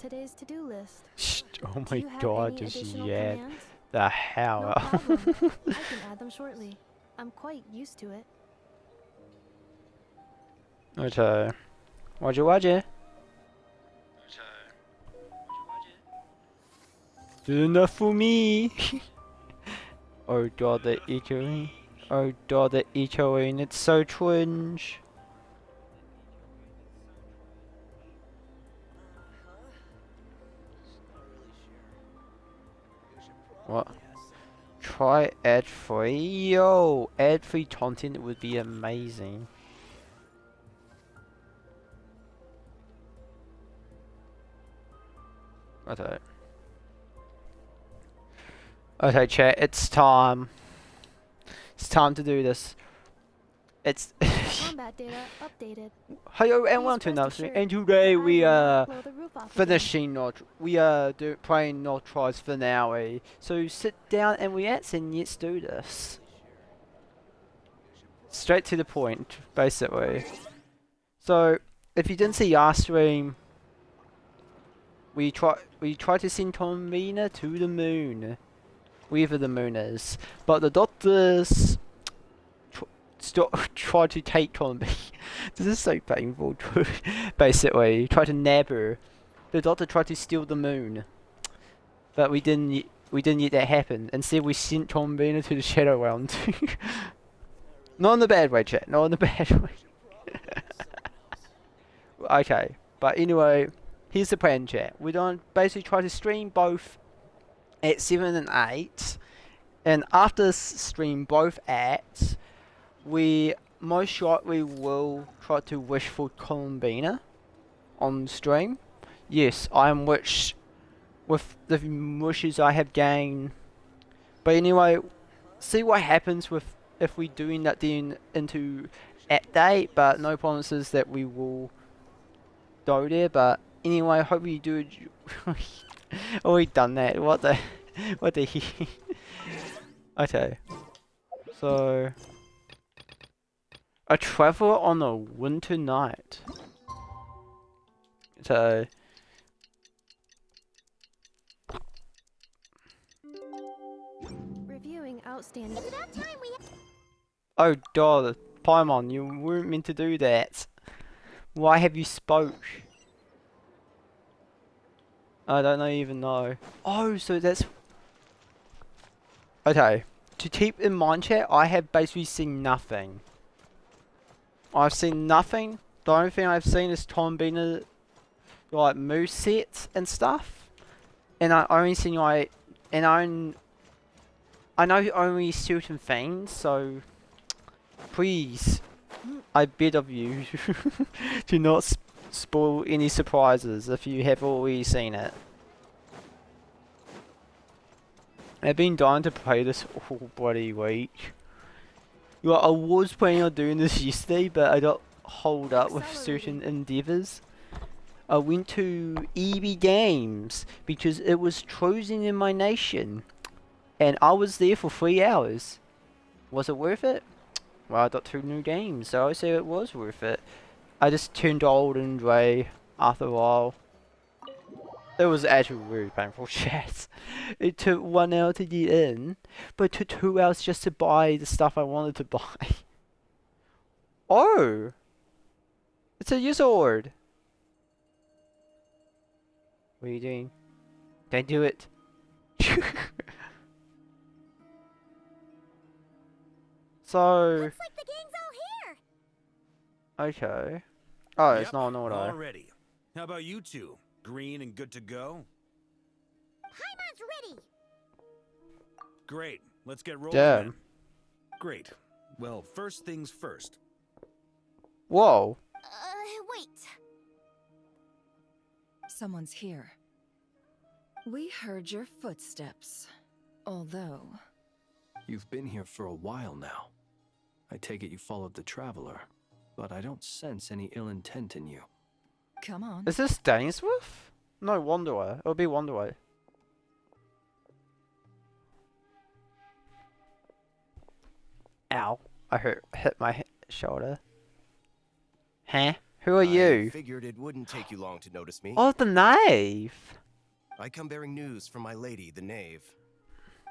today's to-do list. Oh Do my you have god, any just additional yeah. commands? The hell. No problem. I can add them shortly. I'm quite used to it. Okay. Roger. Enough for me. Oh god, the echoing. Oh god, the echoing. It's so cringe. What? Try ad free? Yo, ad free content would be amazing. Okay. Okay, chat, it's time. It's time to do this. It's Combat data updated. hello and Please welcome to rest another stream. assured And today that I we will not are blow the roof off finishing Nod. We are playing Nod Krai's Finale. So sit down and relax and let's do this. Straight to the point, basically. So if you didn't see last stream, we tried to send Tomina to the moon, wherever the moon is, but the doctors tried to take Tommy. This is so painful. Basically, tried to nab her. The doctor tried to steal the moon, but we didn't. We didn't let that happen. Instead, we sent Tomina to the Shadow Realm. Not in the bad way, chat. Not in the bad way. Okay, but anyway, here's the plan, chat. We're going to basically try to stream both at 7 and 8, and after stream both acts, we most likely will try to wish for Columbina on stream. Yes, I am wish with the wishes I have gained. But anyway, see what happens with if we do end up then into act date, but no promises that we will go there. But anyway, I hope you do. Already done that. What the heck? Okay. So a traveler on a winter night. So Reviewing outstanding. It's about time we. oh god, Paimon, you weren't meant to do that. Why have you spoke? I don't even know. Oh, so that's okay. To keep in mind, chat, I have basically seen nothing. I've seen nothing. The only thing I've seen is Tom Bina, like move sets and stuff, and I only seen like, and I know only certain things. So please, I beg of you, do not spoil any surprises if you have already seen it. I've been dying to play this all bloody week. Well, I was planning on doing this yesterday, but I got holed up with certain endeavours. I went to EB Games because it was chosen in my nation, and I was there for 3 hours. Was it worth it? Well, I got 2 new games, so I say it was worth it. I just turned old and grey after a while. It was actually really painful, chat. It took 1 hour to get in, but it took 2 hours just to buy the stuff I wanted to buy. Oh! It's a Uzord! What are you doing? Don't do it. So... Looks like the gang's all here. Okay. Oh, Yep, it's not an auto. all ready. How about you two? Green and good to go? Paimon's ready. Great. Let's get rolling Damn. then. Great. Well, first things first. Whoa. Wait. Someone's here. We heard your footsteps. Although... You've been here for a while now. I take it you followed the Traveler, but I don't sense any ill intent in you. Come on. Is this Dainsworth? No, Wanderer. It'll be Wanderer. Ow. I hit my shoulder. Huh? Who are you? I figured it wouldn't take you long to notice me. Oh, the knave. I come bearing news from my lady, the knave.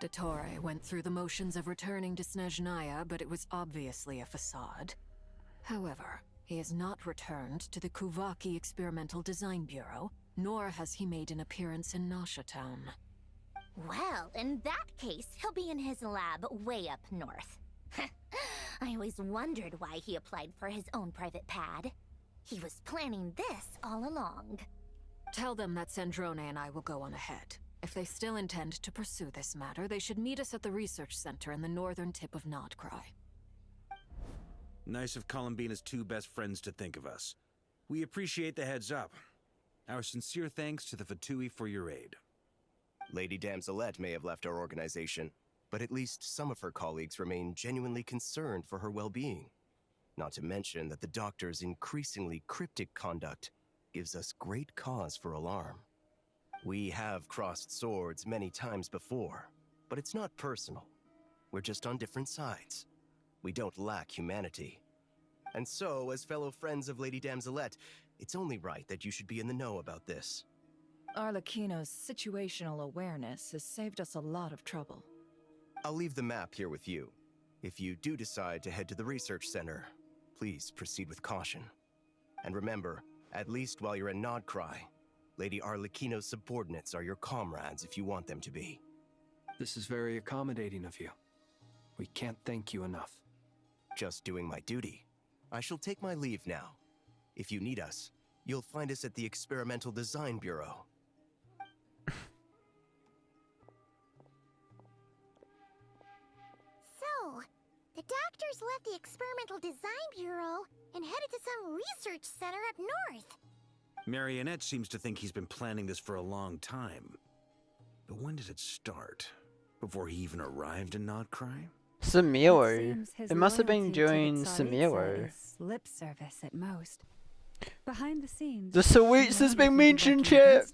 Dottore went through the motions of returning to Snezhnaya, but it was obviously a facade. However, he has not returned to the Kuvaki Experimental Design Bureau, nor has he made an appearance in Nasha Town. Well, in that case, he'll be in his lab way up north. I always wondered why he applied for his own private pad. He was planning this all along. Tell them that Sandrone and I will go on ahead. If they still intend to pursue this matter, they should meet us at the research center in the northern tip of Nod Krai. Nice of Columbina's two best friends to think of us. We appreciate the heads up. Our sincere thanks to the Fatui for your aid. Lady Damselette may have left our organization, but at least some of her colleagues remain genuinely concerned for her well-being. Not to mention that the Doctor's increasingly cryptic conduct gives us great cause for alarm. We have crossed swords many times before, but it's not personal. We're just on different sides. We don't lack humanity. And so, as fellow friends of Lady Damselette, it's only right that you should be in the know about this. Arlecchino's situational awareness has saved us a lot of trouble. I'll leave the map here with you. If you do decide to head to the research center, please proceed with caution. And remember, at least while you're in Nod Krai, Lady Arlecchino's subordinates are your comrades if you want them to be. This is very accommodating of you. We can't thank you enough. Just doing my duty. I shall take my leave now. If you need us, you'll find us at the Experimental Design Bureau. So, the doctors left the Experimental Design Bureau and headed to some research center up north. Marionette seems to think he's been planning this for a long time. But when did it start? Before he even arrived in Nod Krai? Samiro. It must have been during Samiro. Samiro. Lip service at most. Behind the scenes, The Sweets has been mentioned, chat.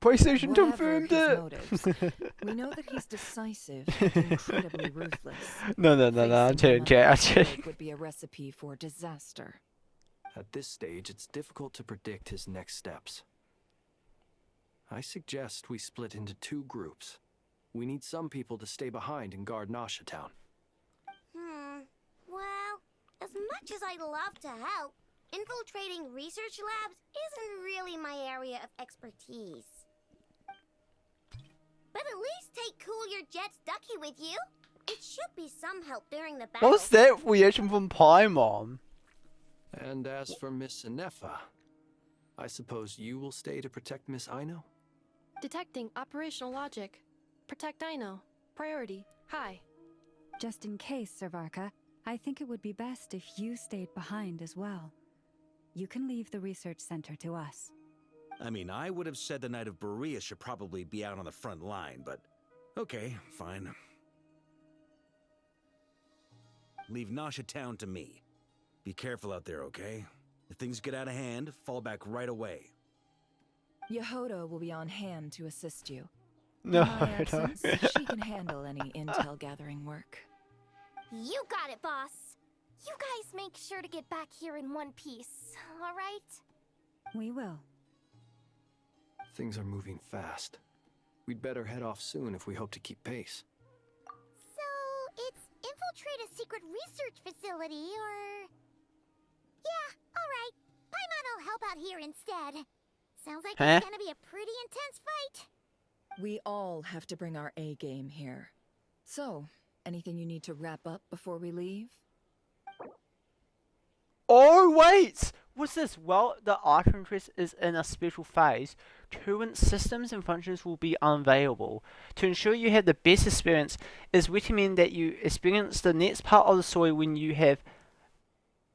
PlayStation confirmed Whatever it. his motives, we know that he's decisive and incredibly ruthless. No, I'm kidding, chat. I'm kidding. Would be a recipe for disaster. At this stage, it's difficult to predict his next steps. I suggest we split into two groups. We need some people to stay behind and guard Nasha Town. Well, as much as I'd love to help, infiltrating research labs isn't really my area of expertise. But at least take Cool Your Jet's Ducky with you. It should be some help during the battle. What's that reaction from Paimon? And as for Miss Inefa, I suppose you will stay to protect Miss Aino? Detecting operational logic. Protect Aino. Priority. High. Just in case, Servarka, I think it would be best if you stayed behind as well. You can leave the research center to us. I mean, I would have said the Knight of Berea should probably be out on the front line, but okay, fine. Leave Nasha Town to me. Be careful out there, okay? If things get out of hand, fall back right away. Yehodo will be on hand to assist you. No, In my absence, she can handle any intel gathering work. You got it, boss. You guys make sure to get back here in one piece, all right? We will. Things are moving fast. We'd better head off soon if we hope to keep pace. So, it's infiltrate a secret research facility, or... Yeah, alright. Paimon will help out here instead. Sounds like it's gonna be a pretty intense fight. We all have to bring our A game here. So, anything you need to wrap up before we leave? Oh, wait! What's this? Well, the Archimpress is in a special phase. Current systems and functions will be unavailable. To ensure you have the best experience, it is recommended that you experience the next part of the story when you have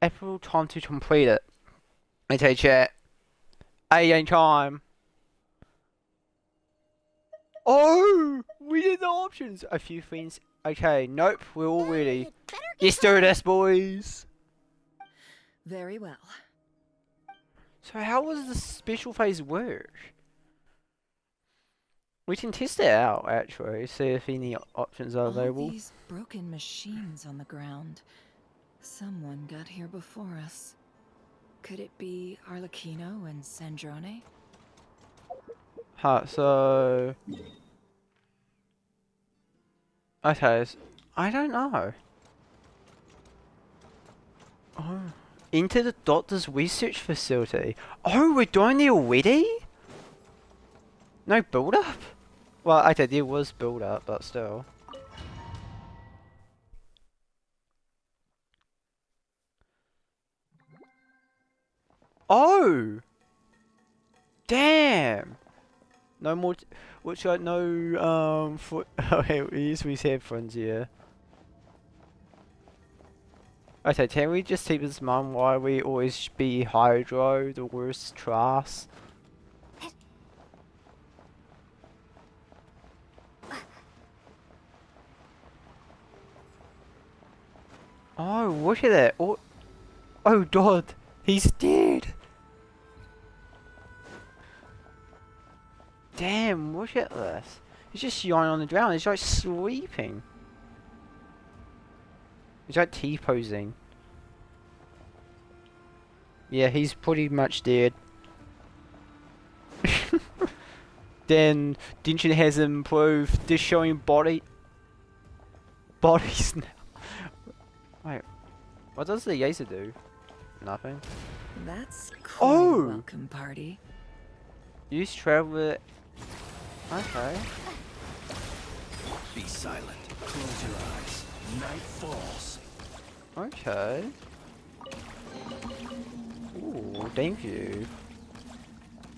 ample time to complete it. Okay, chat. A time. Oh! We did the options! A few things. Okay, nope, we're all ready. Let's do this, boys! Very well. So how does the special phase work? We can test it out, actually, see if any options are available. All these broken machines on the ground. Someone got here before us. Could it be Arlecchino and Sandrone? Huh, so... Okay, I don't know. Oh. Into the doctor's research facility. Oh, we're doing it already? No build up? Well, okay, there was build up, but still. Oh! Damn! No more, which I no, okay, we use these headphones here. Okay, can we just keep this in mind why we always be Hydro, the worst class? Oh, look at it! Oh God, he's dead! Damn, look at this. He's just lying on the ground, he's like sleeping. He's like T-posing. Yeah, he's pretty much dead. Then, Dinshin has improved, just showing bodies now. Wait, what does the laser do? Nothing. That's Oh! welcome party. Use travel. Okay. Be silent. Close your eyes. Night falls. Okay. Ooh, thank you.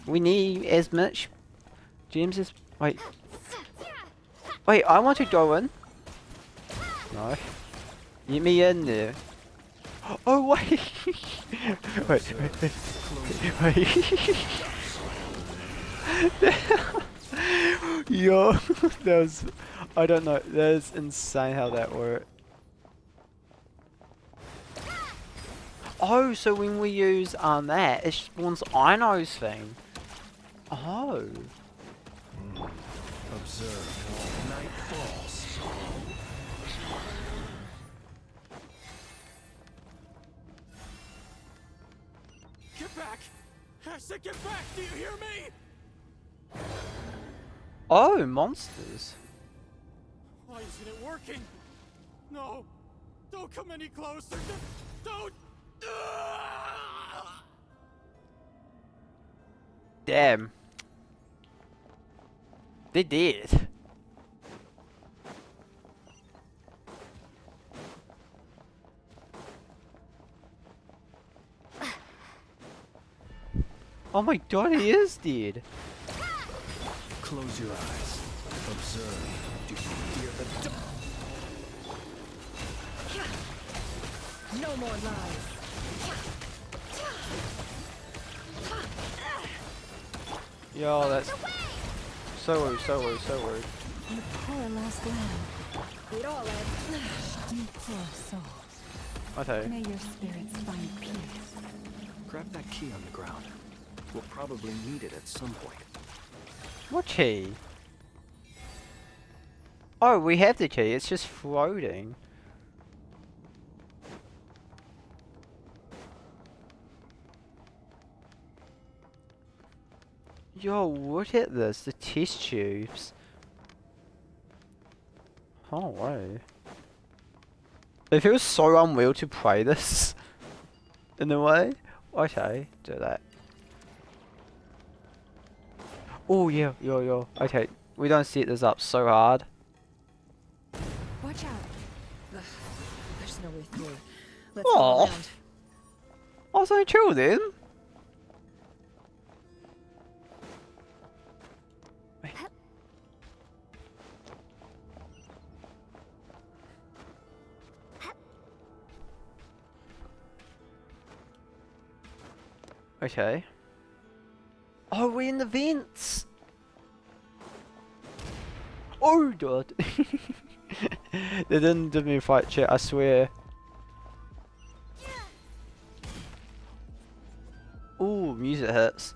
We need as much gems as. Wait. Wait, I want to go in. No. Get me in there. Oh wait. Wait. Yo, that was. I don't know. That's insane how that worked. Oh, so when we use that, it spawns Ino's thing. Oh. Observe. Night falls. Get back! I said get back! Do you hear me? Oh, monsters. Why isn't it working? No! Don't come any closer! Don't! Damn. They did. Oh my God, he is dead. Close your eyes. Observe. Do you hear the No more lies. Yo, that's so rude, so rude, so rude. You poor last lamb. It all ends. You poor soul. Okay. May your spirits find peace. Grab that key on the ground. We'll probably need it at some point. What key? Oh, we have the key, it's just floating. Yo, look at this, the test tubes. Oh, wow. It feels so unreal to play this. In a way. Okay, do that. Oh, yeah, yo. Okay, we don't set this up so hard. Watch out. Ugh, there's no way through. Let's Aw. go around. I was only chill then. Okay. Oh, we're in the vents! Oh God! They didn't give me a fight check, I swear. Ooh, music hits.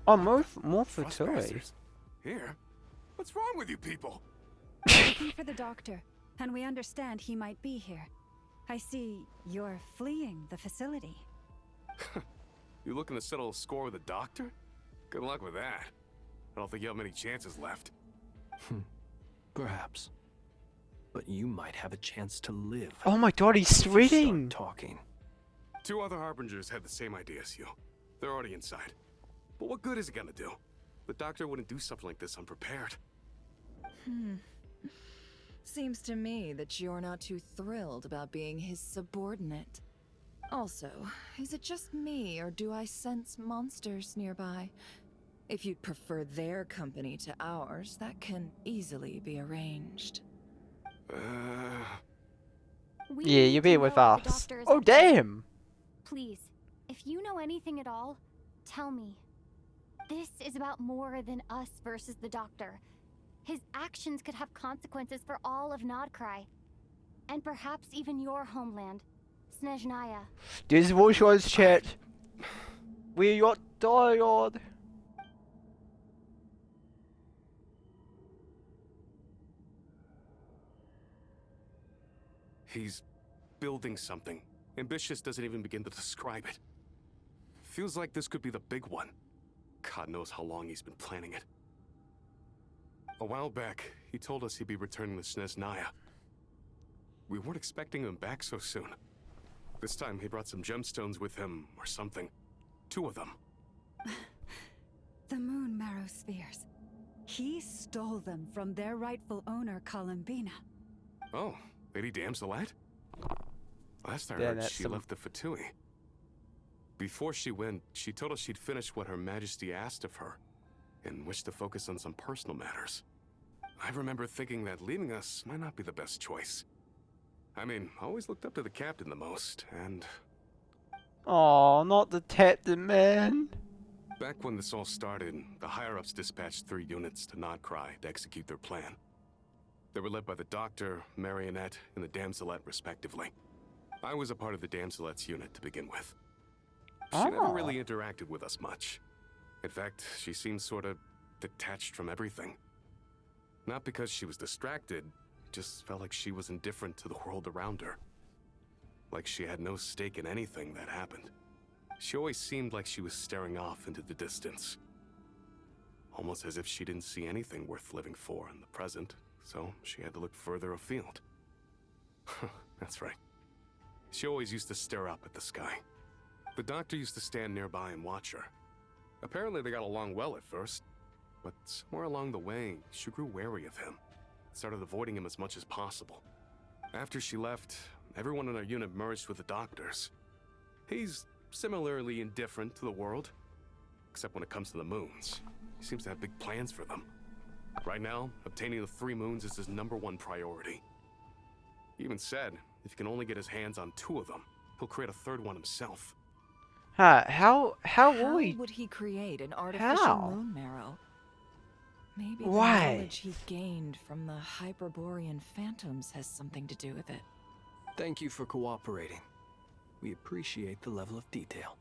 Oh, more for Tui. Frostbusters. Here? What's wrong with you people? Looking for the doctor, and we understand he might be here. I see you're fleeing the facility. You looking to settle a score with a doctor? Good luck with that. I don't think you have many chances left. Perhaps. But you might have a chance to live. Oh my god, he's if you reading! start talking. 2 other Harbingers had the same idea as you. They're already inside. But what good is it gonna do? The doctor wouldn't do something like this unprepared. Seems to me that you're not too thrilled about being his subordinate. Also, is it just me, or do I sense monsters nearby? If you'd prefer their company to ours, that can easily be arranged. We Yeah, need you'll to be know with what the us. doctor is Oh up to. damn! Please, if you know anything at all, tell me. This is about more than us versus the doctor. His actions could have consequences for all of Nod Krai. And perhaps even your homeland, Snezhnaya. This voice was chat. We got tired. He's building something. Ambitious doesn't even begin to describe it. Feels like this could be the big one. God knows how long he's been planning it. A while back, he told us he'd be returning to Snezhnaya. We weren't expecting him back so soon. This time he brought some gemstones with him, or something. 2 of them. The moon marrow spheres. He stole them from their rightful owner, Columbina. Oh, Lady Damselat? Last I Yeah, heard, that's she some- left the Fatui. Before she went, she told us she'd finished what Her Majesty asked of her, and wished to focus on some personal matters. I remember thinking that leaving us might not be the best choice. I mean, I always looked up to the captain the most, and Oh, not the captain, man. back when this all started, the higher-ups dispatched 3 units to Nod Krai to execute their plan. They were led by the Doctor, Marionette, and the Damselet, respectively. I was a part of the Damselet's unit to begin with. She never Oh. really interacted with us much. In fact, she seemed sort of detached from everything. Not because she was distracted, it just felt like she was indifferent to the world around her. Like she had no stake in anything that happened. She always seemed like she was staring off into the distance. Almost as if she didn't see anything worth living for in the present, so she had to look further afield. That's right. She always used to stare up at the sky. The Doctor used to stand nearby and watch her. Apparently they got along well at first, but somewhere along the way, she grew wary of him. Started avoiding him as much as possible. After she left, everyone in our unit merged with the Doctor's. He's similarly indifferent to the world, except when it comes to the moons. He seems to have big plans for them. Right now, obtaining the 3 moons is his #1 priority. He even said, if he can only get his hands on 2 of them, he'll create a 3rd one himself. How will we? would he create an artificial How? moon marrow? Maybe Why? the knowledge he gained from the Hyperborean phantoms has something to do with it. Thank you for cooperating. We appreciate the level of detail.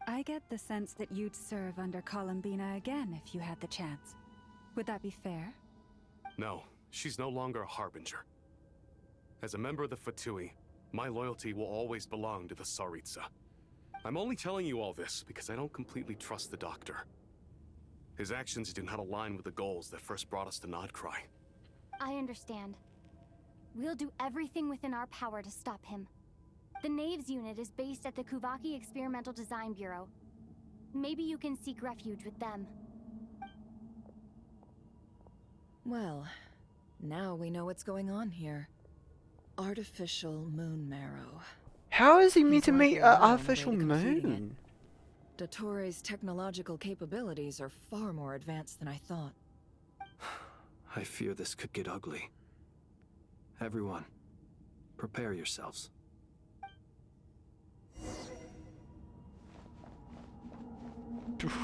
I get the sense that you'd serve under Columbina again if you had the chance. Would that be fair? No, she's no longer a Harbinger. As a member of the Fatui, my loyalty will always belong to the Tsaritsa. I'm only telling you all this because I don't completely trust the Doctor. His actions do not align with the goals that first brought us to Nod Krai. I understand. We'll do everything within our power to stop him. The Knaves unit is based at the Kuvaki Experimental Design Bureau. Maybe you can seek refuge with them. Well, now we know what's going on here. Artificial moon marrow. How is he meant He's to meet likely an well on the way artificial to completing it. moon? Dottores' technological capabilities are far more advanced than I thought. I fear this could get ugly. Everyone, prepare yourselves.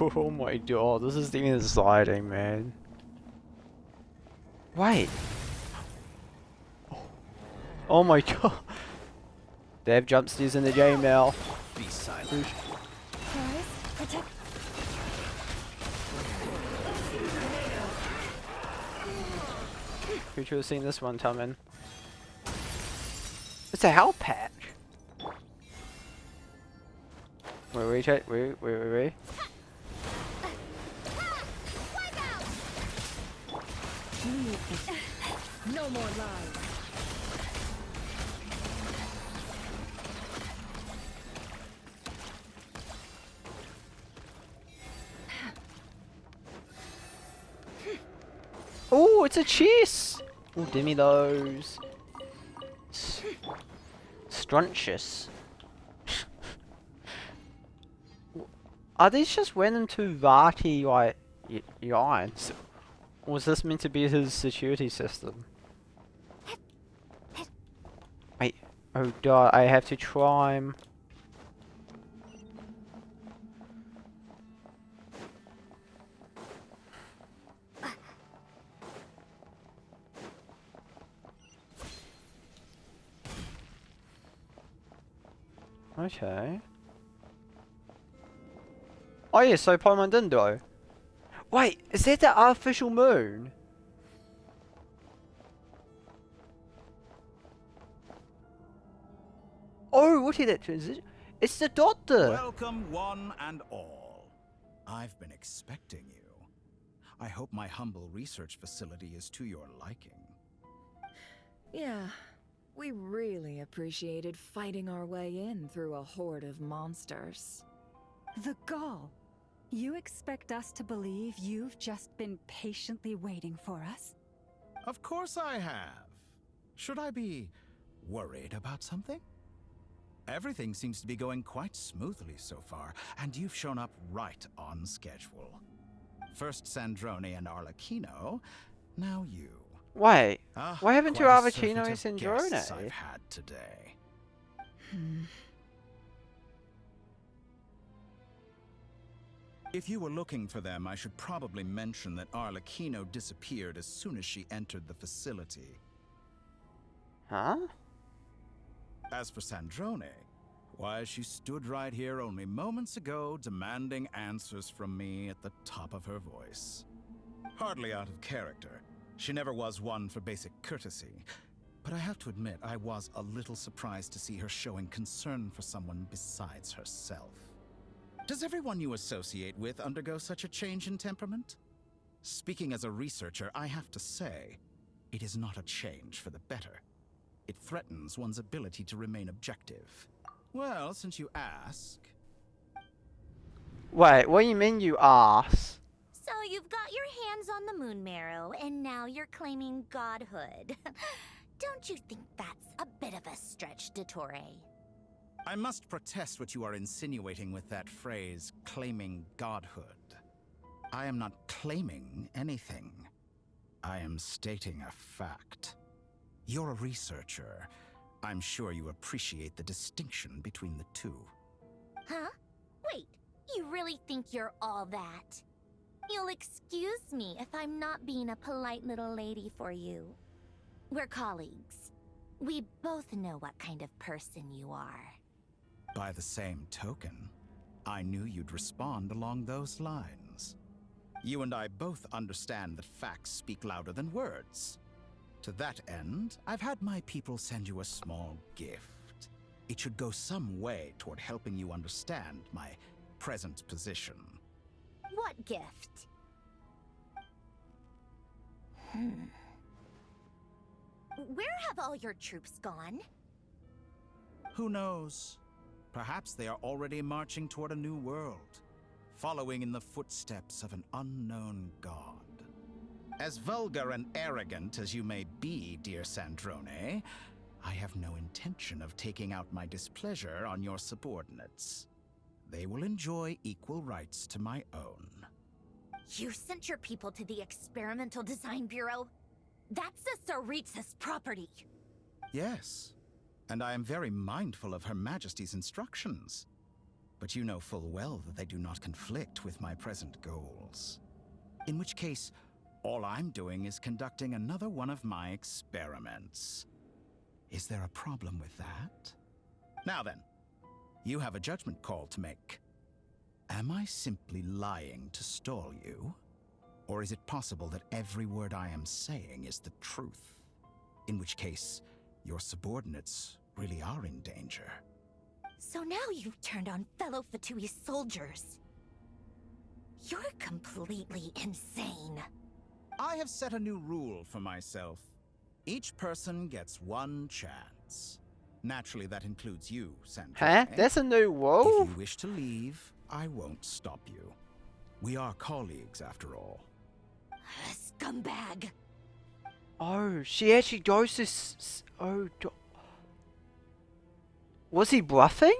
Oh my god, this is even exciting, man. Wait. Oh my god. They have jump stairs in the game now. Be silent. Guys, protect. Who should have seen this one coming? It's a hell pad. Wait. No more lies. Oh, it's a chess! Oh, give me those. Strunchus. Are these just random Tuvati, like, yarns? Or was this meant to be his security system? Wait, oh god, I have to try him. Okay. Oh yeah, so Paimon didn't do. Wait, is that the artificial moon? Oh, what is that transition? It's the doctor! Welcome one and all. I've been expecting you. I hope my humble research facility is to your liking. Yeah, we really appreciated fighting our way in through a horde of monsters. The gall. You expect us to believe you've just been patiently waiting for us? Of course I have. Should I be worried about something? Everything seems to be going quite smoothly so far, and you've shown up right on schedule. First Sandrone and Arlecchino, now you. Wait, what happened to quite a Arlecchino surfeit and of guests Sandrone? I've had today. If you were looking for them, I should probably mention that Arlecchino disappeared as soon as she entered the facility. Huh? As for Sandrone, why, she stood right here only moments ago demanding answers from me at the top of her voice. Hardly out of character. She never was one for basic courtesy. But I have to admit, I was a little surprised to see her showing concern for someone besides herself. Does everyone you associate with undergo such a change in temperament? Speaking as a researcher, I have to say, it is not a change for the better. It threatens one's ability to remain objective. Well, since you ask... Wait, what do you mean you ass? So you've got your hands on the moon marrow, and now you're claiming godhood. Don't you think that's a bit of a stretch, Dottore? I must protest what you are insinuating with that phrase, claiming godhood. I am not claiming anything. I am stating a fact. You're a researcher. I'm sure you appreciate the distinction between the two. Huh? Wait, you really think you're all that? You'll excuse me if I'm not being a polite little lady for you. We're colleagues. We both know what kind of person you are. By the same token, I knew you'd respond along those lines. You and I both understand that facts speak louder than words. To that end, I've had my people send you a small gift. It should go some way toward helping you understand my present position. What gift? Where have all your troops gone? Who knows? Perhaps they are already marching toward a new world, following in the footsteps of an unknown god. As vulgar and arrogant as you may be, dear Sandrone, I have no intention of taking out my displeasure on your subordinates. They will enjoy equal rights to my own. You sent your people to the Experimental Design Bureau? That's a Saritsa's property. Yes, and I am very mindful of Her Majesty's instructions. But you know full well that they do not conflict with my present goals. In which case, all I'm doing is conducting another one of my experiments. Is there a problem with that? Now then, you have a judgment call to make. Am I simply lying to stall you? Or is it possible that every word I am saying is the truth? In which case, your subordinates really are in danger. So now you've turned on fellow Fatui soldiers. You're completely insane. I have set a new rule for myself. Each person gets one chance. Naturally, that includes you, Sandrone. Huh? That's a new rule? If you wish to leave, I won't stop you. We are colleagues, after all. Scumbag. Oh, she actually goes to... Was he bluffing?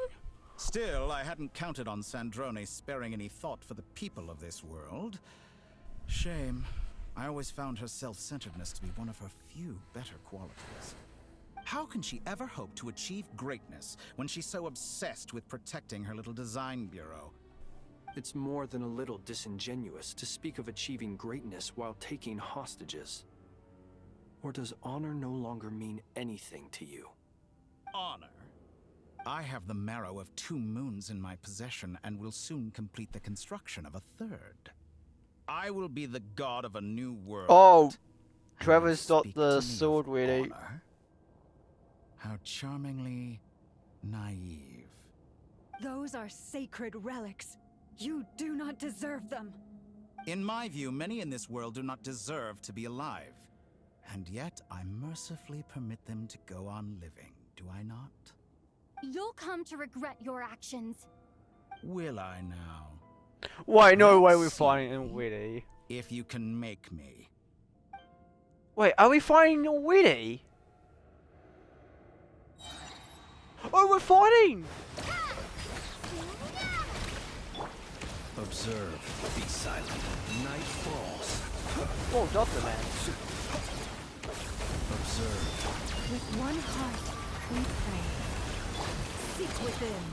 Still, I hadn't counted on Sandrone sparing any thought for the people of this world. Shame. I always found her self-centeredness to be one of her few better qualities. How can she ever hope to achieve greatness when she's so obsessed with protecting her little design bureau? It's more than a little disingenuous to speak of achieving greatness while taking hostages. Or does honor no longer mean anything to you? Honor? I have the marrow of 2 moons in my possession and will soon complete the construction of a 3rd. I will be the god of a new world. Oh, Trevor's got the sword ready. How charmingly naive. Those are sacred relics. You do not deserve them. In my view, many in this world do not deserve to be alive. And yet, I mercifully permit them to go on living, do I not? You'll come to regret your actions. Will I now? Wait, no way Let's we're see. fighting already. If you can make me. Wait, are we fighting already? Oh, we're fighting! Observe. Be silent. Night falls. Oh, Doctor Man. Observe. With one heart, we pray. Seek within.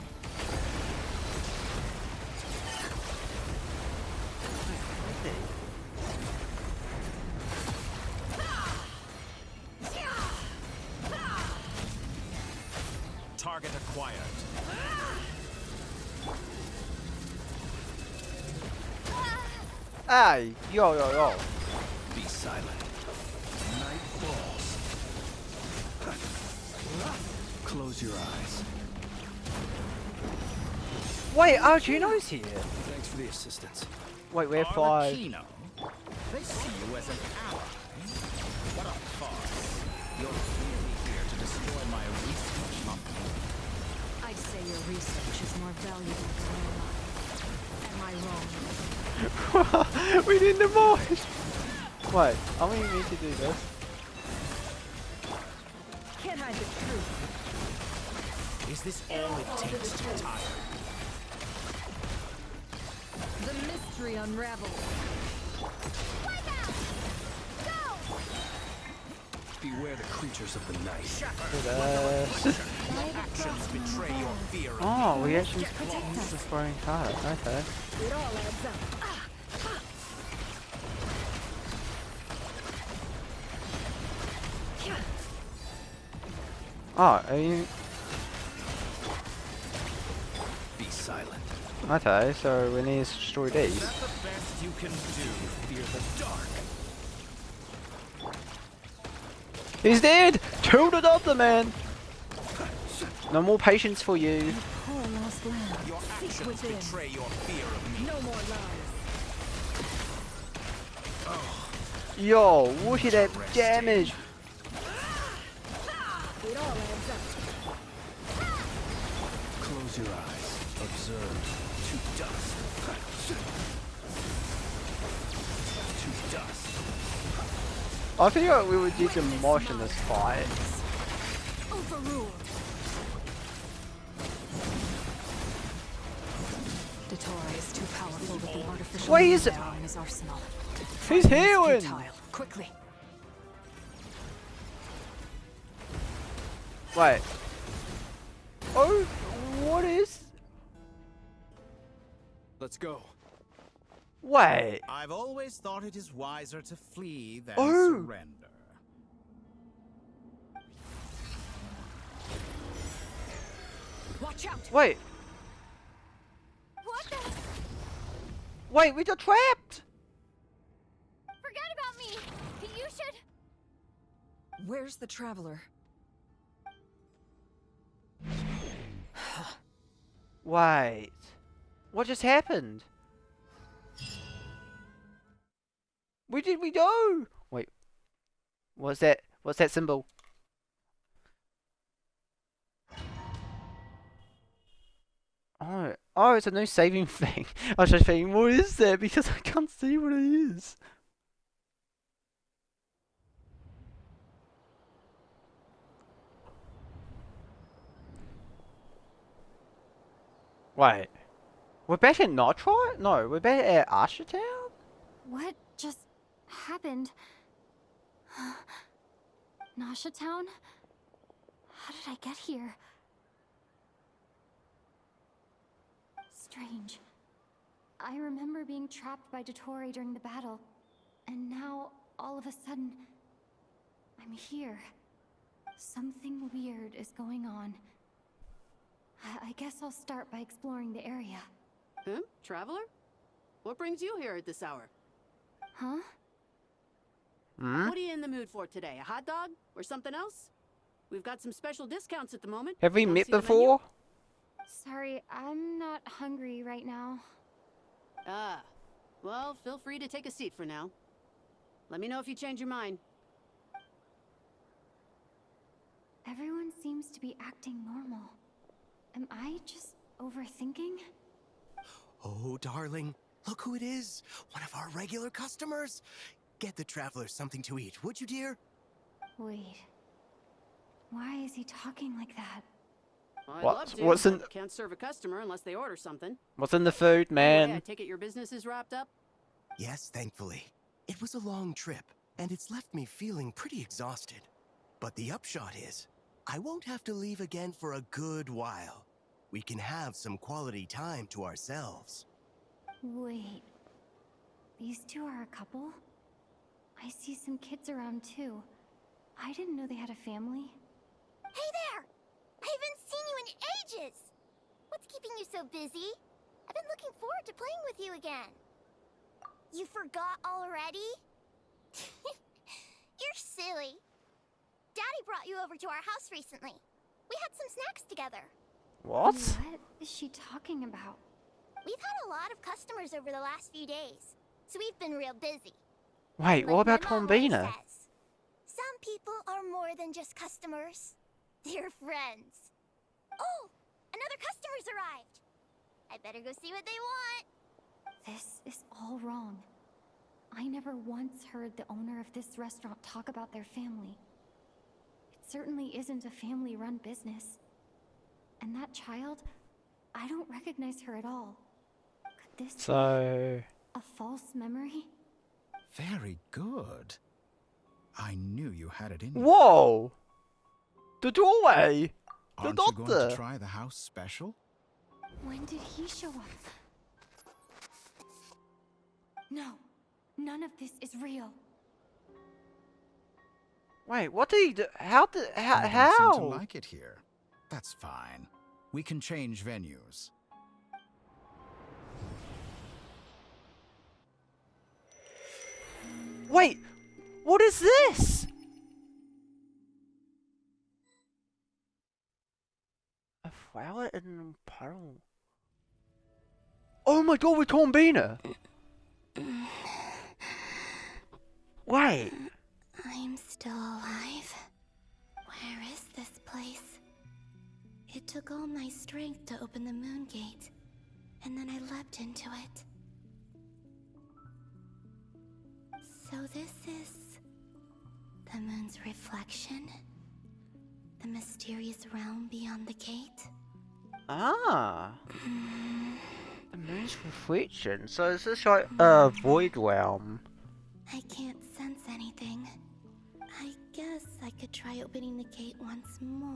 Target acquired. Hey, yo. Be silent. Night falls. Close your eyes. Wait, Arjuno's here. Thanks for the assistance. Wait, we're 5. Arlecchino. They see you as an ally. What a farce. You're clearly here to destroy my research company. I'd say your research is more valuable than your life. Am I wrong? We need the voice. Wait, are we meant to do this? Can't hide the truth. Is this all it takes to retire? The mystery unravels. Beware the creatures of the night. Actions betray your fear of Oh, we actually use the throwing card. Okay. It all adds up. Oh, are you... Be silent. Okay, so we need to destroy these. Is that the best you can do? Fear the dark. He's dead! Kill the Doctor Man! No more patience for you. Poor lost land. Your Seek actions within. betray your fear of me. No more lies. Yo, look at that damage! It all adds up. Close your eyes. Observe. To dust. To dust. I feel like we would do some mosh in this fight. Overruled. Datora is too powerful with the artificial Wait, is it- arrow in his arsenal. He's Fighting is healing! futile. Quickly. Wait. Oh, what is... Let's go. Wait. I've always thought it is wiser to flee than Oh. surrender. Watch out. Wait. What the? Wait, we got trapped! Forget about me. You should. Where's the traveler? Wait. What just happened? Where did we go? Wait. What's that? What's that symbol? Oh, it's a new saving thing. I was just thinking, what is that? Because I can't see what it is. Wait. We're back at Nod Krai? No, we're back at Town? What just happened? Nasha Town? How did I get here? Strange. I remember being trapped by Dottore during the battle, and now, all of a sudden, I'm here. Something weird is going on. I guess I'll start by exploring the area. Traveler? What brings you here at this hour? Huh? Hmm? What are you in the mood for today? A hot dog? Or something else? We've got some special discounts at the moment. Have we Wanna met see the menu? before? Sorry, I'm not hungry right now. Ah. Well, feel free to take a seat for now. Let me know if you change your mind. Everyone seems to be acting normal. Am I just overthinking? Oh, darling, look who it is. One of our regular customers. Get the traveler something to eat, would you, dear? Wait. Why is he talking like that? Well, I'd What? love to, What's in- but can't serve a customer unless they order something. What's in the food, man? Anyway, I take it your business is wrapped up? Yes, thankfully. It was a long trip, and it's left me feeling pretty exhausted. But the upshot is, I won't have to leave again for a good while. We can have some quality time to ourselves. Wait. These two are a couple? I see some kids around too. I didn't know they had a family. Hey there! I haven't seen you in ages! What's keeping you so busy? I've been looking forward to playing with you again. You forgot already? You're silly. Daddy brought you over to our house recently. We had some snacks together. What? What is she talking about? We've had a lot of customers over the last few days, so we've been real busy. Wait, Like what about my mom always Tombina? says, some people are more than just customers. They're friends. Oh, another customer's arrived. I better go see what they want. This is all wrong. I never once heard the owner of this restaurant talk about their family. It certainly isn't a family-run business. And that child, I don't recognize her at all. Could this So... be a false memory? Very good. I knew you had it in you. Whoa! The doorway! The Aren't you going to doctor! try the house special? When did he show up? No, none of this is real. Wait, what did he do? How did... You don't seem How? to like it here. That's fine. We can change venues. Wait! What is this? A flower in a puddle. Oh my god, we're Tombina! Wait. I'm still alive. Where is this place? It took all my strength to open the moon gate, and then I leapt into it. So this is the moon's reflection? The mysterious realm beyond the gate? Ah. The moon's reflection. So is this like a void realm? I can't sense anything. I guess I could try opening the gate once more.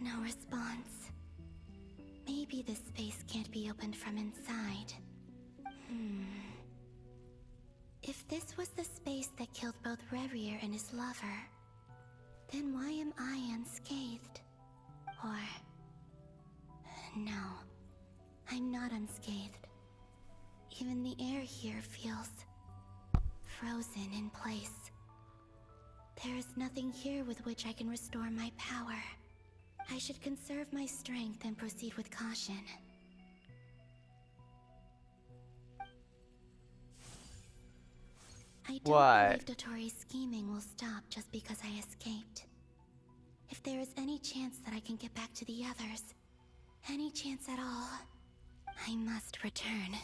No response. Maybe this space can't be opened from inside. If this was the space that killed both Revier and his lover, then why am I unscathed? Or... no, I'm not unscathed. Even the air here feels frozen in place. There is nothing here with which I can restore my power. I should conserve my strength and proceed with caution. I don't believe Dotori's scheming will stop just because I escaped. If there is any chance that I can get back to the others, any chance at all, I must return.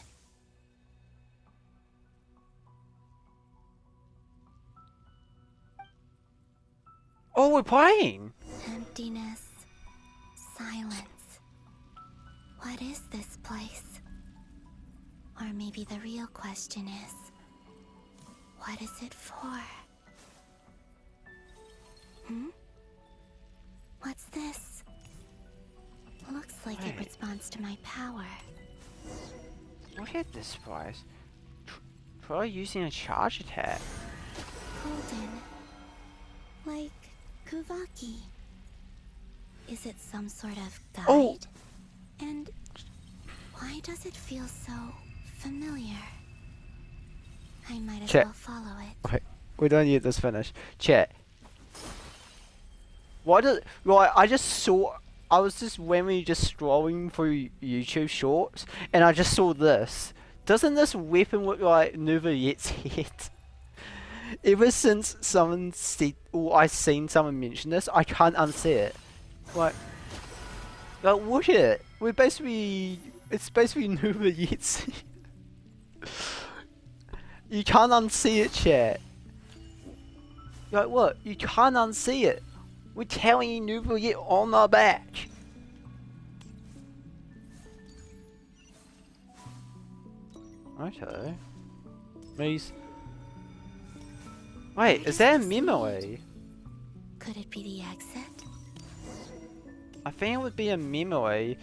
Oh, we're playing! Emptiness. Silence. What is this place? Or maybe the real question is, what is it for? What's this? Looks like it responds to my power. Look at this place. Try using a charge attack. Golden. Like Kuvaki. Is it some sort of guide? Oh. And why does it feel so familiar? I might as well follow it. Okay, we don't need this finish. Chat. Why does... Right, I just saw... I was just randomly just scrolling through YouTube shorts, and I just saw this. Doesn't this weapon look like Nuvayett's head? Ever since someone said... or I seen someone mention this, I can't unsee it. Like, look at it. We're basically... It's basically Nuvayett's head. You can't unsee it, chat. Like, look, you can't unsee it. We're telling you Nuvayett on our back. Okay. Please. Wait, is that a memory? Could it be the exit? I think it would be a memory.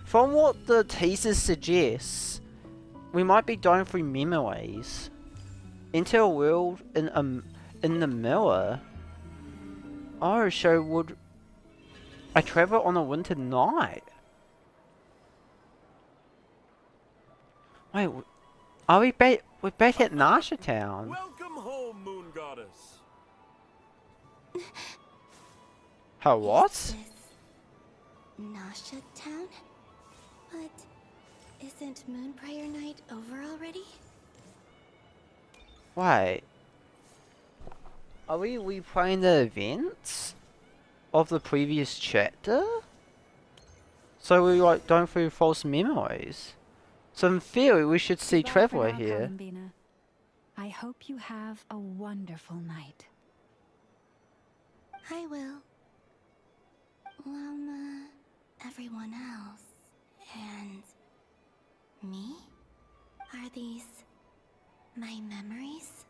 From what the teaser suggests, we might be going through memories. Into a world in the mirror. Oh, so would I travel on a winter night? Wait, are we back? We're back at Nasha Town. Welcome home, Moon Goddess. Her what? Nasha Town? But isn't Moon Prayer Night over already? Wait. Are we replaying the events of the previous chapter? So we're like going through false memories. So in theory we should see Traveler here. Columbina. I hope you have a wonderful night. I will. Lama, everyone else, and me? Are these my memories?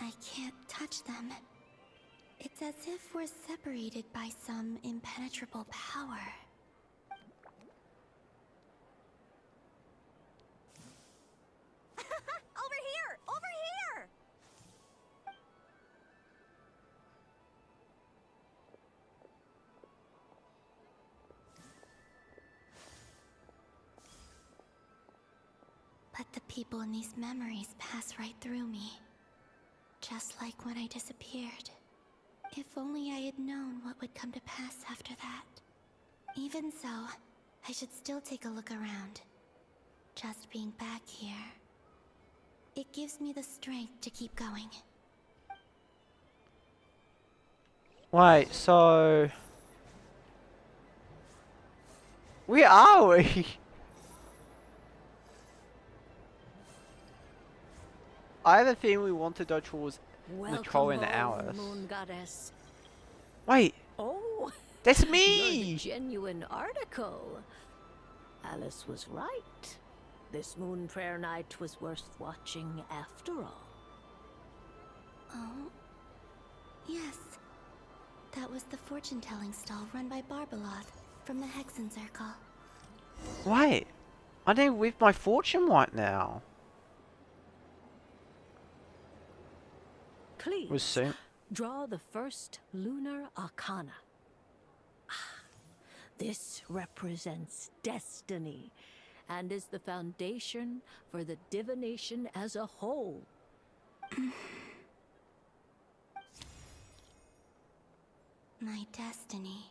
I can't touch them. It's as if we're separated by some impenetrable power. Over here! Over here! But the people in these memories pass right through me. Just like when I disappeared. If only I had known what would come to pass after that. Even so, I should still take a look around. Just being back here. It gives me the strength to keep going. Wait, so... Where are we? I have a feeling we want to go towards Nicole and Alice. Moon Goddess. Wait, Oh, that's you're the me! genuine article. Alice was right. This Moon Prayer Night was worth watching after all. Oh? Yes. That was the fortune-telling stall run by Barbeloth from the Hexen Circle. Wait, I need to whip my fortune right now. Please, Was soon. Draw the first lunar arcana. This represents destiny and is the foundation for the divination as a whole. My destiny.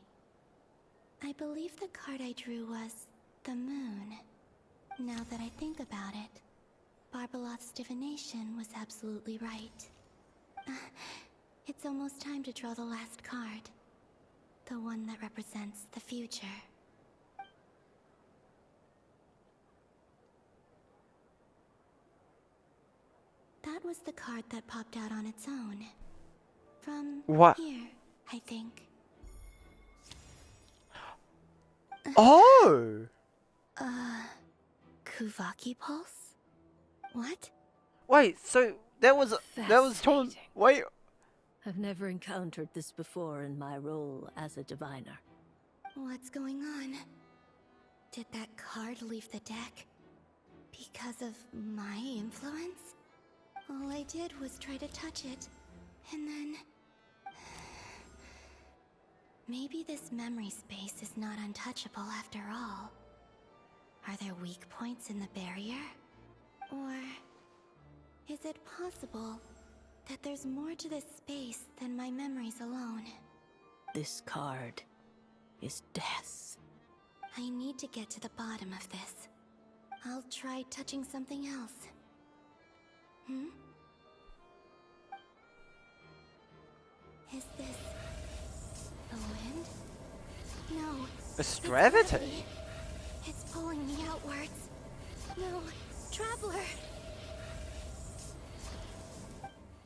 I believe the card I drew was the moon. Now that I think about it, Barbalot's divination was absolutely right. It's almost time to draw the last card. The one that represents the future. That was the card that popped out on its own. From What? here, I think. Oh! Kuvaki Pulse? What? Wait, so that was Tom. Wait. I've never encountered this before in my role as a diviner. What's going on? Did that card leave the deck? Because of my influence? All I did was try to touch it, and then... Maybe this memory space is not untouchable after all. Are there weak points in the barrier? Or... is it possible that there's more to this space than my memories alone? This card is death. I need to get to the bottom of this. I'll try touching something else. Is this... the wind? No. It's gravity. It's pulling me outwards. No, Traveler!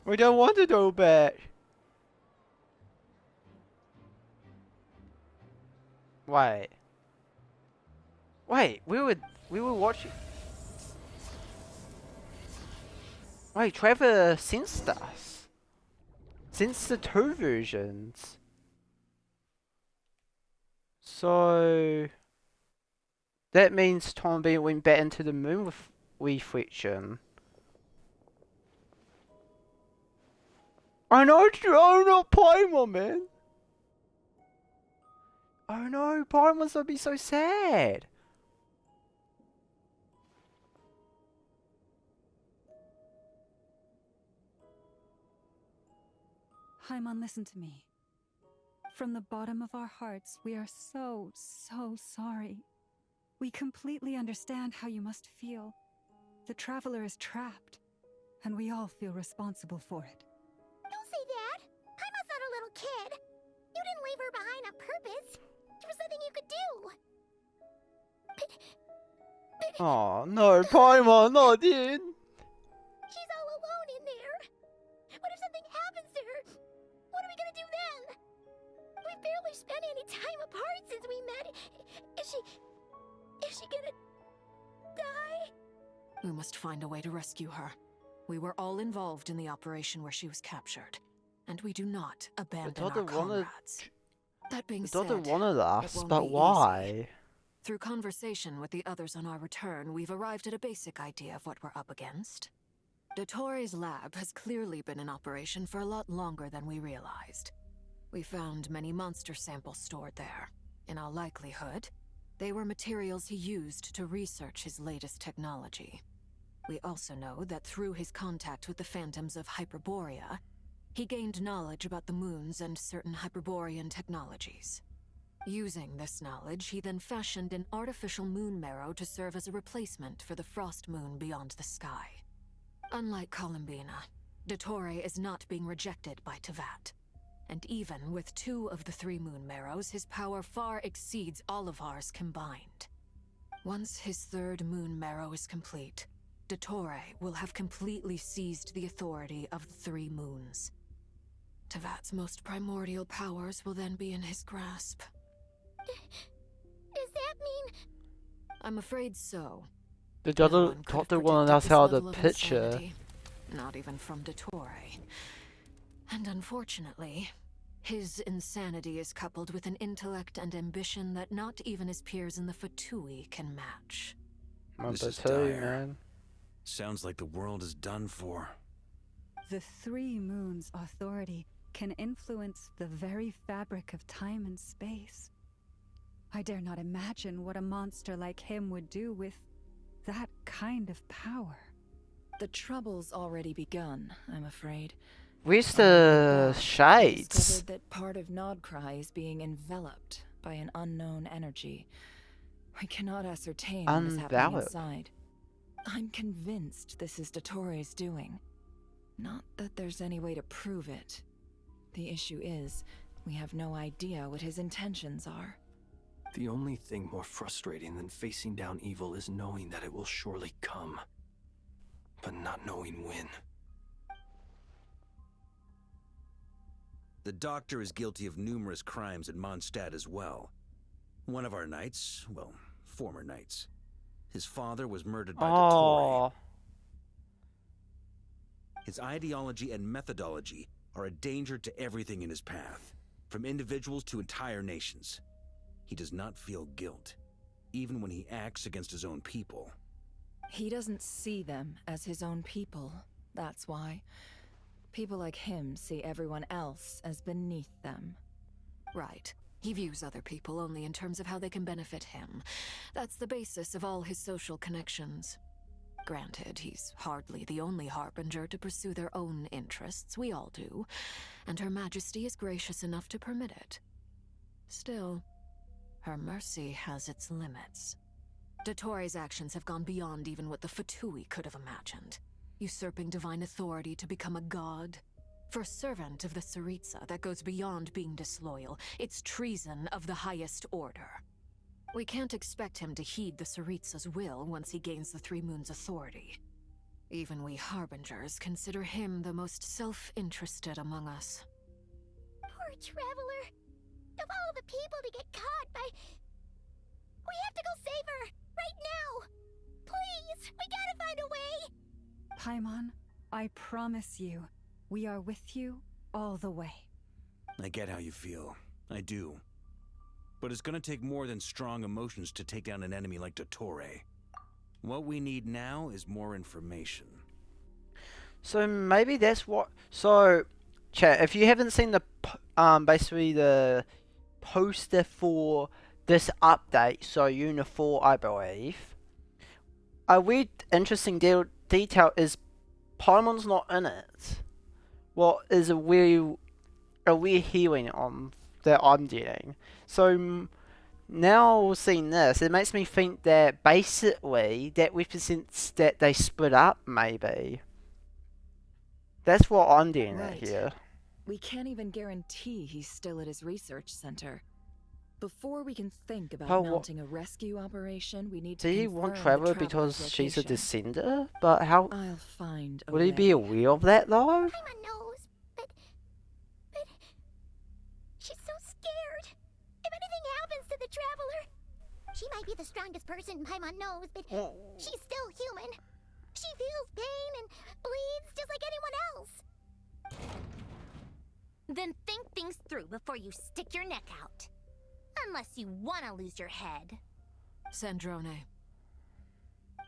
We don't want to go back. Wait. Wait, we were watching. Wait, Trevor sensed us. Since the 2 versions. So that means Tom B went back into the moon with reflection. I know, oh no, Paimon, man. Oh no, Paimon's gonna be so sad. Paimon, listen to me. From the bottom of our hearts, we are so sorry. We completely understand how you must feel. The Traveler is trapped, and we all feel responsible for it. Don't say that! Paimon's not a little kid! You didn't leave her behind on purpose! There was nothing you could do! Oh no, Paimon, no, dude. She's all alone in there! What if something happens to her? What are we gonna do then? We've barely spent any time apart since we met. Is she gonna... die? We must find a way to rescue her. We were all involved in the operation where she was captured, and we do not abandon our comrades. That being said, The daughter wanted us, it won't but be why? easy. Through conversation with the others on our return, we've arrived at a basic idea of what we're up against. Dottore's lab has clearly been in operation for a lot longer than we realized. We found many monster samples stored there. In all likelihood, they were materials he used to research his latest technology. We also know that through his contact with the phantoms of Hyperborea, he gained knowledge about the moons and certain Hyperborean technologies. Using this knowledge, he then fashioned an artificial moon marrow to serve as a replacement for the frost moon beyond the sky. Unlike Columbina, Dottore is not being rejected by Teyvat. And even with 2 of the 3 moon marrows, his power far exceeds all of ours combined. Once his 3rd moon marrow is complete, Dottore will have completely seized the authority of the 3 moons. Teyvat's most primordial powers will then be in his grasp. Does that mean... I'm afraid so. The doctor wanted us out of the picture. Not even from Dottore. And unfortunately, his insanity is coupled with an intellect and ambition that not even his peers in the Fatui can match. This is dire, man. Sounds like the world is done for. The 3 moons' authority can influence the very fabric of time and space. I dare not imagine what a monster like him would do with that kind of power. The trouble's already begun, I'm afraid. Where's the I shades? discovered that part of Nod Krai is being enveloped by an unknown energy. We cannot ascertain what is happening Unvalid. inside. I'm convinced this is Dottoro's doing. Not that there's any way to prove it. The issue is, we have no idea what his intentions are. The only thing more frustrating than facing down evil is knowing that it will surely come, but not knowing when. The Doctor is guilty of numerous crimes in Mondstadt as well. One of our knights, well, former knights, his father was murdered by Dottore. Oh, His ideology and methodology are a danger to everything in his path, from individuals to entire nations. He does not feel guilt, even when he acts against his own people. He doesn't see them as his own people, that's why. People like him see everyone else as beneath them. Right. He views other people only in terms of how they can benefit him. That's the basis of all his social connections. Granted, he's hardly the only harbinger to pursue their own interests. We all do. And Her Majesty is gracious enough to permit it. Still, her mercy has its limits. Dottore's actions have gone beyond even what the Fatui could have imagined. Usurping divine authority to become a god. For a servant of the Tsaritsa, that goes beyond being disloyal. It's treason of the highest order. We can't expect him to heed the Tsaritsa's will once he gains the Three Moons' authority. Even we Harbingers consider him the most self-interested among us. Poor Traveler. Of all the people to get caught by... We have to go save her! Right now! Please! We gotta find a way! Paimon, I promise you, we are with you all the way. I get how you feel. I do. But it's gonna take more than strong emotions to take down an enemy like Dottore. What we need now is more information. so maybe that's what. So, chat. If you haven't seen the basically the poster for this update, so Unit 4, I believe. A weird, interesting detail is Paimon's not in it. What is a weird hearing on that I'm getting. So now seeing this, it makes me think that basically that represents that they split up. Maybe that's what I'm getting at here. We can't even guarantee he's still at his research center. Before we can think about mounting a rescue operation, we need to do you want Trevor because she's a descender? But how I'll find a would he way. be aware of that though? Paimon knows, but... She's so scared. If anything happens to the Traveler... She might be the strongest person Paimon knows, but she's still human. She feels pain and bleeds just like anyone else. Then think things through before you stick your neck out. Unless you want to lose your head. Sandrone.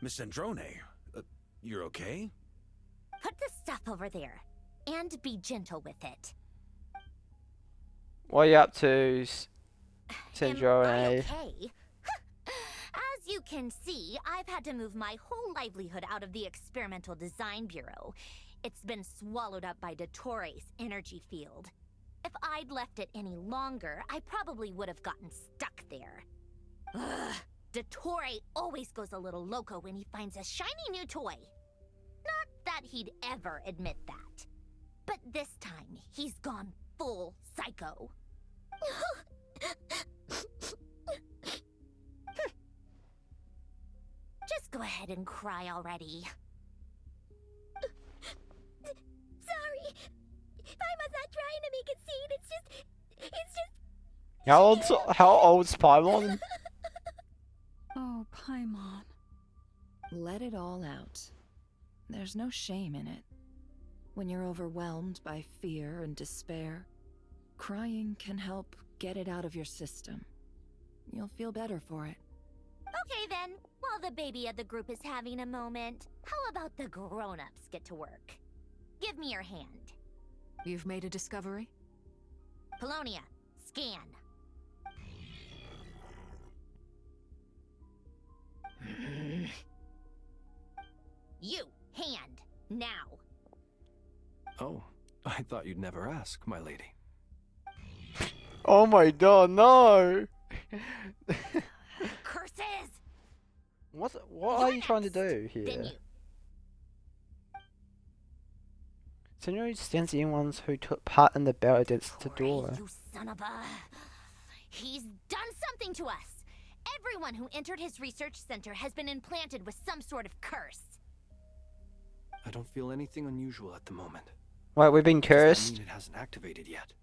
Miss Sandrone, you're okay? Put the stuff over there. And be gentle with it. What are you up to, Am I Sandrone? okay? As you can see, I've had to move my whole livelihood out of the Experimental Design Bureau. It's been swallowed up by Dottore's energy field. If I'd left it any longer, I probably would have gotten stuck there. Ugh, Dottore always goes a little loco when he finds a shiny new toy. Not that he'd ever admit that. But this time, he's gone full psycho. Just go ahead and cry already. Sorry. Paimon's not trying to make a scene. It's just... How old's Paimon? Oh, Paimon. Let it all out. There's no shame in it. When you're overwhelmed by fear and despair, crying can help get it out of your system. You'll feel better for it. Okay then, while the baby of the group is having a moment, how about the grown-ups get to work? Give me your hand. You've made a discovery? Polonia, scan. You, hand, now. Oh, I thought you'd never ask, my lady. Oh my god, no! Curses! What You're are you trying to next. do Then here? you. Senor stands the ones who took part in the battle against Krai, Tadora. you son of a... He's done something to us! Everyone who entered his research center has been implanted with some sort of curse. I don't feel anything unusual at the moment. Wait, we've been Does that cursed? mean it hasn't activated yet?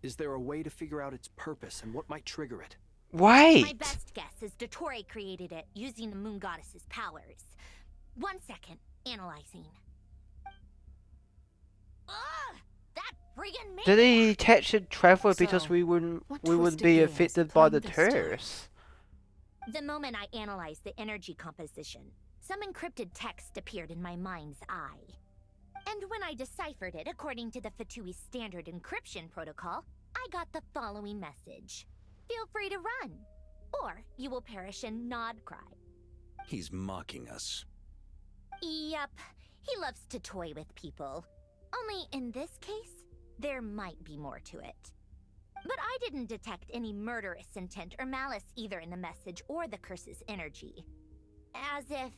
Is there a way to figure out its purpose and what might trigger it? Wait! My best guess is Dottore created it using the moon goddess's powers. 1 second, analyzing. Ugh! That friggin' me! Did he attach a traveler because So, we what would twisted be game is affected by the playing this time? curse? The moment I analyzed the energy composition, some encrypted text appeared in my mind's eye. And when I deciphered it according to the VIII standard encryption protocol, I got the following message. Feel free to run, or you will perish in Nod Krai. He's mocking us. Yep, he loves to toy with people. Only in this case, there might be more to it. But I didn't detect any murderous intent or malice either in the message or the curse's energy. As if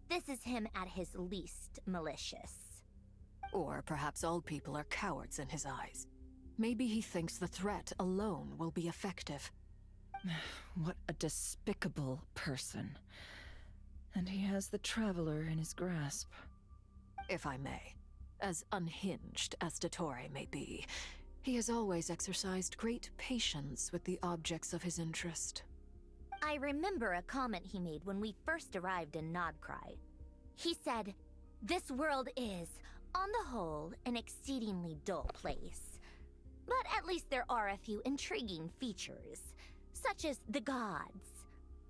this is him at his least malicious. Or perhaps all people are cowards in his eyes. Maybe he thinks the threat alone will be effective. What a despicable person. And he has the Traveler in his grasp. If I may. As unhinged as Dottore may be, he has always exercised great patience with the objects of his interest. I remember a comment he made when we first arrived in Nod Krai. He said, "This world is, on the whole, an exceedingly dull place. But at least there are a few intriguing features, such as the gods,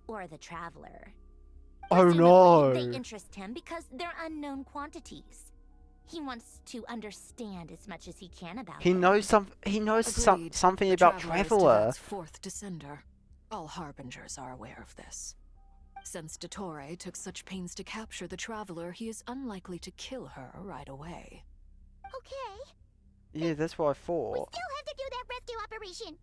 or the Traveler. Oh Presumably, no! They interest him because they're unknown quantities. He wants to understand as much as he can about He them. knows Agreed. something The about Traveler is Traveler. Tibet's fourth descender. All Harbingers are aware of this. Since Dottore took such pains to capture the Traveler, he is unlikely to kill her right away. Okay, Yeah, that's what I we thought. still have to do that rescue operation.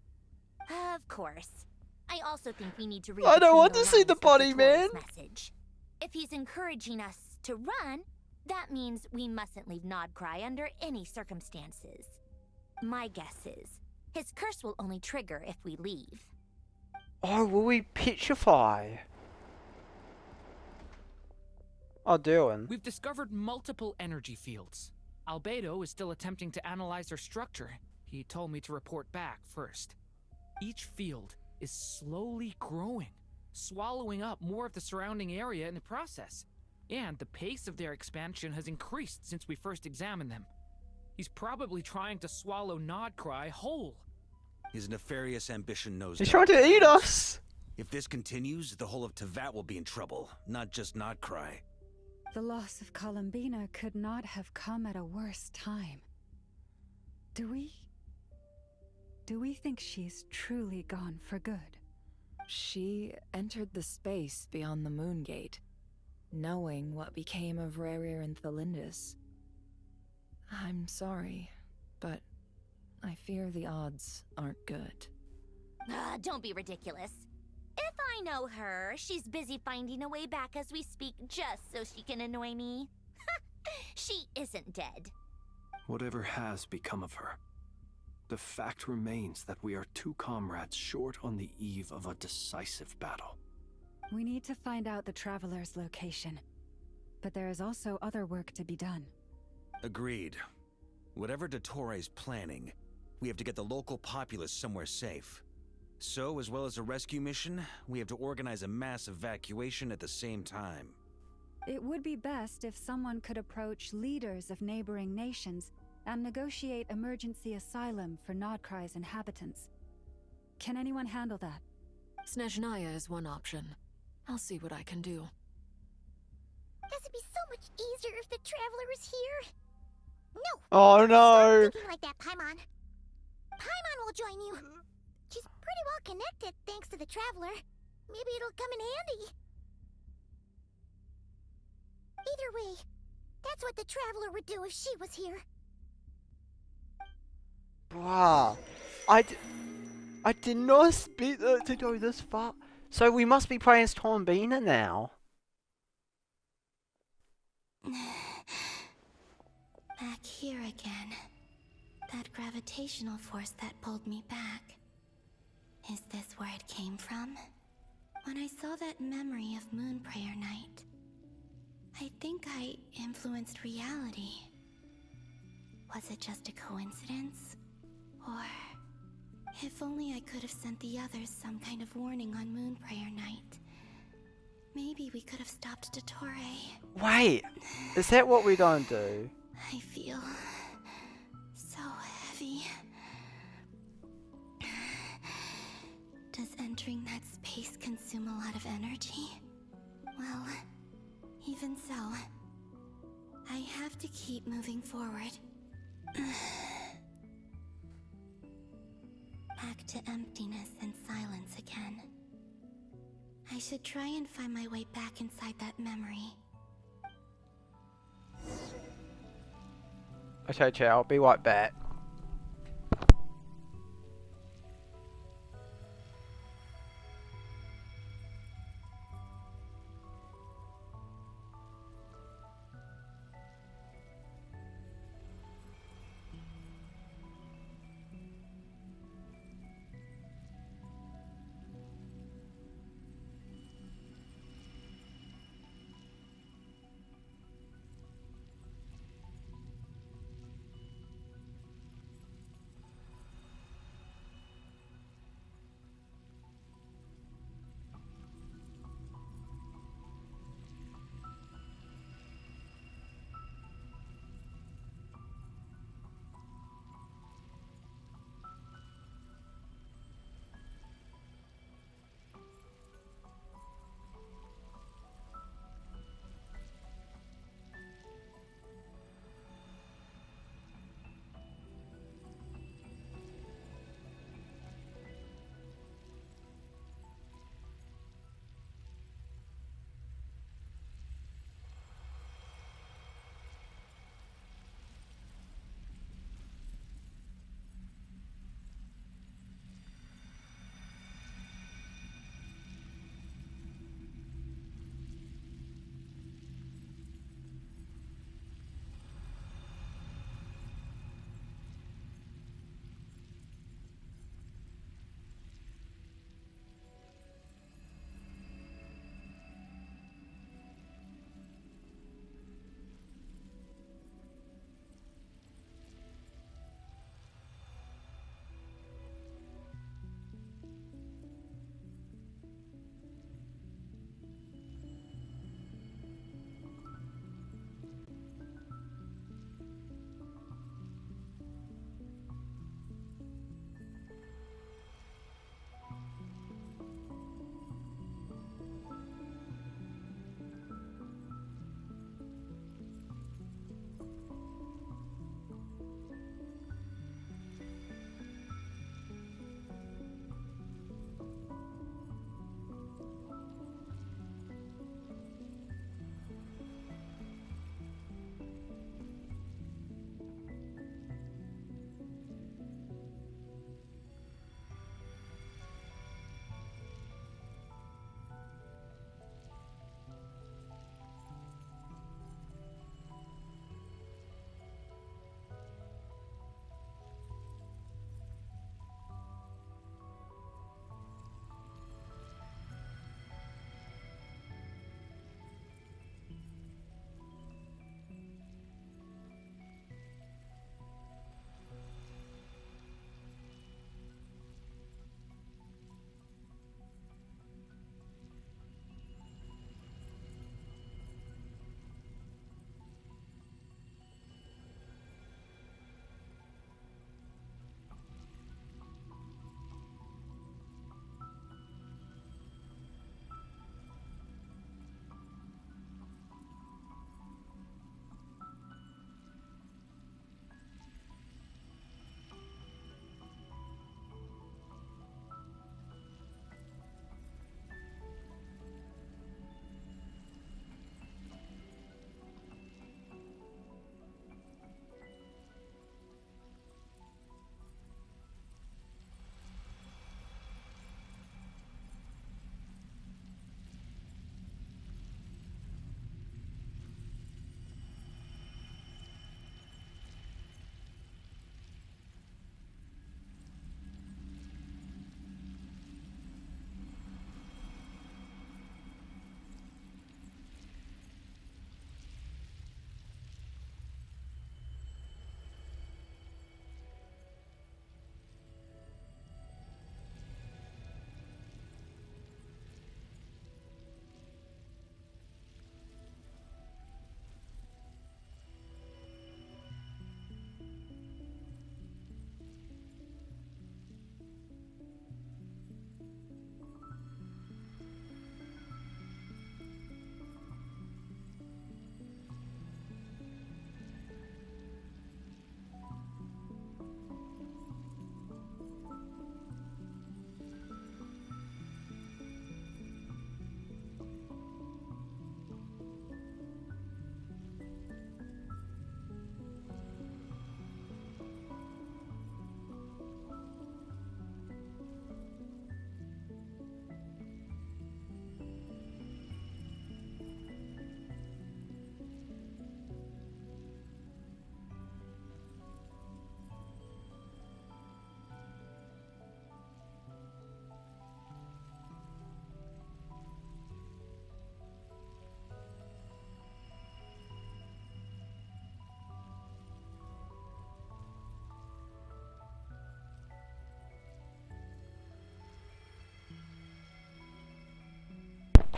Of course. I also think we need to read I don't between want the to see lines the of body, Dottore's man. message. If he's encouraging us to run, that means we mustn't leave Nod Krai under any circumstances. My guess is, his curse will only trigger if we leave. Oh, will we petrify? Oh, Dylan. We've discovered multiple energy fields. Albedo is still attempting to analyze their structure. He told me to report back first. Each field is slowly growing, swallowing up more of the surrounding area in the process. And the pace of their expansion has increased since we first examined them. He's probably trying to swallow Nod Krai whole. His nefarious ambition knows He's no trying to eat bounds. us! If this continues, the whole of Tevat will be in trouble, not just Nod Krai. The loss of Columbina could not have come at a worse time. Do we think she's truly gone for good? She entered the space beyond the Moon Gate, knowing what became of Rerir and Thalindus. I'm sorry, but I fear the odds aren't good. Don't be ridiculous. If I know her, she's busy finding a way back as we speak just so she can annoy me. She isn't dead. Whatever has become of her, the fact remains that we are two comrades short on the eve of a decisive battle. We need to find out the Traveler's location. But there is also other work to be done. Agreed. Whatever Dottore's planning, we have to get the local populace somewhere safe. So, as well as a rescue mission, we have to organize a mass evacuation at the same time. It would be best if someone could approach leaders of neighboring nations and negotiate emergency asylum for Nod Krai's inhabitants. Can anyone handle that? Snezhnaya is one option. I'll see what I can do. This would be so much easier if the Traveler is here. No! Oh no! Stop thinking like that, Paimon. Paimon will join you. She's pretty well connected thanks to the Traveler. Maybe it'll come in handy. Either way, that's what the Traveler would do if she was here. Bruh. I did not expect that to go this far. So we must be playing as Tombina now. Back here again. That gravitational force that pulled me back. Is this where it came from? When I saw that memory of Moon Prayer Night, I think I influenced reality. Was it just a coincidence? Or if only I could have sent the others some kind of warning on Moon Prayer Night. Maybe we could have stopped Dottore. Wait, is that what we don't do? I feel so heavy. Does entering that space consume a lot of energy? Well, even so, I have to keep moving forward. Back to emptiness and silence again. I should try and find my way back inside that memory. Okay, chat, I'll be right back.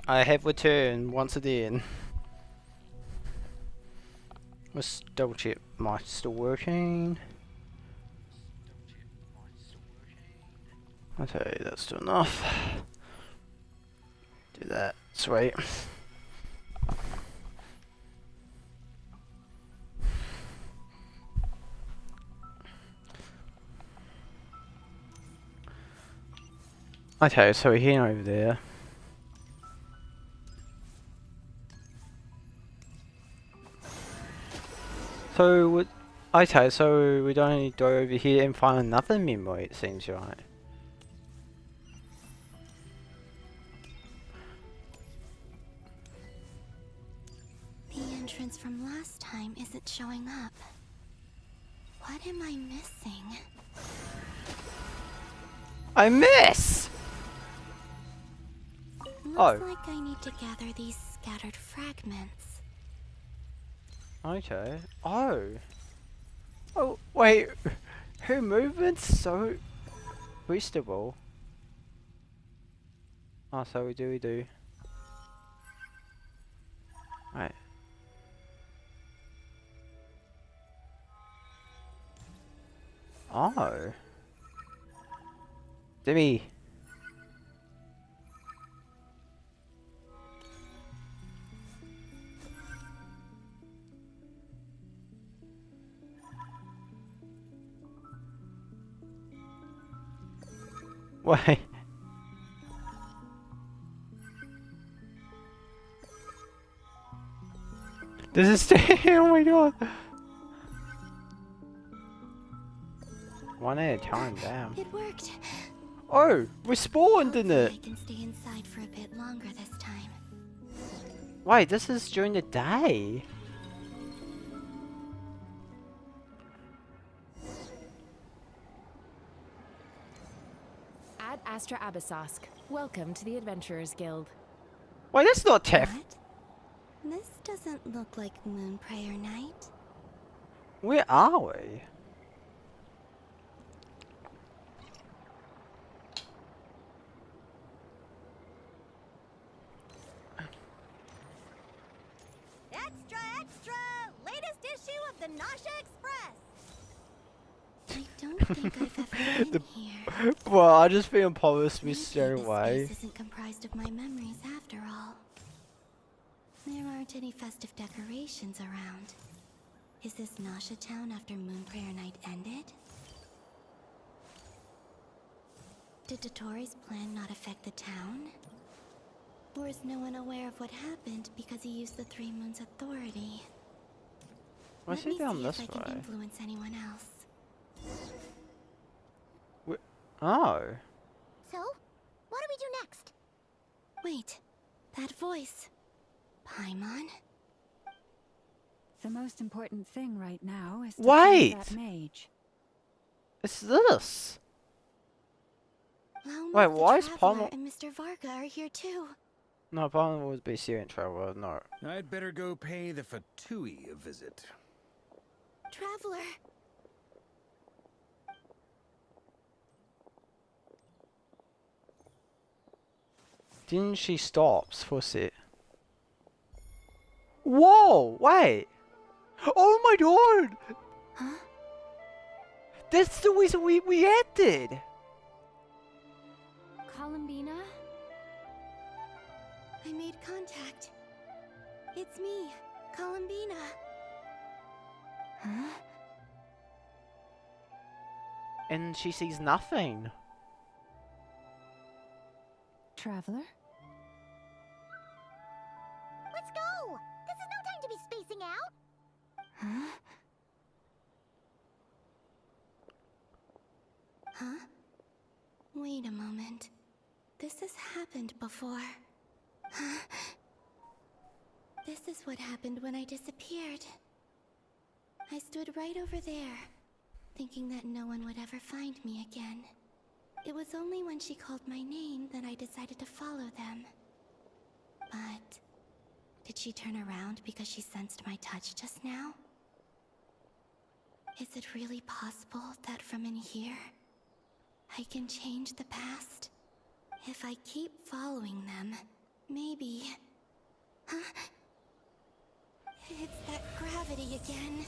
I have returned once again. Let's double check my still working. Okay, that's still enough. Do that. Sweet. Okay, so we're heading over there. So, okay, so we don't need to go over here and find another memory, it seems, right? The entrance from last time isn't showing up. What am I missing? I miss! Looks like I need to gather these scattered fragments. Okay. Oh. Oh, wait. Her movement's so boostable. Oh, so we do. Right. Oh. Demi. Wait. This is oh my god. One at a time, damn. It worked. Oh, we spawned in it. I can stay inside for a bit longer this time. Wait, this is during the day. Ad Astra Abyssosk. Welcome to the Adventurers Guild. Wait, that's not Tef. This doesn't look like Moon Prayer Night. Where are we? Extra, extra! Latest issue of the Nasha Express! I don't think I've ever been here. Well, I just feel promised me straight away. This isn't comprised of my memories after all. There aren't any festive decorations around. Is this Nasha town after Moon Prayer Night ended? Did Dotori's plan not affect the town? Or is no one aware of what happened because he used the Three Moons' authority? Why is he down this Let me see if I way? can influence anyone else. Oh. So, what do we do next? Wait, that voice. Paimon? The most important thing right now is to Wait! find that mage. It's this. Lauma Wait, the why is Traveler Paimon? and Mr. Varga are here too. No, Paimon would be Syrian Traveler, no. I'd better go pay the Fatui a visit. Traveler! Didn't she stops for a sec? Whoa! Wait! Oh my god! Huh? That's the reason we acted! Columbina? I made contact. It's me, Columbina. Huh? And she sees nothing. Traveler? Let's go! This is no time to be spacing out! Huh? Huh? Wait a moment. This has happened before. Huh? This is what happened when I disappeared. I stood right over there, thinking that no one would ever find me again. It was only when she called my name that I decided to follow them. But did she turn around because she sensed my touch just now? Is it really possible that from in here, I can change the past? If I keep following them, maybe be? Huh? It's that gravity again.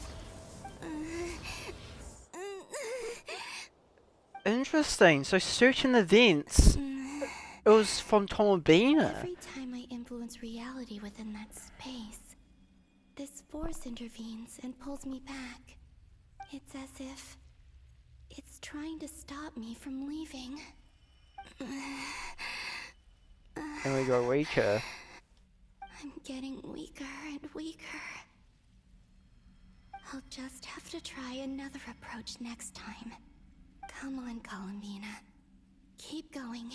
Interesting. So searching the vents, it was from Tomobina. Every time I influence reality within that space, this force intervenes and pulls me back. It's as if it's trying to stop me from leaving. And we go weaker. I'm getting weaker and weaker. I'll just have to try another approach next time. Come on, Columbina. Keep going.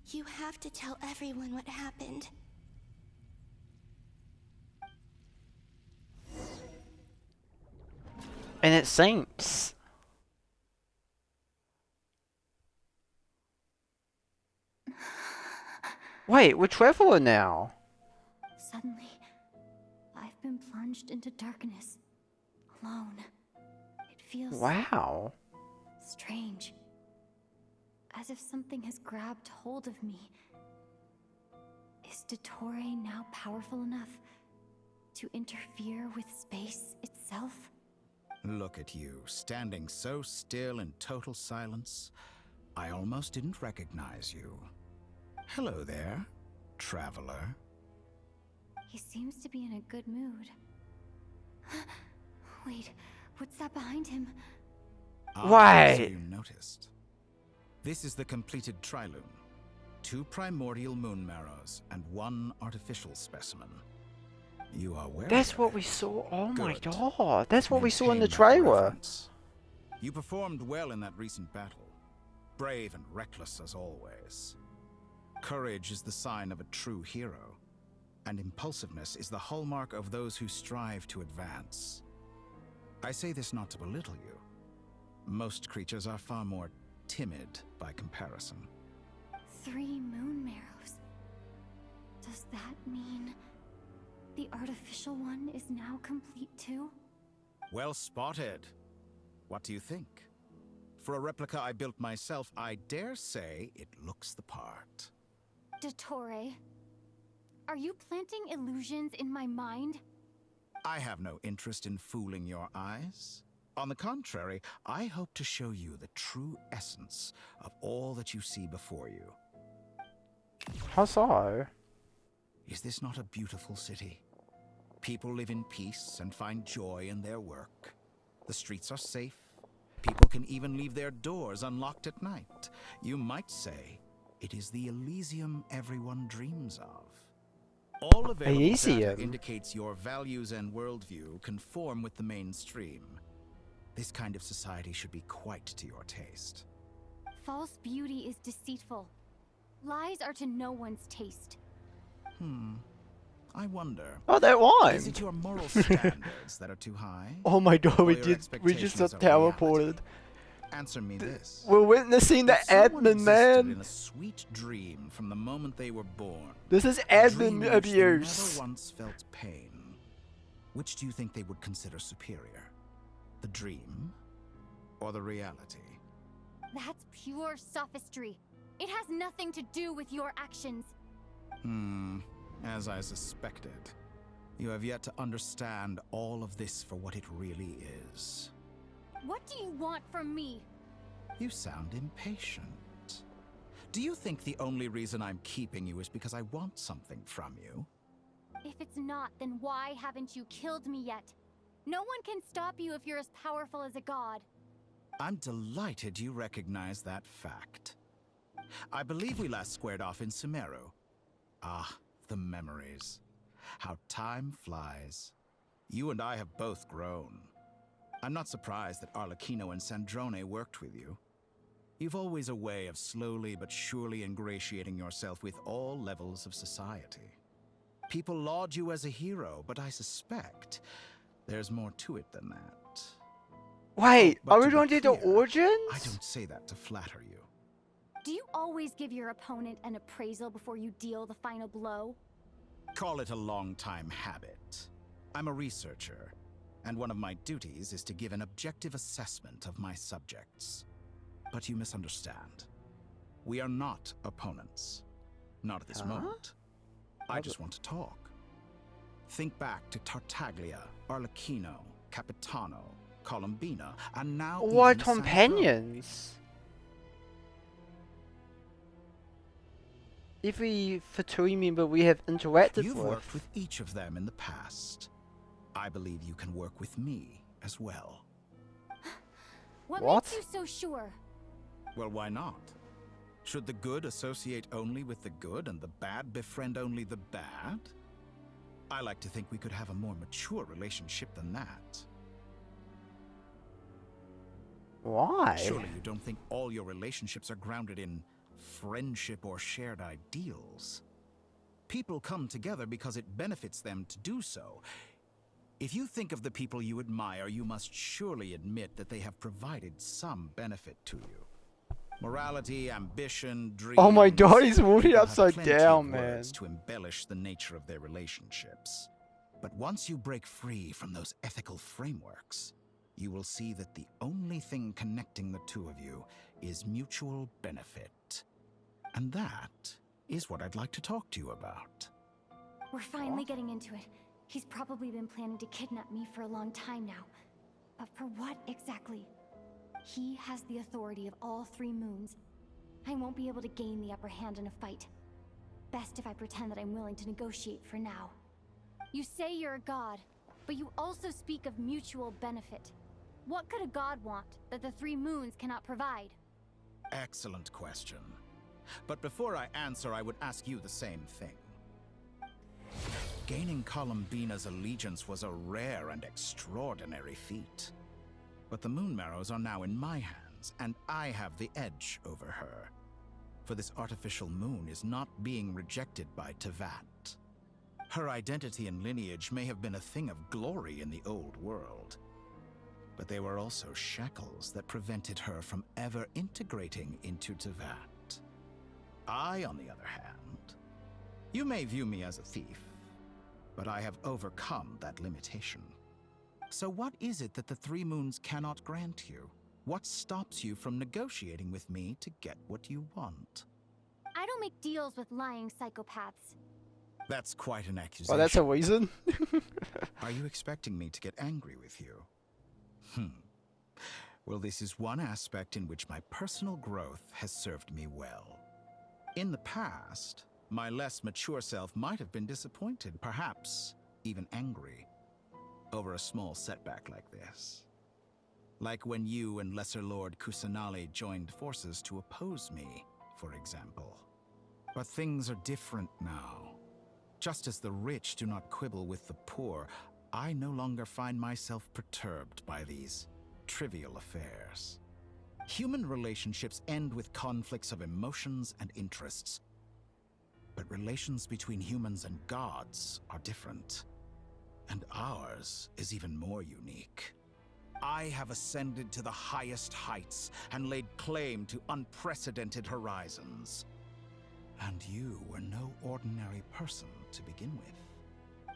You have to tell everyone what happened. And it sinks. Wait, we're traveling now. Suddenly, I've been plunged into darkness. Alone. It feels Wow. strange. As if something has grabbed hold of me. Is Dottore now powerful enough to interfere with space itself? Look at you, standing so still in total silence. I almost didn't recognize you. Hello there, traveler. He seems to be in a good mood. Wait, what's that behind him? Why? So you noticed. This is the completed trilune. 2 primordial moon marrows and 1 artificial specimen. You are aware. That's what we saw. Oh my Good. god. That's what we saw in the Maintain that trailer. reverence. You performed well in that recent battle. Brave and reckless as always. Courage is the sign of a true hero. And impulsiveness is the hallmark of those who strive to advance. I say this not to belittle you. Most creatures are far more timid by comparison. 3 moon marrows. Does that mean the artificial one is now complete too? Well spotted. What do you think? For a replica I built myself, I dare say it looks the part. Dottore, are you planting illusions in my mind? I have no interest in fooling your eyes. On the contrary, I hope to show you the true essence of all that you see before you. How so? Is this not a beautiful city? People live in peace and find joy in their work. The streets are safe. People can even leave their doors unlocked at night. You might say it is the Elysium everyone dreams of. All available data Elysium? indicates your values and worldview conform with the mainstream. This kind of society should be quite to your taste. False beauty is deceitful. Lies are to no one's taste. I wonder. Oh, that one. Is it your moral standards that are too high? Oh my god, Or we your just expectations got of teleported. reality? Answer me this. We're witnessing the If someone admin, existed man. in a sweet dream from the moment they were born. This is a dream admin in which they abuse. never once felt pain. Which do you think they would consider superior? The dream or the reality? That's pure sophistry. It has nothing to do with your actions. As I suspected. You have yet to understand all of this for what it really is. What do you want from me? You sound impatient. Do you think the only reason I'm keeping you is because I want something from you? If it's not, then why haven't you killed me yet? No one can stop you if you're as powerful as a god. I'm delighted you recognize that fact. I believe we last squared off in Sumeru. Ah, the memories. How time flies. You and I have both grown. I'm not surprised that Arlecchino and Sandrone worked with you. You've always a way of slowly but surely ingratiating yourself with all levels of society. People laud you as a hero, but I suspect there's more to it than that. Wait, But are to we be going to do the clear, origins? I don't say that to flatter you. Do you always give your opponent an appraisal before you deal the final blow? Call it a long-time habit. I'm a researcher, and one of my duties is to give an objective assessment of my subjects. But you misunderstand. We are not opponents. Not at this moment. I just want to talk. Think back to Tartaglia, Arlecchino, Capitano, Columbina, and now Why even Sandro. companions? Every Fatui member we have interacted You've with. worked with each of them in the past. I believe you can work with me as well. What What? makes you so sure? Well, why not? Should the good associate only with the good and the bad befriend only the bad? I like to think we could have a more mature relationship than that. Why? Surely you don't think all your relationships are grounded in friendship or shared ideals? People come together because it benefits them to do so. If you think of the people you admire, you must surely admit that they have provided some benefit to you. Morality, ambition, dreams. Oh my god, he's walking people have upside plenty of down, man. words to embellish the nature of their relationships. But once you break free from those ethical frameworks, you will see that the only thing connecting the two of you is mutual benefit. And that is what I'd like to talk to you about. We're finally getting into it. He's probably been planning to kidnap me for a long time now. But for what exactly? He has the authority of all 3 moons. I won't be able to gain the upper hand in a fight. Best if I pretend that I'm willing to negotiate for now. You say you're a god, but you also speak of mutual benefit. What could a god want that the 3 moons cannot provide? Excellent question. But before I answer, I would ask you the same thing. Gaining Columbina's allegiance was a rare and extraordinary feat. But the Moon Marrows are now in my hands, and I have the edge over her. For this artificial moon is not being rejected by Tevat. Her identity and lineage may have been a thing of glory in the old world, but they were also shackles that prevented her from ever integrating into Tevat. I, on the other hand, you may view me as a thief, but I have overcome that limitation. So what is it that the 3 moons cannot grant you? What stops you from negotiating with me to get what you want? I don't make deals with lying psychopaths. That's quite an accusation. Well, that's a reason. Are you expecting me to get angry with you? Well, this is one aspect in which my personal growth has served me well. In the past, my less mature self might have been disappointed, perhaps even angry, over a small setback like this. Like when you and Lesser Lord Kusanali joined forces to oppose me, for example. But things are different now. Just as the rich do not quibble with the poor, I no longer find myself perturbed by these trivial affairs. Human relationships end with conflicts of emotions and interests. But relations between humans and gods are different. And ours is even more unique. I have ascended to the highest heights and laid claim to unprecedented horizons. And you were no ordinary person to begin with.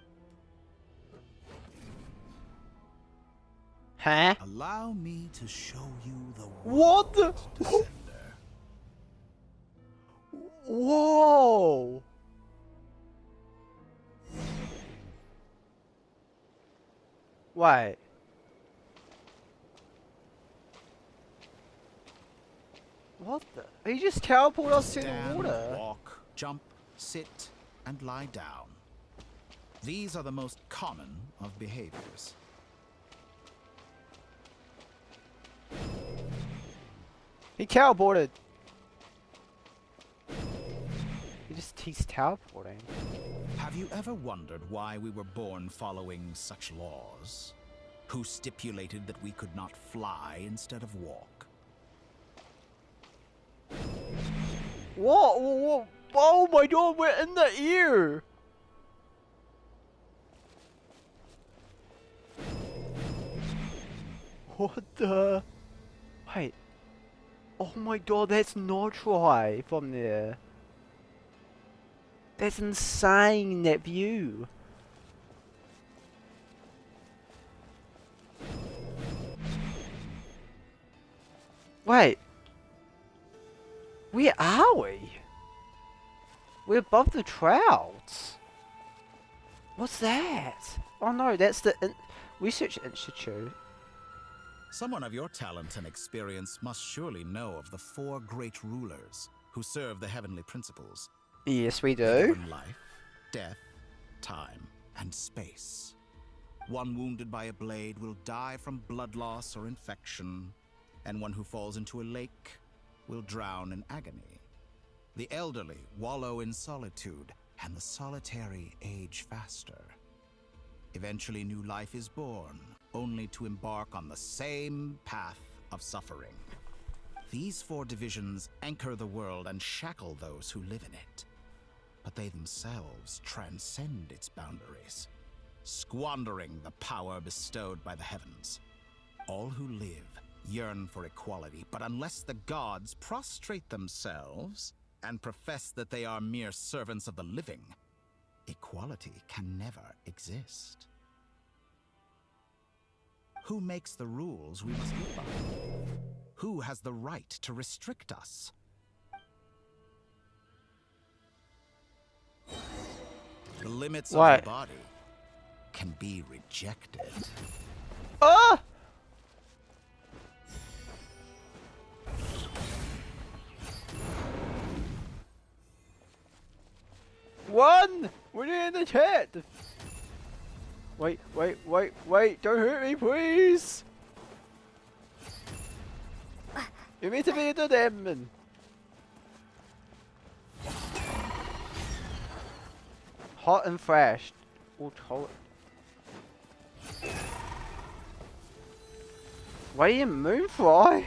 Huh? Allow me to show you the What the? Descender. Whoa! Wait. What the? He just teleported us to the Stand, water. walk, jump, sit, and lie down. These are the most common of behaviors. He teleported. He's teleporting. Have you ever wondered why we were born following such laws? Who stipulated that we could not fly instead of walk? What? What? Oh my god, we're in the ear! What the? Wait. Oh my god, that's Nod Krai from there. That's insane, that view. Wait. Where are we? We're above the trouts. What's that? Oh no, that's the Research Institute. Someone of your talent and experience must surely know of the 4 great rulers who serve the heavenly principles. Yes, we They do. govern life, death, time, and space. One wounded by a blade will die from blood loss or infection, and one who falls into a lake will drown in agony. The elderly wallow in solitude, and the solitary age faster. Eventually, new life is born, only to embark on the same path of suffering. These 4 divisions anchor the world and shackle those who live in it. But they themselves transcend its boundaries, squandering the power bestowed by the heavens. All who live yearn for equality, but unless the gods prostrate themselves and profess that they are mere servants of the living, equality can never exist. Who makes the rules we must live by? Who has the right to restrict us? The limits of the body can be rejected. Ah! One! We're in the chat! Wait, don't hurt me, please! You mean to be the demon? Hot and fresh. Hot. Why are you Moonfly?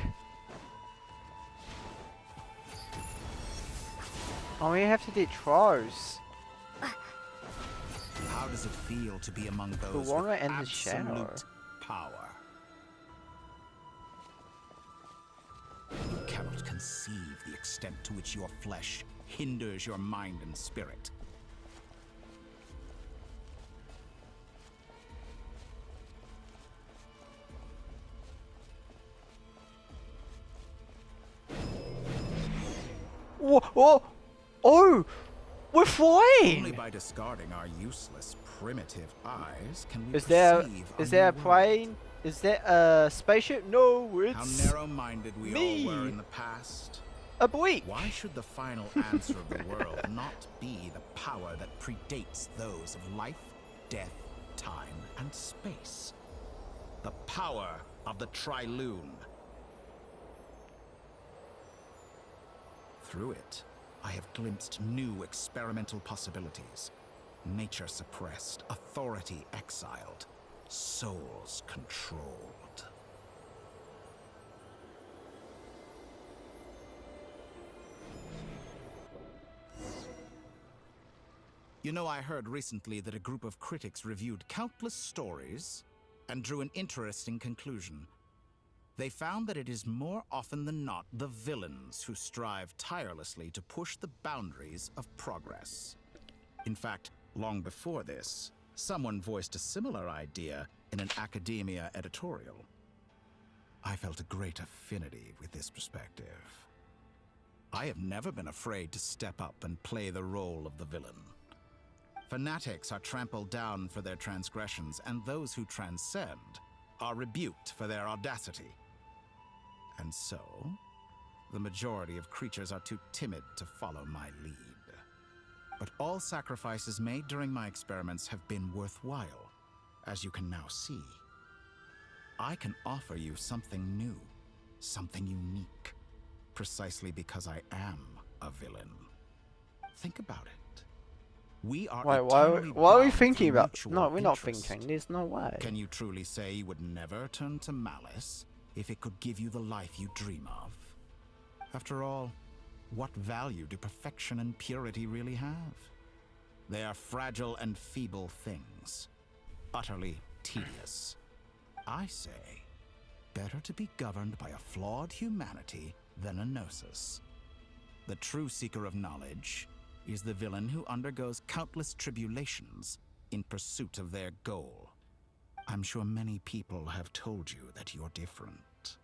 Oh, we have to do trials. How does it feel to be among those The water with and the shadow. absolute power? You cannot conceive the extent to which your flesh hinders your mind and spirit. Whoa! Oh! We're flying! Only by discarding our useless, primitive eyes can we Is there a world. plane? Is there a spaceship? No, it's How narrow-minded we me. all were in the past. A Bleak. Why should the final answer of the world not be the power that predates those of life, death, time, and space? The power of the Trilune. Through it, I have glimpsed new experimental possibilities. Nature suppressed, authority exiled, souls controlled. You know, I heard recently that a group of critics reviewed countless stories and drew an interesting conclusion. They found that it is more often than not the villains who strive tirelessly to push the boundaries of progress. In fact, long before this, someone voiced a similar idea in an academia editorial. I felt a great affinity with this perspective. I have never been afraid to step up and play the role of the villain. Fanatics are trampled down for their transgressions, and those who transcend are rebuked for their audacity. And so, the majority of creatures are too timid to follow my lead. But all sacrifices made during my experiments have been worthwhile, as you can now see. I can offer you something new, something unique, precisely because I am a villain. Think about it. We are Why are we bound thinking through about? mutual No, we're not interest. thinking. There's no way. Can you truly say you would never turn to malice if it could give you the life you dream of? After all, what value do perfection and purity really have? They are fragile and feeble things, utterly tedious. I say, better to be governed by a flawed humanity than a gnosis. The true seeker of knowledge is the villain who undergoes countless tribulations in pursuit of their goal. I'm sure many people have told you that you're different.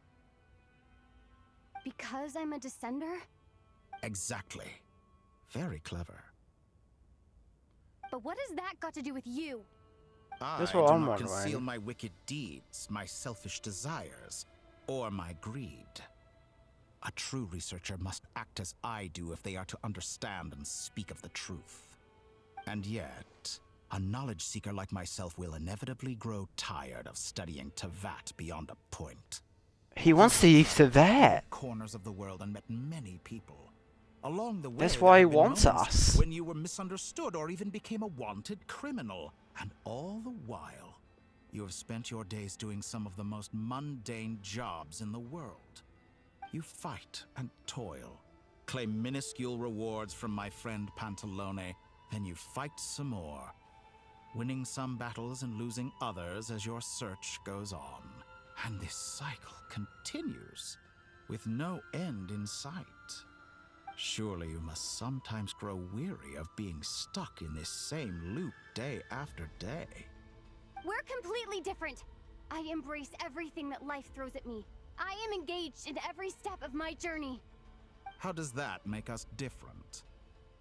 Because I'm a descender? Exactly. Very clever. but what has that got to do with you? That's I what do I'm not wondering. conceal my wicked deeds, my selfish desires, or my greed. A true researcher must act as I do if they are to understand and speak of the truth. And yet, a knowledge seeker like myself will inevitably grow tired of studying Tevat beyond a point. He wants to use Tevat. Corners of the world and met many people. Along the way, That's there why he have been wants moments us. when you were misunderstood or even became a wanted criminal. And all the while, you have spent your days doing some of the most mundane jobs in the world. You fight and toil, claim minuscule rewards from my friend Pantalone, then you fight some more, winning some battles and losing others as your search goes on. And this cycle continues, with no end in sight. Surely you must sometimes grow weary of being stuck in this same loop day after day. We're completely different. I embrace everything that life throws at me. I am engaged in every step of my journey. How does that make us different?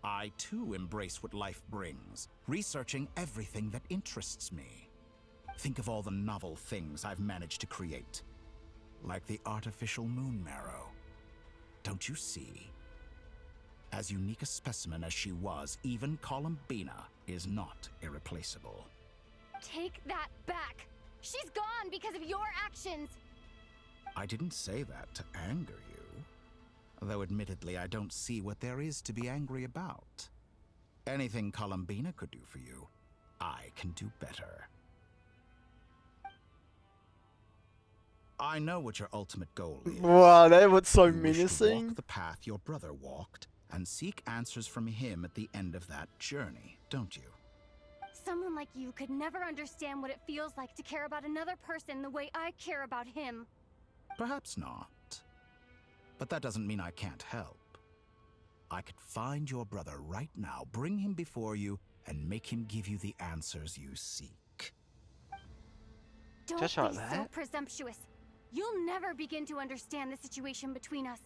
I too embrace what life brings, researching everything that interests me. Think of all the novel things I've managed to create, like the artificial moon marrow. Don't you see? As unique a specimen as she was, even Columbina is not irreplaceable. Take that back. She's gone because of your actions. I didn't say that to anger you. Though admittedly, I don't see what there is to be angry about. Anything Columbina could do for you, I can do better. I know what your ultimate goal is. Wow, that was so You wish to menacing. walk the path your brother walked and seek answers from him at the end of that journey, don't you? Someone like you could never understand what it feels like to care about another person the way I care about him. Perhaps not. But that doesn't mean I can't help. I could find your brother right now, bring him before you, and make him give you the answers you seek. Don't Just be like so that? presumptuous. You'll never begin to understand the situation between us.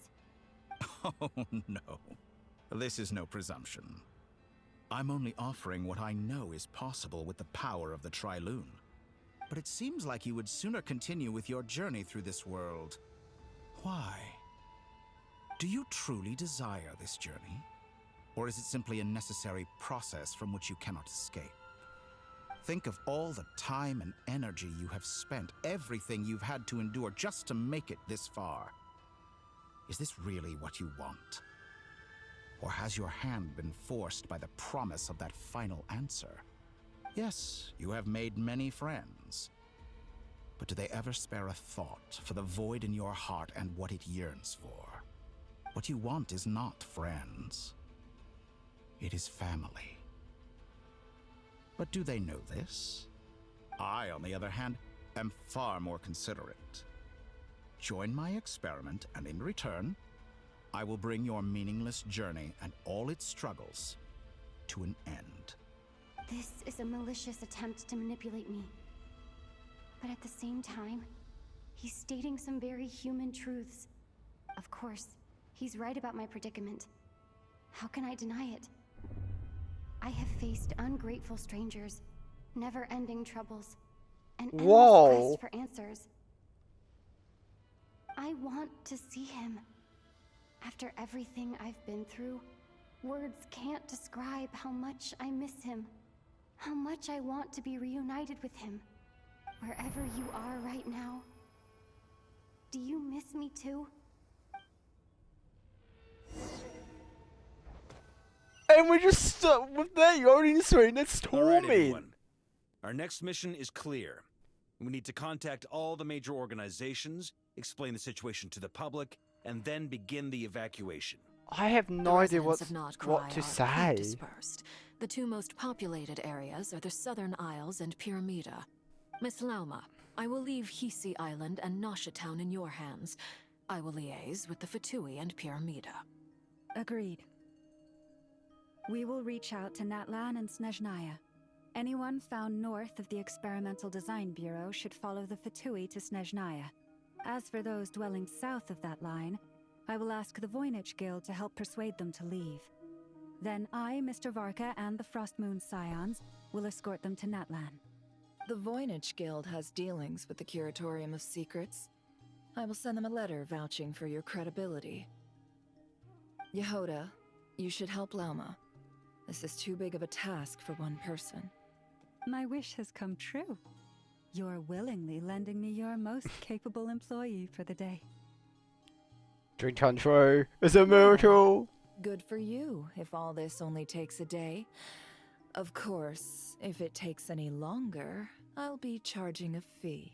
Oh, no. This is no presumption. I'm only offering what I know is possible with the power of the Trilune. But it seems like you would sooner continue with your journey through this world. Why? Do you truly desire this journey? Or is it simply a necessary process from which you cannot escape? Think of all the time and energy you have spent, everything you've had to endure just to make it this far. Is this really what you want? Or has your hand been forced by the promise of that final answer? Yes, you have made many friends. But do they ever spare a thought for the void in your heart and what it yearns for? What you want is not friends. It is family. But do they know this? I, on the other hand, am far more considerate. Join my experiment, and in return, I will bring your meaningless journey and all its struggles to an end. This is a malicious attempt to manipulate me. But at the same time, he's stating some very human truths. Of course, he's right about my predicament. How can I deny it? I have faced ungrateful strangers, never-ending troubles, and endless Whoa. quest for answers. I want to see him. After everything I've been through, words can't describe how much I miss him, how much I want to be reunited with him. Wherever you are right now, do you miss me too? And we're just stuck with that. You're already saying that's All right, torment. everyone. Our next mission is clear. We need to contact all the major organizations, explain the situation to the public, and then begin the evacuation. I have The no idea residents of Nod what Krai to are say. quite dispersed. The two most populated areas are the Southern Isles and Pyramida. Miss Lauma, I will leave Hisi Island and Nasha Town in your hands. I will liaise with the Fatui and Pyramida. Agreed. We will reach out to Natlan and Snezhnaya. Anyone found north of the Experimental Design Bureau should follow the Fatui to Snezhnaya. As for those dwelling south of that line, I will ask the Voynich Guild to help persuade them to leave. Then I, Mr. Varka, and the Frostmoon Scions will escort them to Natlan. The Voynich Guild has dealings with the Curatorium of Secrets. I will send them a letter vouching for your credibility. Yehoda, you should help Lauma. This is too big of a task for one person. My wish has come true. You're willingly lending me your most capable employee for the day. Dream come true. It's a miracle. Good for you, if all this only takes a day. Of course, if it takes any longer, I'll be charging a fee.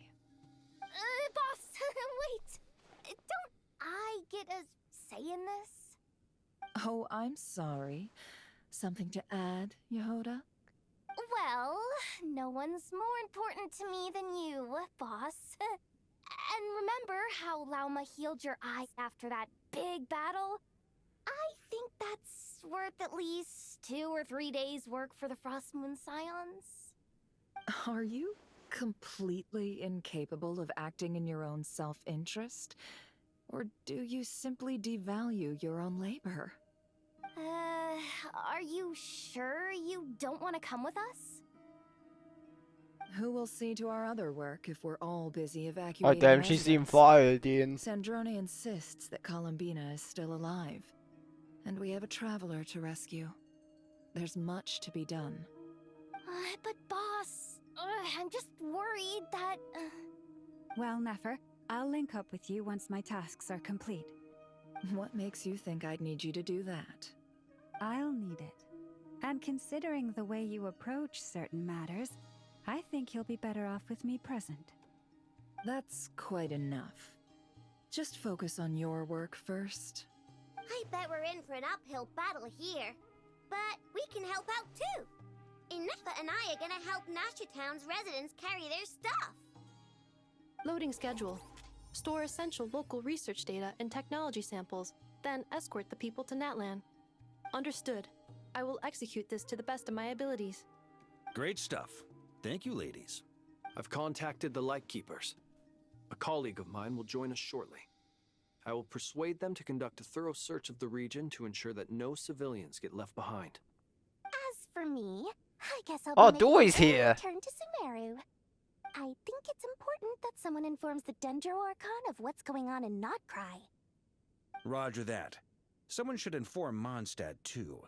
Boss, wait. Don't I get a say in this? Oh, I'm sorry. Something to add, Yehoda? Well, no one's more important to me than you, boss. And remember how Lauma healed your eyes after that big battle? I think that's worth at least 2 or 3 days' work for the Frostmoon Scions. Are you completely incapable of acting in your own self-interest? Or do you simply devalue your own labor? Are you sure you don't want to come with us? Who will see to our other work if we're all busy Oh evacuating damn, she's residents? even fired, Ian. Sandrone insists that Columbina is still alive. And we have a traveler to rescue. There's much to be done. But boss, I'm just worried that... Well, Nefer, I'll link up with you once my tasks are complete. What makes you think I'd need you to do that? I'll need it. And considering the way you approach certain matters, I think you'll be better off with me present. That's quite enough. Just focus on your work first. I bet we're in for an uphill battle here. But we can help out too. Inefa and I are gonna help Nashatown's residents carry their stuff. Loading schedule. Store essential local research data and technology samples, then escort the people to Natlan. Understood. I will execute this to the best of my abilities. Great stuff. Thank you, ladies. I've contacted the Lightkeepers. A colleague of mine will join us shortly. I will persuade them to conduct a thorough search of the region to ensure that no civilians get left behind. As for me, I guess I'll Oh, be Dory's making here. a return to Sumeru. I think it's important that someone informs the Dendro Archon of what's going on in Nod Krai. Roger that. Someone should inform Mondstadt, too.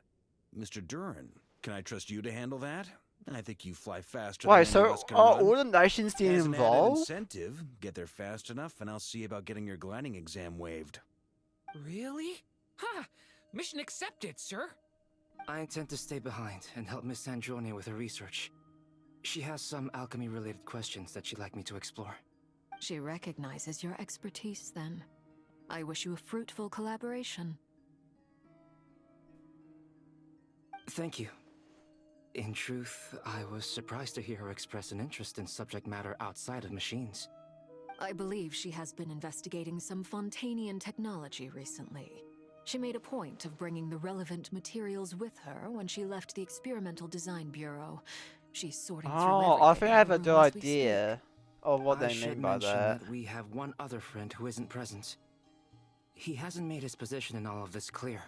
Mr. Duran, can I trust you to handle that? I think you fly faster Wait, than any of so us can are run. all the nations still As an added involved? incentive, get there fast enough and I'll see about getting your gliding exam waived. Really? Ha! Mission accepted, sir. I intend to stay behind and help Miss Sandrone with her research. She has some alchemy-related questions that she'd like me to explore. She recognizes your expertise, then. I wish you a fruitful collaboration. Thank you. In truth, I was surprised to hear her express an interest in subject matter outside of machines. I believe she has been investigating some Fontanian technology recently. She made a point of bringing the relevant materials with her when she left the Experimental Design Bureau. She's sorting through Oh, I think I have a everything good as we speak. idea of what I they should mean by mention that. we have one other friend who isn't present. He hasn't made his position in all of this clear.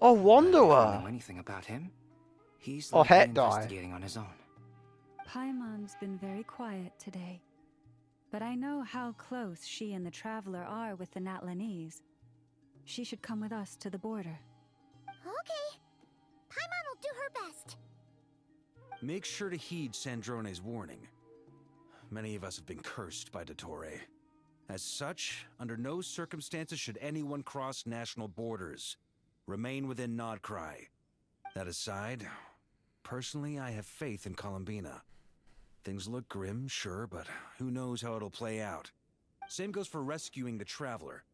Oh, If you Wanderer. know anything about him, he's Oh, likely Het die. investigating on his own. Paimon's been very quiet today. But I know how close she and the Traveler are with the Natlanese. She should come with us to the border. Okay. Paimon will do her best. Make sure to heed Sandrone's warning. Many of us have been cursed by Dottore. As such, under no circumstances should anyone cross national borders. Remain within Nod Krai. That aside, personally I have faith in Columbina. Things look grim, sure, but who knows how it'll play out. Same goes for rescuing the Traveler.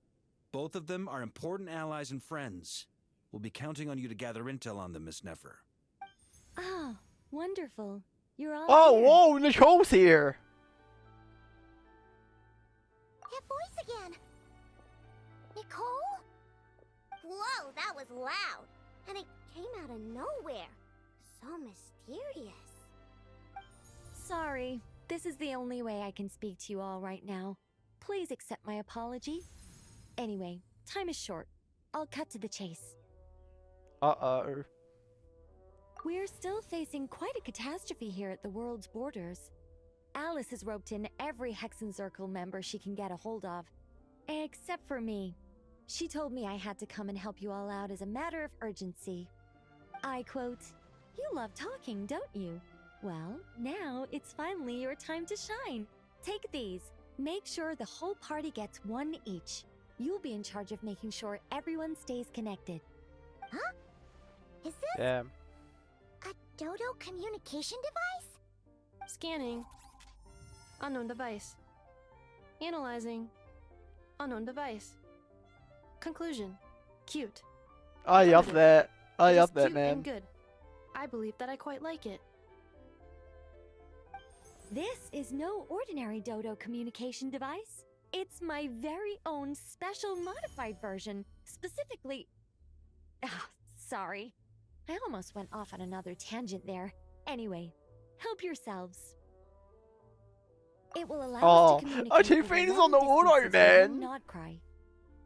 Both of them are important allies and friends. We'll be counting on you to gather intel on them, Miss Nefer. Oh, wonderful. You're all Oh, here. whoa, Nicole's here. That voice again. Nicole? Whoa, that was loud. And it came out of nowhere. So mysterious. Sorry, this is the only way I can speak to you all right now. Please accept my apology. Anyway, time is short. I'll cut to the chase. Uh-oh. We're still facing quite a catastrophe here at the world's borders. Alice has roped in every Hexencircle member she can get a hold of. Except for me. She told me I had to come and help you all out as a matter of urgency. I quote, "You love talking, don't you? Well, now it's finally your time to shine. Take these. Make sure the whole party gets one each. You'll be in charge of making sure everyone stays connected." Huh? Is this Yeah. a Dodo communication device? Scanning. Unknown device. Analyzing. Unknown device. Conclusion. Cute. I love that. I It is love that, cute man. and good. I believe that I quite like it. This is no ordinary Dodo communication device. It's my very own special modified version, specifically... Ah, sorry. I almost went off on another tangent there. Anyway, help yourselves. It will allow us to communicate our two over fingers long on the auto, distances without man. Nod Krai.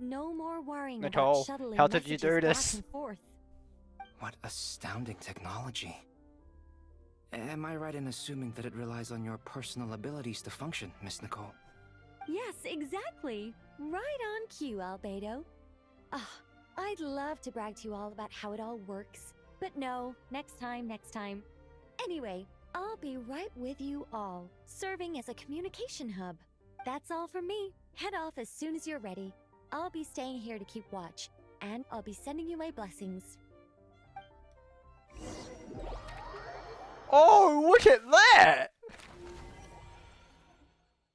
No more worrying Nicole, about shuttling how did you messages do back this? and forth. What astounding technology. Am I right in assuming that it relies on your personal abilities to function, Miss Nicole? Yes, exactly. Right on cue, Albedo. Ah, I'd love to brag to you all about how it all works. But no, next time. Anyway, I'll be right with you all, serving as a communication hub. That's all from me. Head off as soon as you're ready. I'll be staying here to keep watch, and I'll be sending you my blessings. Oh, look at that!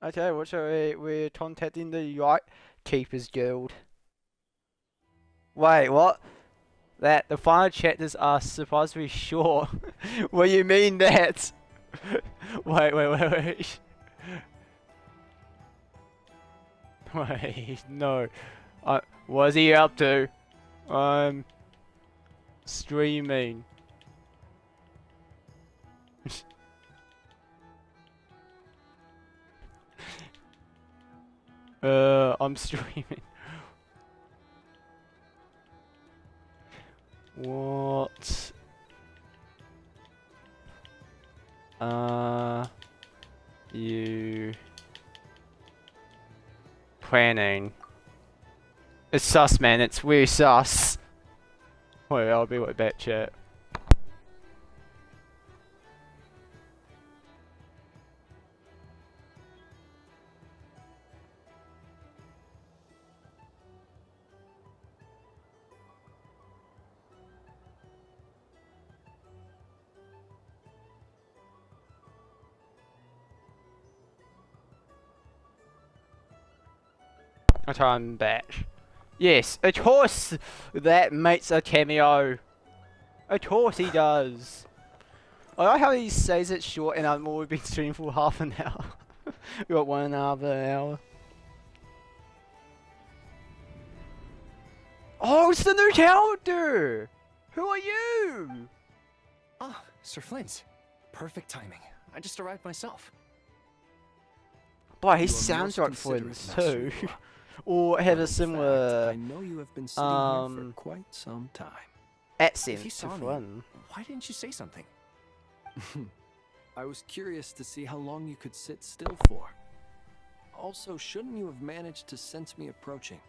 Okay, what shall we're contacting the Light Keepers Guild. Wait, what? That the final chapters are supposed to be short. What do you mean that? Wait. Wait, no. What's he up to? I'm streaming. I'm streaming. What? You planning? It's sus, man. It's really sus. Wait, I'll be right back, chat. I'm back. Yes, of course that makes a cameo. Of course he does. I like how he says it's short and I've already been streaming for half an hour. We got 1.5 hour. Oh, it's the new character! Who are you? Ah, Sir Flint. Perfect timing. I just arrived myself. Boy, he You are sounds most like Flint's considerate, too. Master Or have But a in similar fact, I know you have been sitting here for quite some time. accent If you to saw me, Flynn. why didn't you say something? I was curious to see how long you could sit still for. Also, shouldn't you have managed to sense me approaching?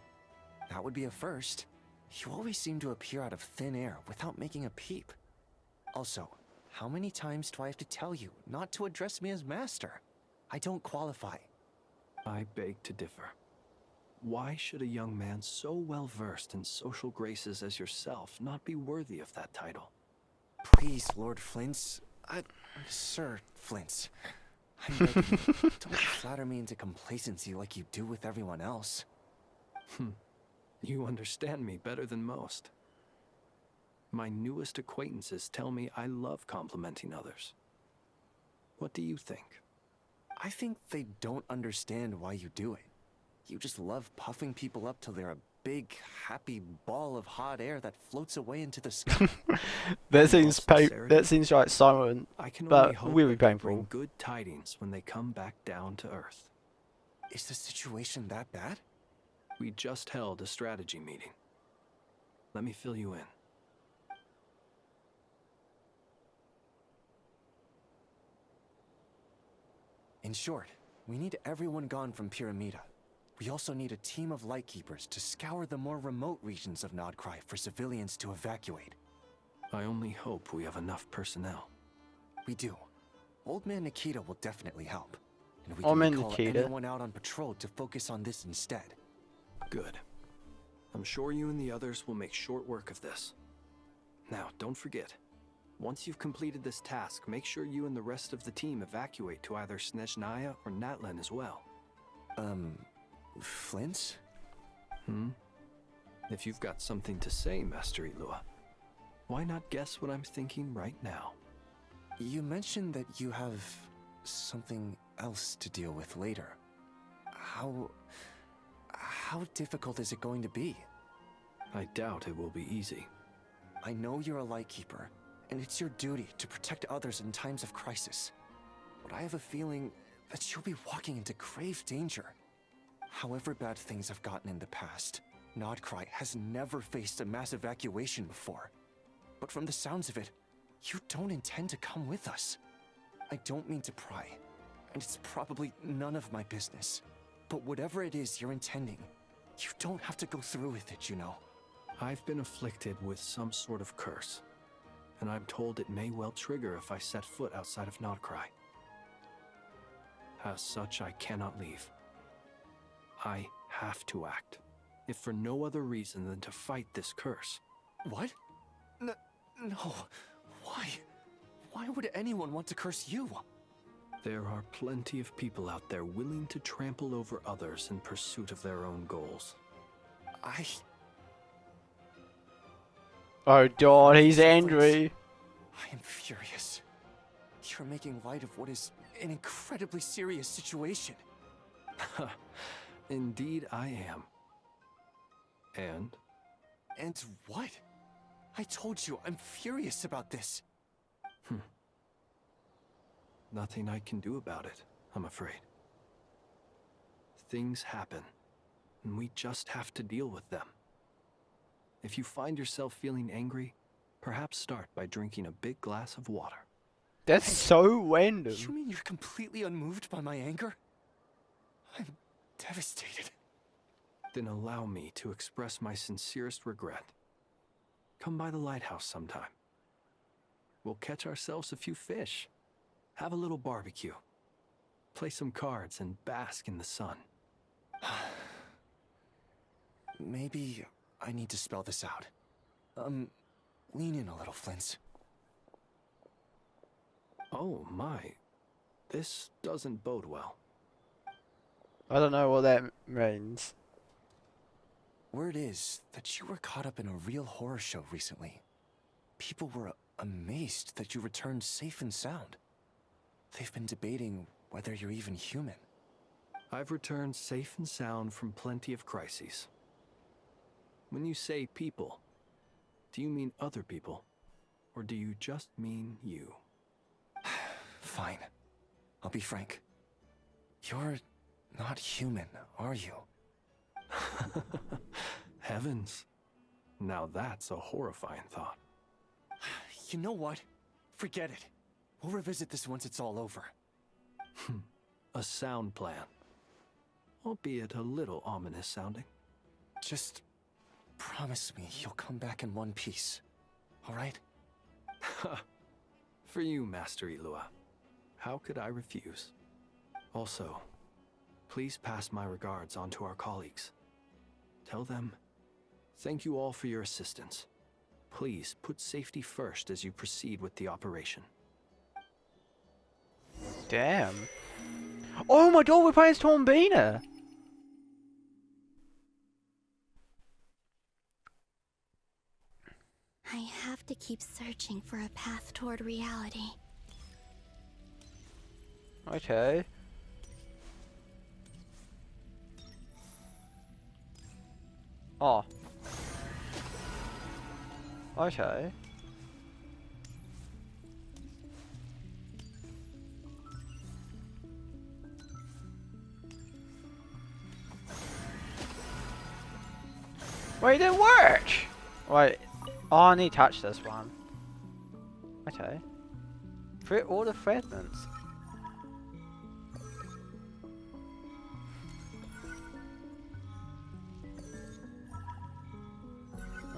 That would be a first. You always seem to appear out of thin air without making a peep. Also, how many times do I have to tell you not to address me as master? I don't qualify. I beg to differ. Why should a young man so well versed in social graces as yourself not be worthy of that title? Please, Lord Flint's... Sir Flint's. I'm begging you, don't flatter me into complacency like you do with everyone else. You understand me better than most. My newest acquaintances tell me I love complimenting others. What do you think? I think they don't understand why you do it. You just love puffing people up till they're a big, happy ball of hot air that floats away into the sky. That seems like silent, I can only but hope really that they painful. bring good tidings when they come back down to Earth. Is the situation that bad? We just held a strategy meeting. Let me fill you in. In short, we need everyone gone from Pyramida. We also need a team of Lightkeepers to scour the more remote regions of Nod Krai for civilians to evacuate. I only hope we have enough personnel. We do. Old Man Nikita will definitely help. And we Old Man can call Nikita. anyone out on patrol to focus on this instead. Good. I'm sure you and the others will make short work of this. Now, don't forget, once you've completed this task, make sure you and the rest of the team evacuate to either Snezhnaya or Natlan as well. Flint? If you've got something to say, Master Ilua, why not guess what I'm thinking right now? You mentioned that you have something else to deal with later. How difficult is it going to be? I doubt it will be easy. I know you're a Lightkeeper, and it's your duty to protect others in times of crisis. But I have a feeling that you'll be walking into grave danger. However bad things have gotten in the past, Nod Krai has never faced a mass evacuation before. But from the sounds of it, you don't intend to come with us. I don't mean to pry, and it's probably none of my business. But whatever it is you're intending, you don't have to go through with it, you know. I've been afflicted with some sort of curse, and I'm told it may well trigger if I set foot outside of Nod Krai. As such, I cannot leave. I have to act, if for no other reason than to fight this curse. What? No. Why? Why would anyone want to curse you? There are plenty of people out there willing to trample over others in pursuit of their own goals. Oh god, he's angry. I am furious. You're making light of what is an incredibly serious situation. Indeed I am. And? And what? I told you, I'm furious about this. Nothing I can do about it, I'm afraid. Things happen, and we just have to deal with them. If you find yourself feeling angry, perhaps start by drinking a big glass of water. That's so random. You mean you're completely unmoved by my anger? I'm devastated. Then allow me to express my sincerest regret. Come by the lighthouse sometime. We'll catch ourselves a few fish, have a little barbecue, play some cards, and bask in the sun. Maybe I need to spell this out. Lean in a little, Flint. Oh my, this doesn't bode well. I don't know what that means. Word is that you were caught up in a real horror show recently. People were amazed that you returned safe and sound. They've been debating whether you're even human. I've returned safe and sound from plenty of crises. When you say people, do you mean other people? Or do you just mean you? Fine. I'll be frank. You're not human, are you? Heavens. Now that's a horrifying thought. You know what? Forget it. We'll revisit this once it's all over. A sound plan. Albeit a little ominous sounding. Just promise me you'll come back in one piece. All right? For you, Master Ilua. How could I refuse? Also, please pass my regards on to our colleagues. Tell them, thank you all for your assistance. Please put safety first as you proceed with the operation. Damn. Oh my god, we're playing as Torbina! I have to keep searching for a path toward reality. Okay. Oh. Okay. Wait, it didn't work! Wait. Oh, I need to touch this one. Okay. All the fragments.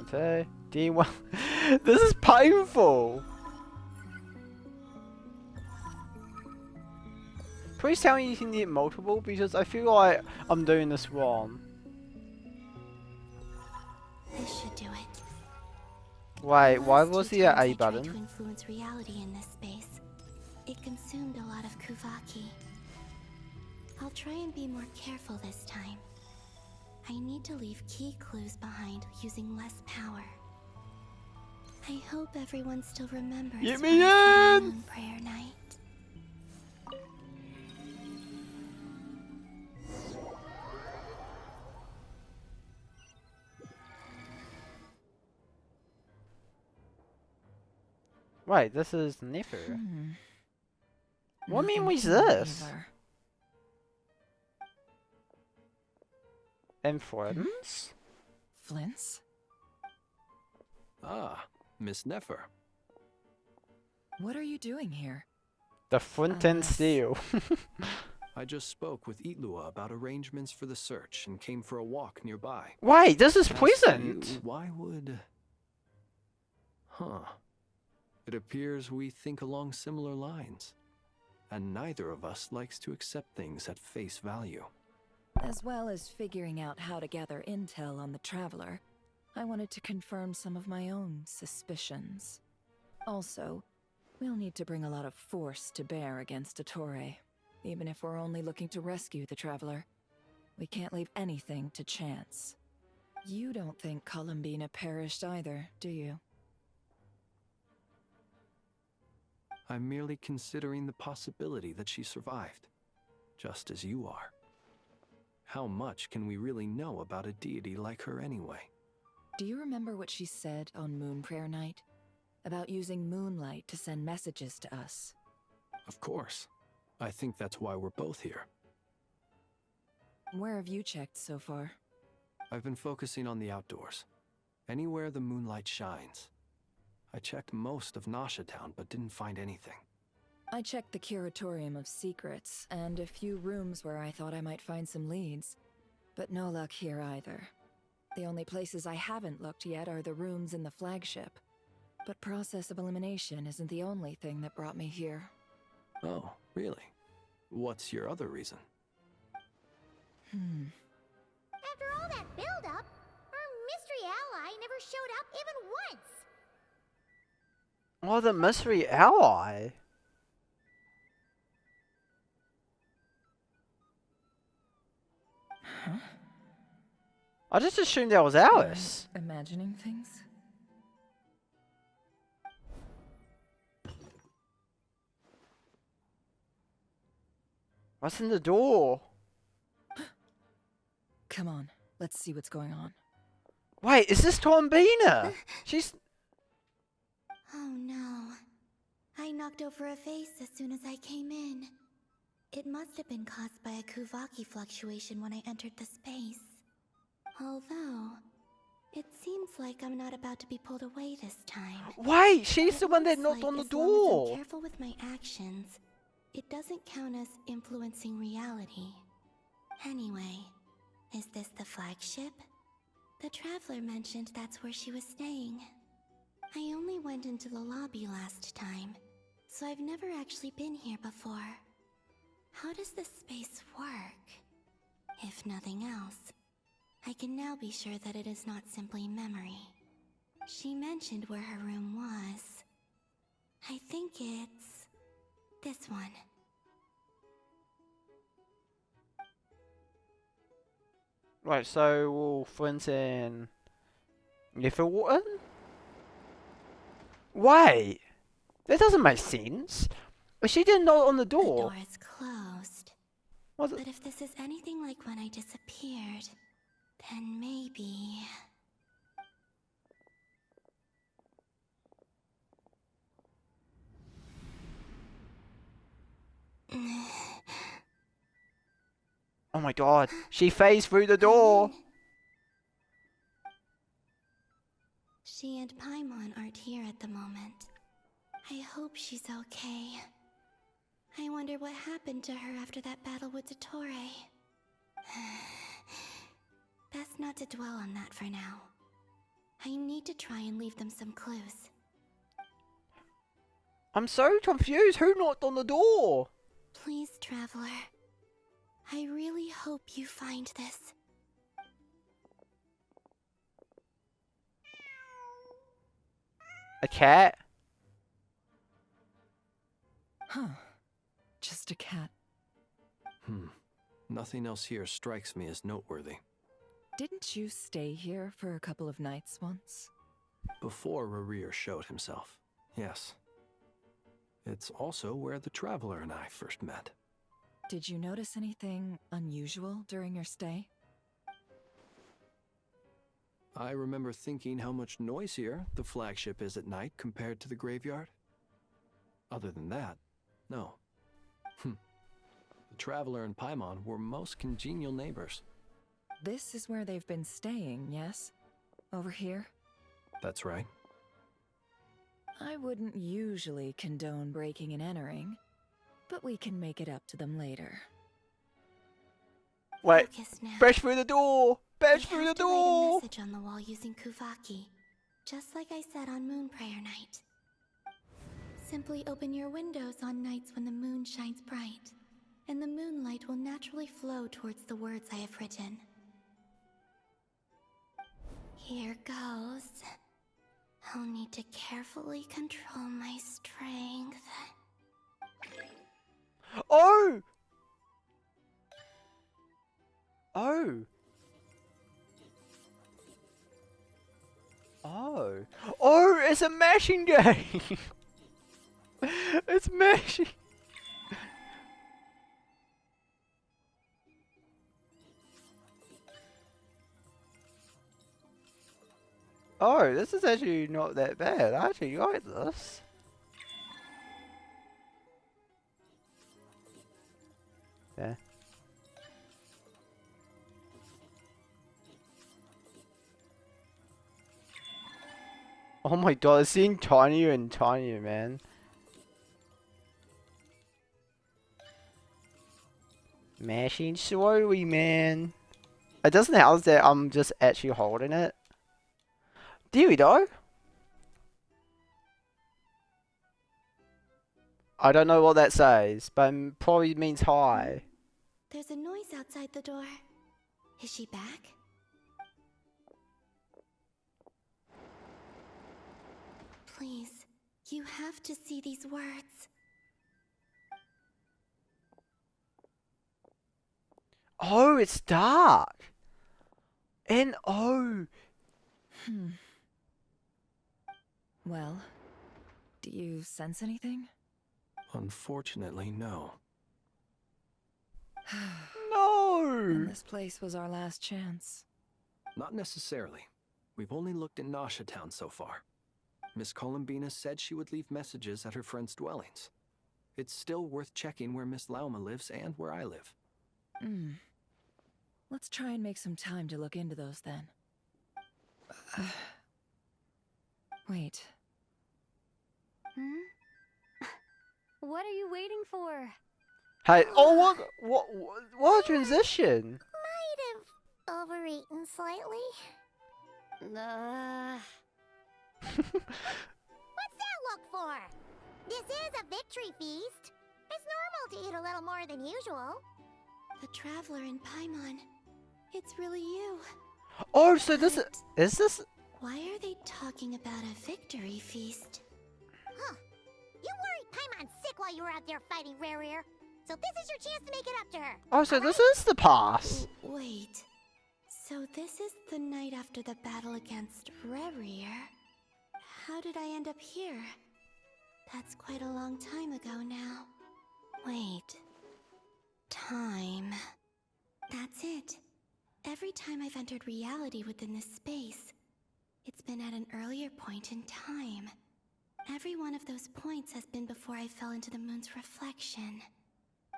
Okay. Do you want... This is painful! Please tell me you can get multiple, because I feel like I'm doing this wrong. This should do it. Wait, why The last was two the times A I tried to button? influence reality in this space, it consumed a lot of Kuvaki. I'll try and be more careful this time. I need to leave key clues behind using less power. I hope everyone still remembers Get what me I said on in! Moon Prayer Night. Wait, this is Nefer. What Nothing mean was here this? either. And friends? Flints? Ah, Miss Nefer. What are you doing here? The front end steel. I just spoke with Itlua about arrangements for the search and came for a walk nearby. Wait, this is As for pleasant! you, why would... Huh. It appears we think along similar lines. And neither of us likes to accept things at face value. As well as figuring out how to gather intel on the Traveler, I wanted to confirm some of my own suspicions. Also, we'll need to bring a lot of force to bear against Ettore, even if we're only looking to rescue the Traveler. We can't leave anything to chance. You don't think Columbina perished either, do you? I'm merely considering the possibility that she survived, just as you are. How much can we really know about a deity like her anyway? Do you remember what she said on Moon Prayer Night? About using moonlight to send messages to us? Of course. I think that's why we're both here. Where have you checked so far? I've been focusing on the outdoors. Anywhere the moonlight shines. I checked most of Nasha Town, but didn't find anything. I checked the Curatorium of Secrets, and a few rooms where I thought I might find some leads. But no luck here either. The only places I haven't looked yet are the rooms in the flagship. But process of elimination isn't the only thing that brought me here. Oh, really? What's your other reason? After all that build-up, our mystery ally never showed up even once. Oh, the mystery ally. Huh? I just assumed that was Alice. Imagining things? What's in the door? Come on, let's see what's going on. Wait, is this Tombina? She's... Oh no. I knocked over a vase as soon as I came in. It must have been caused by a Kuvaki fluctuation when I entered the space. Although, it seems like I'm not about to be pulled away this time. Wait, she's the one that Looks knocked on the as long as door. I'm careful with my actions, it doesn't count as influencing reality. Anyway, is this the flagship? The Traveler mentioned that's where she was staying. I only went into the lobby last time, so I've never actually been here before. How does this space work? If nothing else, I can now be sure that it is not simply memory. She mentioned where her room was. I think it's this one. Right, so we'll flint in Niflwater? Wait, that doesn't make sense. But she didn't knock on the door. The door is closed. What But if this is anything like when I disappeared, then maybe... Oh my god, she phased through the door. She and Paimon aren't here at the moment. I hope she's okay. I wonder what happened to her after that battle with Ettore. Best not to dwell on that for now. I need to try and leave them some clues. I'm so confused. Who knocked on the door? Please, Traveler. I really hope you find this. A cat? Huh. Just a cat. Nothing else here strikes me as noteworthy. Didn't you stay here for a couple of nights once? Before Rerir showed himself, yes. It's also where the Traveler and I first met. Did you notice anything unusual during your stay? I remember thinking how much noisier the flagship is at night compared to the graveyard. Other than that, no. The Traveler and Paimon were most congenial neighbors. This is where they've been staying, yes? Over here? That's right. I wouldn't usually condone breaking and entering, but we can make it up to them later. Wait, Focus now. bash through the door! Bash through the Write a door! message on the wall using Kuvaki, just like I said on Moon Prayer Night. Simply open your windows on nights when the moon shines bright, and the moonlight will naturally flow towards the words I have written. Here goes. I'll need to carefully control my strength. Oh! Oh! Oh! Oh, it's a mashing game! It's mashing! Oh, this is actually not that bad. I actually like this. Yeah. Oh my god, it's getting tinier and tinier, man. Mashing slowly, man. It doesn't help that I'm just actually holding it. There we go. I don't know what that says, but it probably means hi. There's a noise outside the door. Is she back? Please, you have to see these words. Oh, it's dark. N-O. Well, do you sense anything? Unfortunately, no. No! And this place was our last chance. Not necessarily. We've only looked in Nasha Town so far. Miss Columbina said she would leave messages at her friends' dwellings. It's still worth checking where Miss Lauma lives and where I live. Let's try and make some time to look into those then. Wait. What are you waiting for? Hey, oh what a transition! Might have overeaten slightly. What's that look for? This is a victory feast. It's normal to eat a little more than usual. The Traveler in Paimon. It's really you. Oh, so this is this? Why are they talking about a victory feast? Huh. You worried Paimon sick while you were out there fighting Rerir. So this is your chance to make it up to her. Oh, so this is the past. Wait. So this is the night after the battle against Rerir. How did I end up here? That's quite a long time ago now. Wait. Time. That's it. Every time I've entered reality within this space, it's been at an earlier point in time. Every one of those points has been before I fell into the moon's reflection.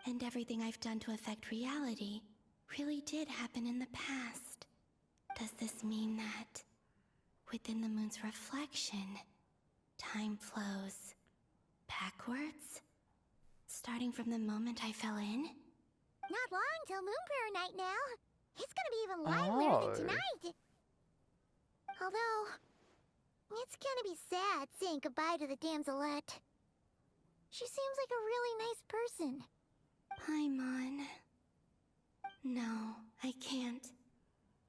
And everything I've done to affect reality really did happen in the past. Does this mean that within the moon's reflection, time flows backwards? Starting from the moment I fell in? Not long till Moon Prayer Night now. It's gonna be even livelier than tonight. Although, It's gonna be sad saying goodbye to the damselette. She seems like a really nice person. Paimon. No, I can't.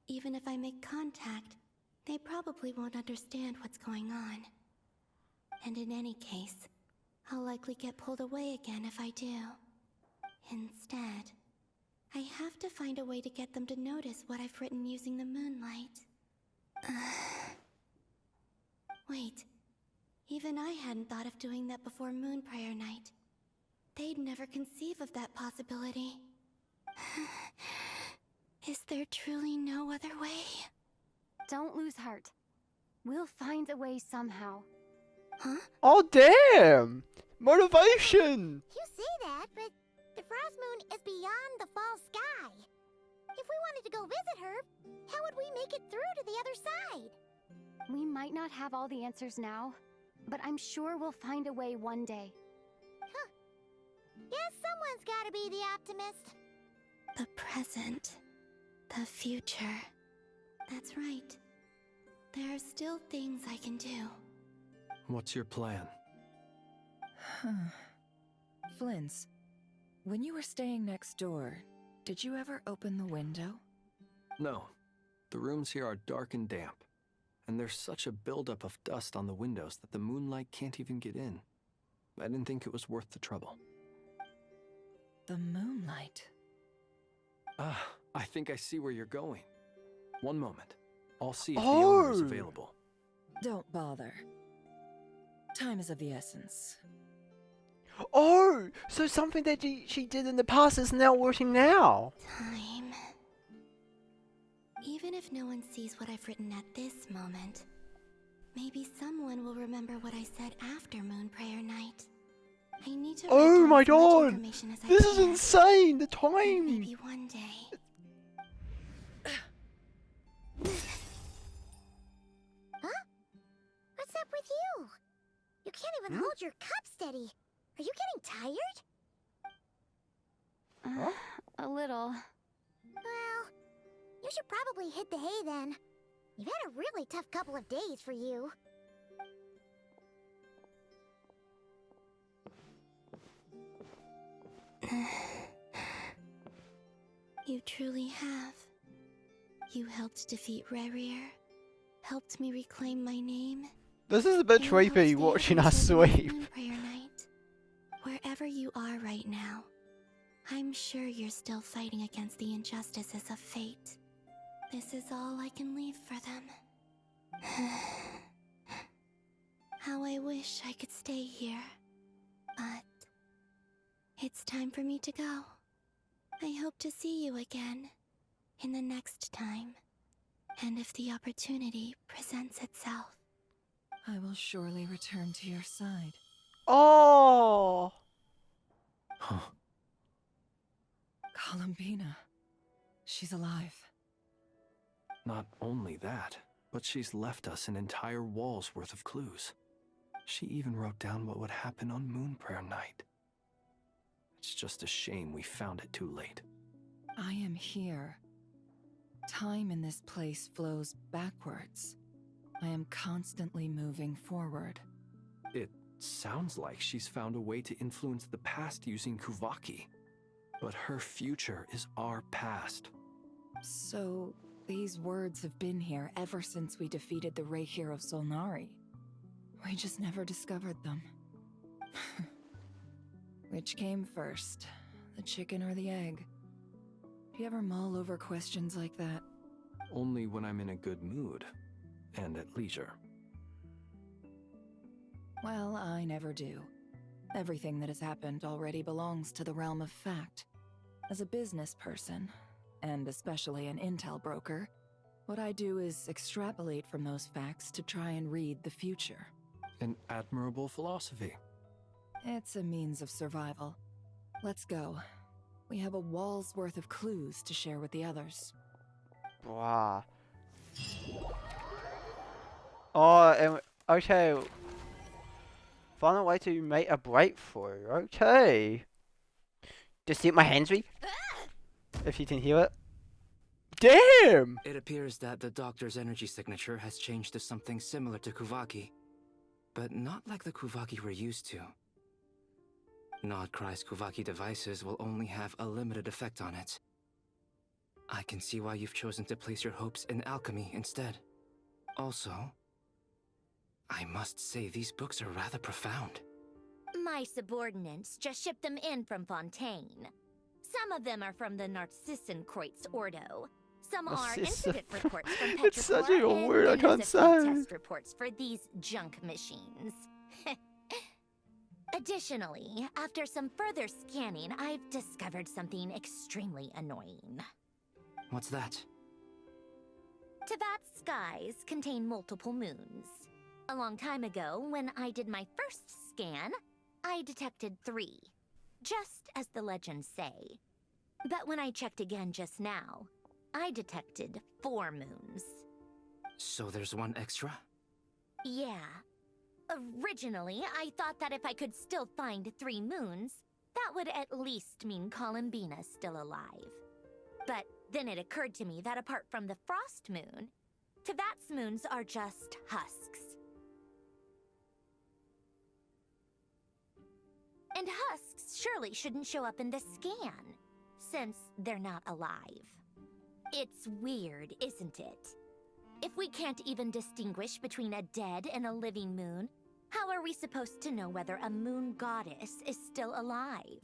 Even if I make contact, they probably won't understand what's going on. And in any case, I'll likely get pulled away again if I do. Instead, I have to find a way to get them to notice what I've written using the moonlight. Wait, even I hadn't thought of doing that before Moon Prayer Night. They'd never conceive of that possibility. Is there truly no other way? Don't lose heart. We'll find a way somehow. Huh? Oh, damn! Motivation! You say that, but the Frost Moon is beyond the fall sky. If we wanted to go visit her, how would we make it through to the other side? We might not have all the answers now, but I'm sure we'll find a way one day. Huh. Guess someone's gotta be the optimist. The present. The future. That's right. There are still things I can do. What's your plan? Flint's, when you were staying next door, did you ever open the window? No. The rooms here are dark and damp. And there's such a buildup of dust on the windows that the moonlight can't even get in. I didn't think it was worth the trouble. The moonlight? Ah, I think I see where you're going. One moment. I'll see if the owner is available. Don't bother. Time is of the essence. Oh, so something that she did in the past is now working now. Time. Even if no one sees what I've written at this moment, maybe someone will remember what I said after Moon Prayer Night. I need to Oh write my down as much god! information as I This is can. insane! The time! And maybe one day. Huh? What's up with you? You can't even hold your cup steady. Are you getting tired? A little. Well, you should probably hit the hay then. You've had a really tough couple of days for you. You truly have. You helped defeat Rerir, helped me reclaim my name. This is a bit creepy watching us sweep. Moon Prayer Night. Wherever you are right now, I'm sure you're still fighting against the injustices of fate. This is all I can leave for them. How I wish I could stay here. But it's time for me to go. I hope to see you again in the next time. And if the opportunity presents itself. I will surely return to your side. Oh! Huh. Columbina. She's alive. Not only that, but she's left us an entire wall's worth of clues. She even wrote down what would happen on Moon Prayer Night. It's just a shame we found it too late. I am here. Time in this place flows backwards. I am constantly moving forward. It sounds like she's found a way to influence the past using Kuvaki. But her future is our past. So, these words have been here ever since we defeated the Ray Hero Solnari. We just never discovered them. Which came first, the chicken or the egg? Do you ever mull over questions like that? Only when I'm in a good mood. And at leisure. Well, I never do. Everything that has happened already belongs to the realm of fact. As a business person, and especially an intel broker, what I do is extrapolate from those facts to try and read the future. An admirable philosophy. It's a means of survival. Let's go. We have a wall's worth of clues to share with the others. Wow. Oh, and okay. Find a way to make a breakthrough. Okay. Just hit my hands, if you can hear it. Damn! It appears that the doctor's energy signature has changed to something similar to Kuvaki, but not like the Kuvaki we're used to. Nod Krai's Kuvaki devices will only have a limited effect on it. I can see why you've chosen to place your hopes in alchemy instead. Also, I must say these books are rather profound. My subordinates just shipped them in from Fontaine. Some of them are from the Narcissenkreuz Ordo. Some are incident reports from Petrichor, It's such a and word I then can't there's a few say. test reports for these junk machines. Additionally, after some further scanning, I've discovered something extremely annoying. What's that? Tevat's skies contain multiple moons. A long time ago, when I did my first scan, I detected 3, just as the legends say. But when I checked again just now, I detected 4 moons. So there's one extra? Yeah. Originally, I thought that if I could still find 3 moons, that would at least mean Columbina's still alive. But then it occurred to me that apart from the frost moon, Tevat's moons are just husks. And husks surely shouldn't show up in the scan, since they're not alive. It's weird, isn't it? If we can't even distinguish between a dead and a living moon, how are we supposed to know whether a moon goddess is still alive?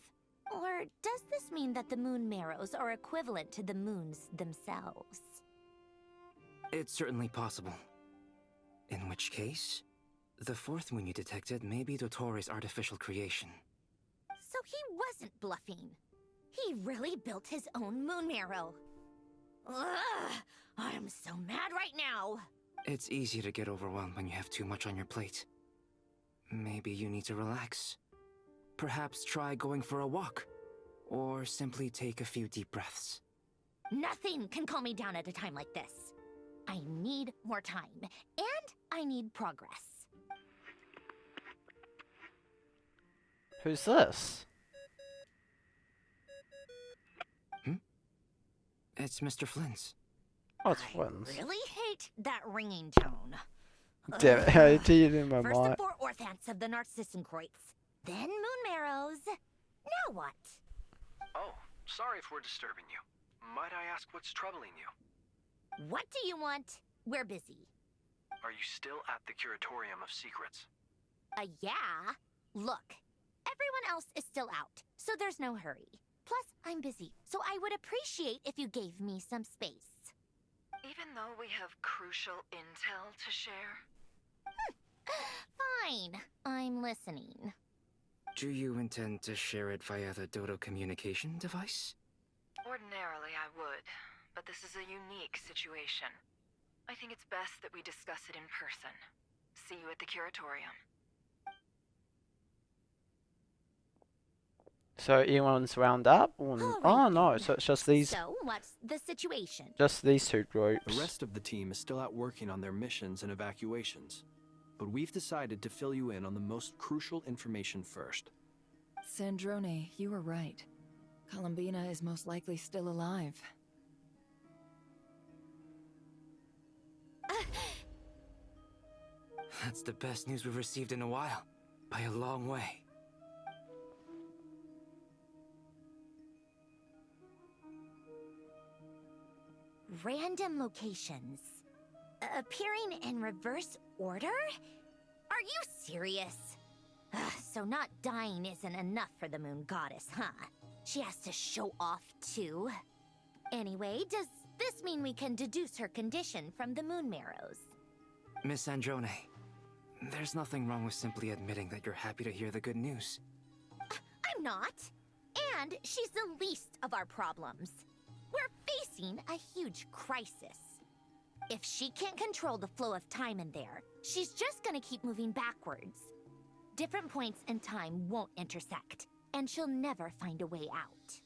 Or does this mean that the moon marrows are equivalent to the moons themselves? It's certainly possible. In which case, the 4th moon you detected may be Dottore artificial creation. So he wasn't bluffing. He really built his own moon marrow. Ugh! I'm so mad right now! It's easy to get overwhelmed when you have too much on your plate. Maybe you need to relax. Perhaps try going for a walk. Or simply take a few deep breaths. Nothing can calm me down at a time like this. I need more time, and I need progress. Who's this? It's Mr. Flynn's. Oh, it's Flynn's. I really hate that ringing tone. Damn it, I did it in my First mind. the 4 orthants of the Narcissenkreuz, then moon marrows. Now what? Oh, sorry if we're disturbing you. Might I ask what's troubling you? What do you want? We're busy. Are you still at the Curatorium of Secrets? Yeah. Look, everyone else is still out, so there's no hurry. Plus, I'm busy, so I would appreciate if you gave me some space. Even though we have crucial intel to share? Fine, I'm listening. Do you intend to share it via the Dodo communication device? Ordinarily I would, but this is a unique situation. I think it's best that we discuss it in person. See you at the Curatorium. So anyone's round up? Or... Oh no, so it's just these. So, what's the situation? Just these 2 groups. The rest of the team is still out working on their missions and evacuations. But we've decided to fill you in on the most crucial information first. Sandrone, you were right. Columbina is most likely still alive. That's the best news we've received in a while. By a long way. Random locations. Appearing in reverse order? Are you serious? So not dying isn't enough for the moon goddess, huh? She has to show off too. Anyway, does this mean we can deduce her condition from the moon marrows? Miss Androne, there's nothing wrong with simply admitting that you're happy to hear the good news. I'm not. And she's the least of our problems. We're facing a huge crisis. If she can't control the flow of time in there, she's just gonna keep moving backwards. Different points in time won't intersect, and she'll never find a way out.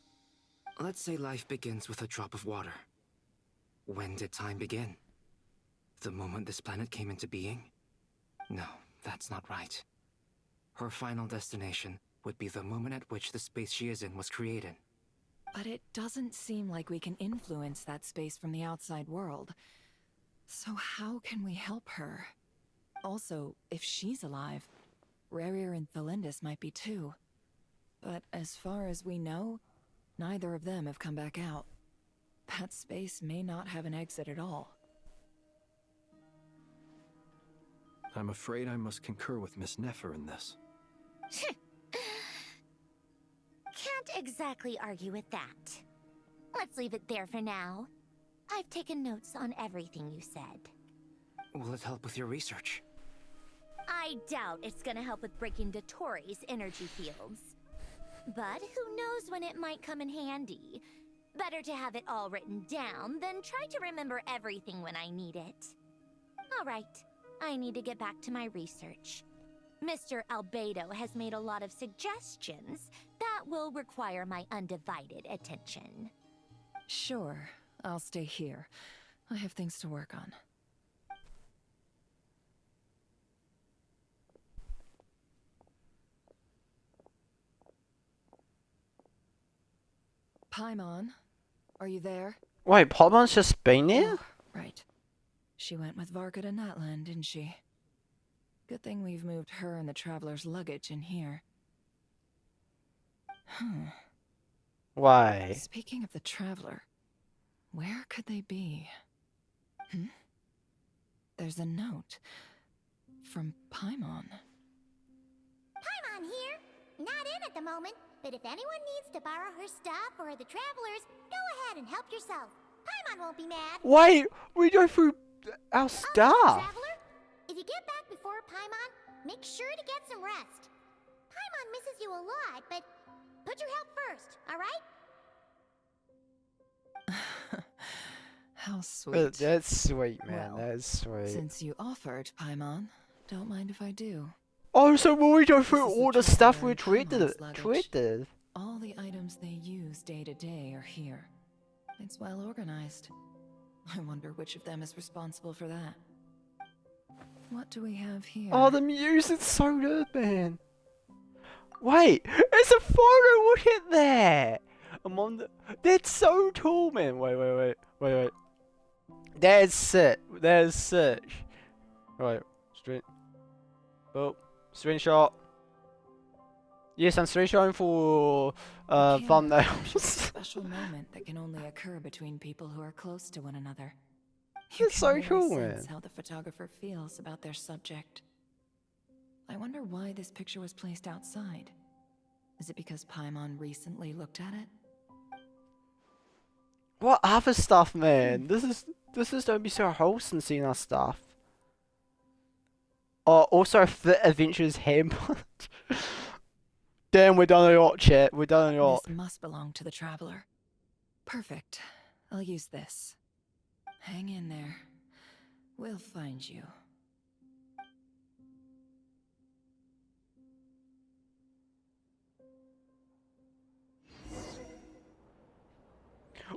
Let's say life begins with a drop of water. When did time begin? The moment this planet came into being? No, that's not right. Her final destination would be the moment at which the space she is in was created. But it doesn't seem like we can influence that space from the outside world. So how can we help her? Also, if she's alive, Rerir and Thalindis might be too. But as far as we know, neither of them have come back out. That space may not have an exit at all. I'm afraid I must concur with Miss Nefer in this. Can't exactly argue with that. Let's leave it there for now. I've taken notes on everything you said. Will it help with your research? I doubt it's gonna help with breaking Dotori's energy fields. But who knows when it might come in handy. Better to have it all written down than try to remember everything when I need it. Alright, I need to get back to my research. Mr. Albedo has made a lot of suggestions that will require my undivided attention. Sure, I'll stay here. I have things to work on. Paimon, are you there? Wait, Paimon's just been here? Right. She went with Varka to Natlan, didn't she? Good thing we've moved her and the Traveler's luggage in here. Why? Speaking of the Traveler, where could they be? There's a note from Paimon. Paimon here. Not in at the moment, but if anyone needs to borrow her stuff or the Travelers, go ahead and help yourself. Paimon won't be mad. Wait, we go through our stuff. Traveler, if you get back before Paimon, make sure to get some rest. Paimon misses you a lot, but put your health first, alright? How sweet. That's sweet, man. Well, That's sweet. Since you offered, Paimon, don't mind if I do. Oh, so will we go through This is all the the stuff Traveler we and tweeted? Paimon's luggage. Tweeted. All the items they use day to day are here. It's well organized. I wonder which of them is responsible for that. What do we have here? Oh, the music's so good, man. Wait, it's a photo. Look at that. I'm on the. That's so cool, man. Wait. That's sick. That's sick. Right, straight. Oh, screenshot. Yes, I'm screenshotting for thumbnails. A special moment that can only occur between people who are close to one another. It's so really cool, sense man. how the photographer feels about their subject. I wonder why this picture was placed outside. Is it because Paimon recently looked at it? What other stuff, man? This is don't be so wholesome seeing our stuff. Oh, also Adventures Handbook. Damn, we're done a lot, chat. We're done a lot. This must belong to the Traveler. Perfect. I'll use this. Hang in there. We'll find you.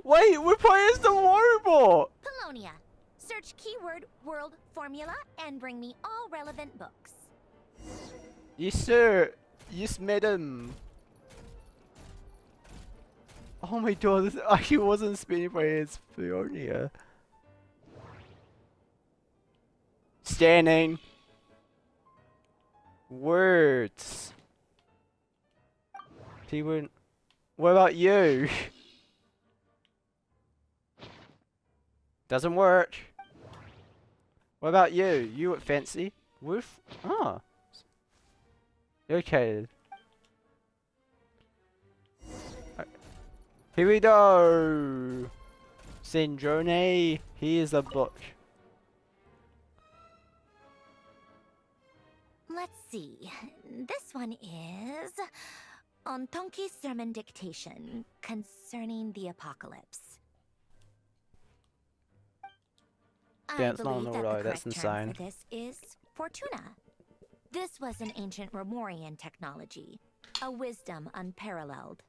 Wait, we're playing as the robot! Polonia. Search keyword world formula and bring me all relevant books. Yes, sir. Yes, madam. Oh my god, this actually wasn't spinning by his Polonia. Standing. Words. Keyword. What about you? Doesn't work. What about you? You look fancy. Woof. Ah. Okay. Here we go. Syndrome. Here's a book. Let's see. This one is Ontonki Sermon Dictation Concerning the Apocalypse. Yeah, I it's not believe an that auto, the that's correct term insane. for this is Fortuna. This was an ancient Romorian technology, a wisdom unparalleled.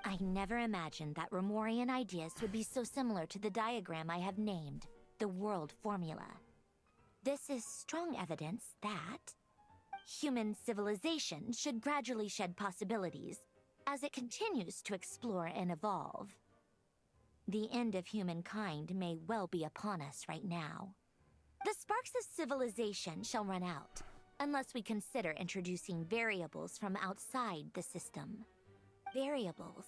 I never imagined that Romorian ideas would be so similar to the diagram I have named, the World Formula. This is strong evidence that human civilization should gradually shed possibilities, as it continues to explore and evolve. The end of humankind may well be upon us right now. The sparks of civilization shall run out, unless we consider introducing variables from outside the system. Variables.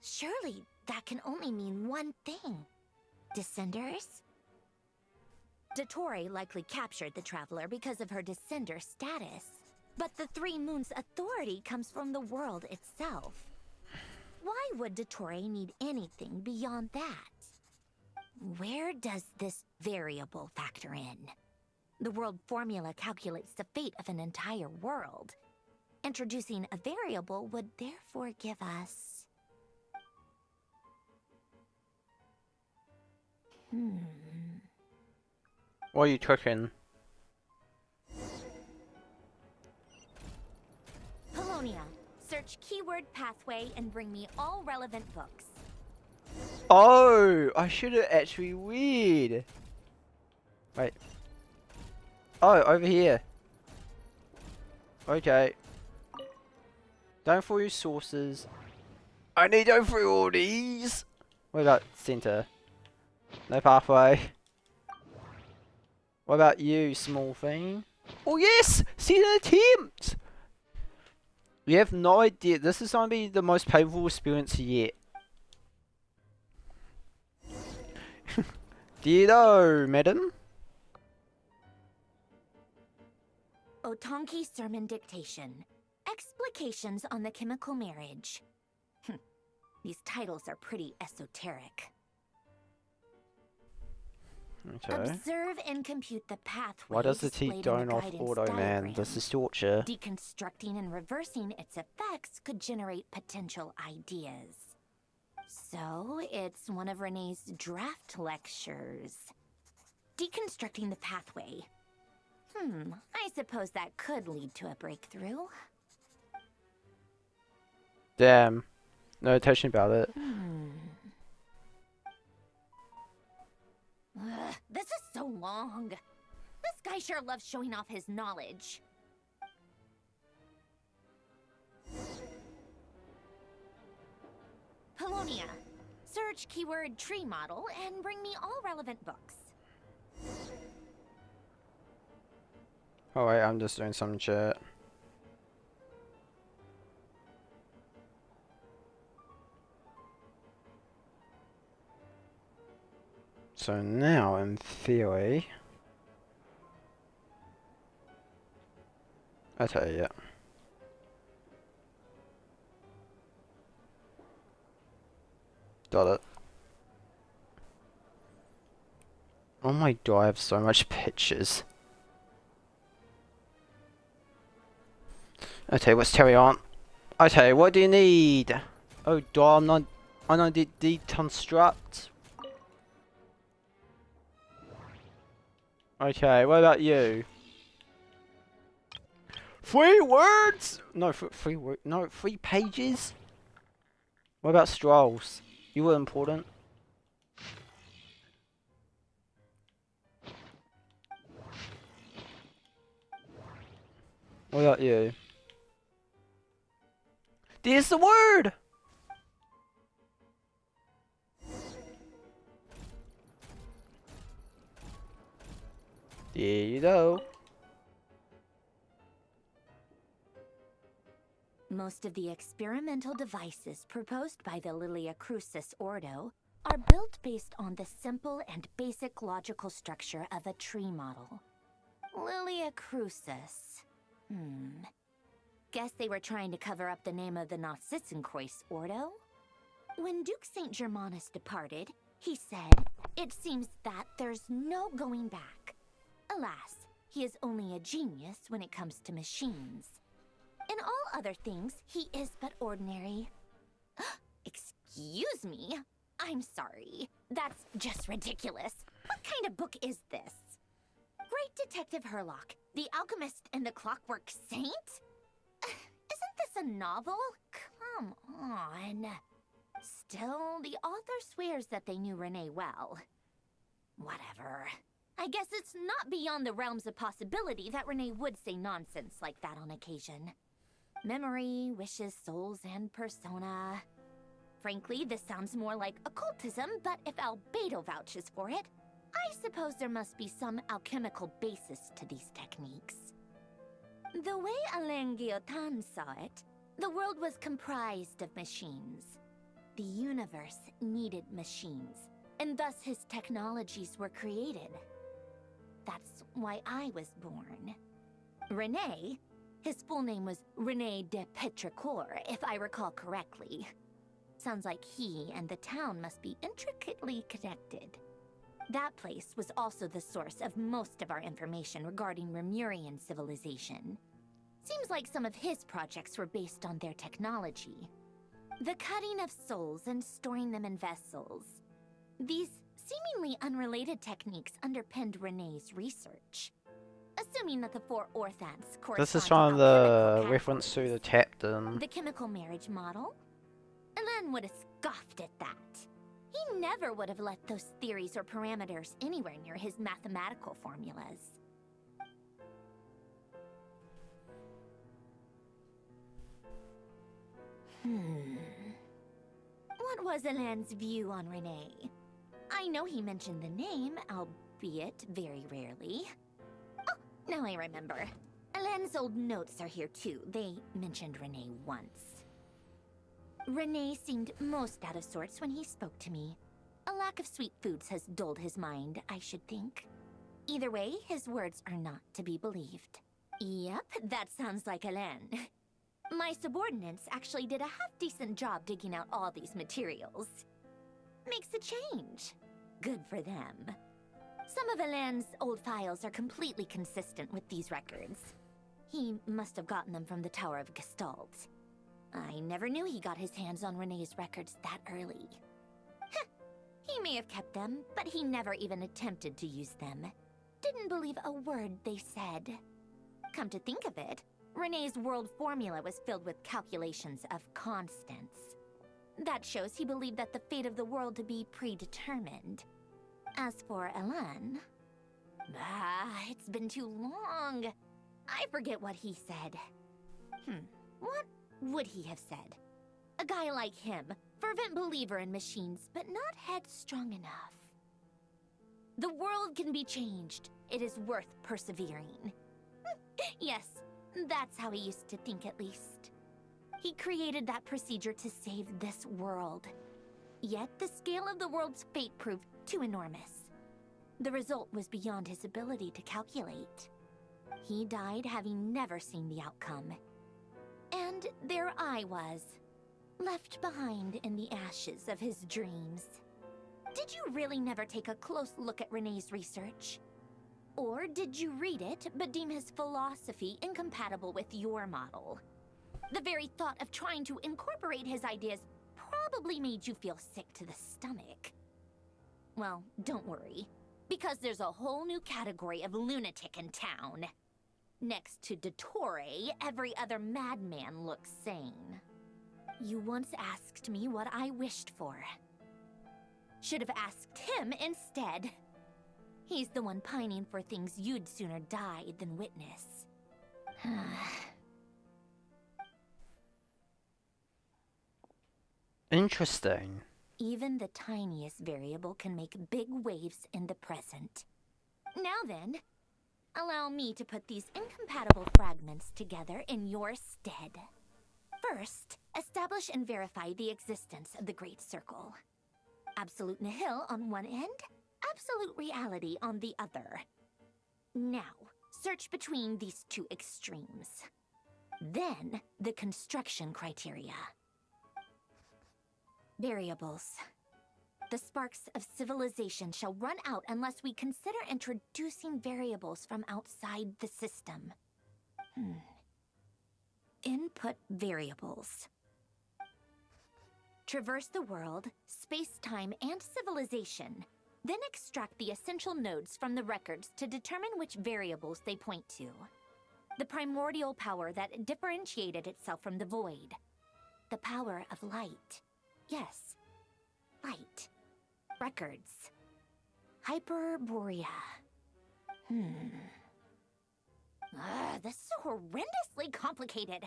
Surely that can only mean one thing. Descenders? Dottore likely captured the Traveler because of her descender status. But the Three Moons' authority comes from the world itself. Why would Dottore need anything beyond that? Where does this variable factor in? The world formula calculates the fate of an entire world. Introducing a variable would therefore give us... What are you cooking? Polonia, search keyword pathway and bring me all relevant books. Oh, I should have actually read. Wait. Oh, over here. Okay. Don't throw your sources. I need to go through all these. What about center? No pathway. What about you, small thing? Oh yes! See an attempt! You have no idea. This is going to be the most painful experience yet. Ditto, madam. Otonki Sermon Dictation. Explications on the Chemical Marriage. These titles are pretty esoteric. Okay. Observe and compute the pathway. Why does the displayed teeth in don't off guidance auto, man? diagram. This is torture. Deconstructing and reversing its effects could generate potential ideas. So, it's one of Renee's draft lectures. Deconstructing the pathway. I suppose that could lead to a breakthrough. Damn. No attention about it. This is so long. This guy sure loves showing off his knowledge. Polonia, search keyword tree model and bring me all relevant books. Alright, I'm just doing some chat. So now, in theory... I'll tell you, yeah. Got it. Oh my god, I have so much pictures. Okay, let's carry on. Okay, what do you need? Oh god, I don't deconstruct. Okay, what about you? 3 words? No, 3 words. No, 3 pages? What about strolls? You were important. What about you? There's the word! There you go. Most of the experimental devices proposed by the Lilia Crucis Ordo are built based on the simple and basic logical structure of a tree model. Lilia Crucis. Guess they were trying to cover up the name of the Narcissenkreuz Ordo? When Duke St. Germanus departed, he said, "It seems that there's no going back." Alas, he is only a genius when it comes to machines. In all other things, he is but ordinary. Excuse me? I'm sorry. That's just ridiculous. What kind of book is this? Great Detective Herlock, the Alchemist and the Clockwork Saint? Isn't this a novel? Come on. Still, the author swears that they knew Renee well. Whatever. I guess it's not beyond the realms of possibility that Renee would say nonsense like that on occasion. Memory, wishes, souls, and persona. Frankly, this sounds more like occultism, but if Albedo vouches for it, I suppose there must be some alchemical basis to these techniques. The way Alain Guillotin saw it, the world was comprised of machines. The universe needed machines, and thus his technologies were created. That's why I was born. René, his full name was René de Petrichor, if I recall correctly. Sounds like he and the town must be intricately connected. That place was also the source of most of our information regarding Remurian civilization. Seems like some of his projects were based on their technology. The cutting of souls and storing them in vessels. These seemingly unrelated techniques underpinned René's research. Assuming that the four orthants correspond This is to from alchemical the reference to the chapter. the chemical marriage model? Alain would have scoffed at that. He never would have let those theories or parameters anywhere near his mathematical formulas. What was Alain's view on René? I know he mentioned the name, albeit very rarely. Oh, now I remember. Alain's old notes are here too. They mentioned René once. René seemed most out of sorts when he spoke to me. A lack of sweet foods has dulled his mind, I should think. Either way, his words are not to be believed. Yep, that sounds like Alain. My subordinates actually did a half-decent job digging out all these materials. Makes a change. Good for them. Some of Alain's old files are completely consistent with these records. He must have gotten them from the Tower of Gestalt. I never knew he got his hands on René's records that early. Heh, he may have kept them, but he never even attempted to use them. Didn't believe a word they said. Come to think of it, René's world formula was filled with calculations of constants. That shows he believed that the fate of the world to be predetermined. As for Alain... it's been too long. I forget what he said. What would he have said? A guy like him, fervent believer in machines, but not headstrong enough. The world can be changed. It is worth persevering. Yes, that's how he used to think at least. He created that procedure to save this world. Yet the scale of the world's fate proved too enormous. The result was beyond his ability to calculate. He died having never seen the outcome. And there I was, left behind in the ashes of his dreams. Did you really never take a close look at René's research? Or did you read it, but deem his philosophy incompatible with your model? The very thought of trying to incorporate his ideas probably made you feel sick to the stomach. Well, don't worry, because there's a whole new category of lunatic in town. Next to Dottore, every other madman looks sane. You once asked me what I wished for. Should have asked him instead. He's the one pining for things you'd sooner die than witness. Interesting. Even the tiniest variable can make big waves in the present. Now then, allow me to put these incompatible fragments together in your stead. First, establish and verify the existence of the Great Circle. Absolute nihil on one end, absolute reality on the other. Now, search between these two extremes. Then, the construction criteria. Variables. The sparks of civilization shall run out unless we consider introducing variables from outside the system. Input variables. Traverse the world, space-time, and civilization. Then extract the essential nodes from the records to determine which variables they point to. The primordial power that differentiated itself from the void. The power of light. Yes, light. Records. Hyperborea. This is horrendously complicated.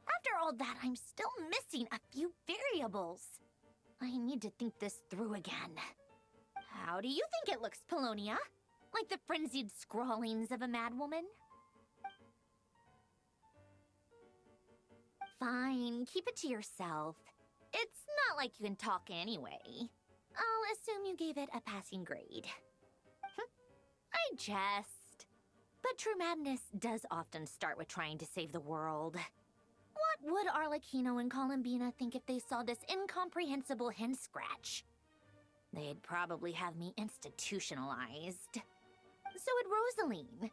After all that, I'm still missing a few variables. I need to think this through again. How do you think it looks, Polonia? Like the frenzied scrawlings of a madwoman? Fine, keep it to yourself. It's not like you can talk anyway. I'll assume you gave it a passing grade. I jest. But true madness does often start with trying to save the world. What would Arlecchino and Columbina think if they saw this incomprehensible hen scratch? They'd probably have me institutionalized. So would Rosaline.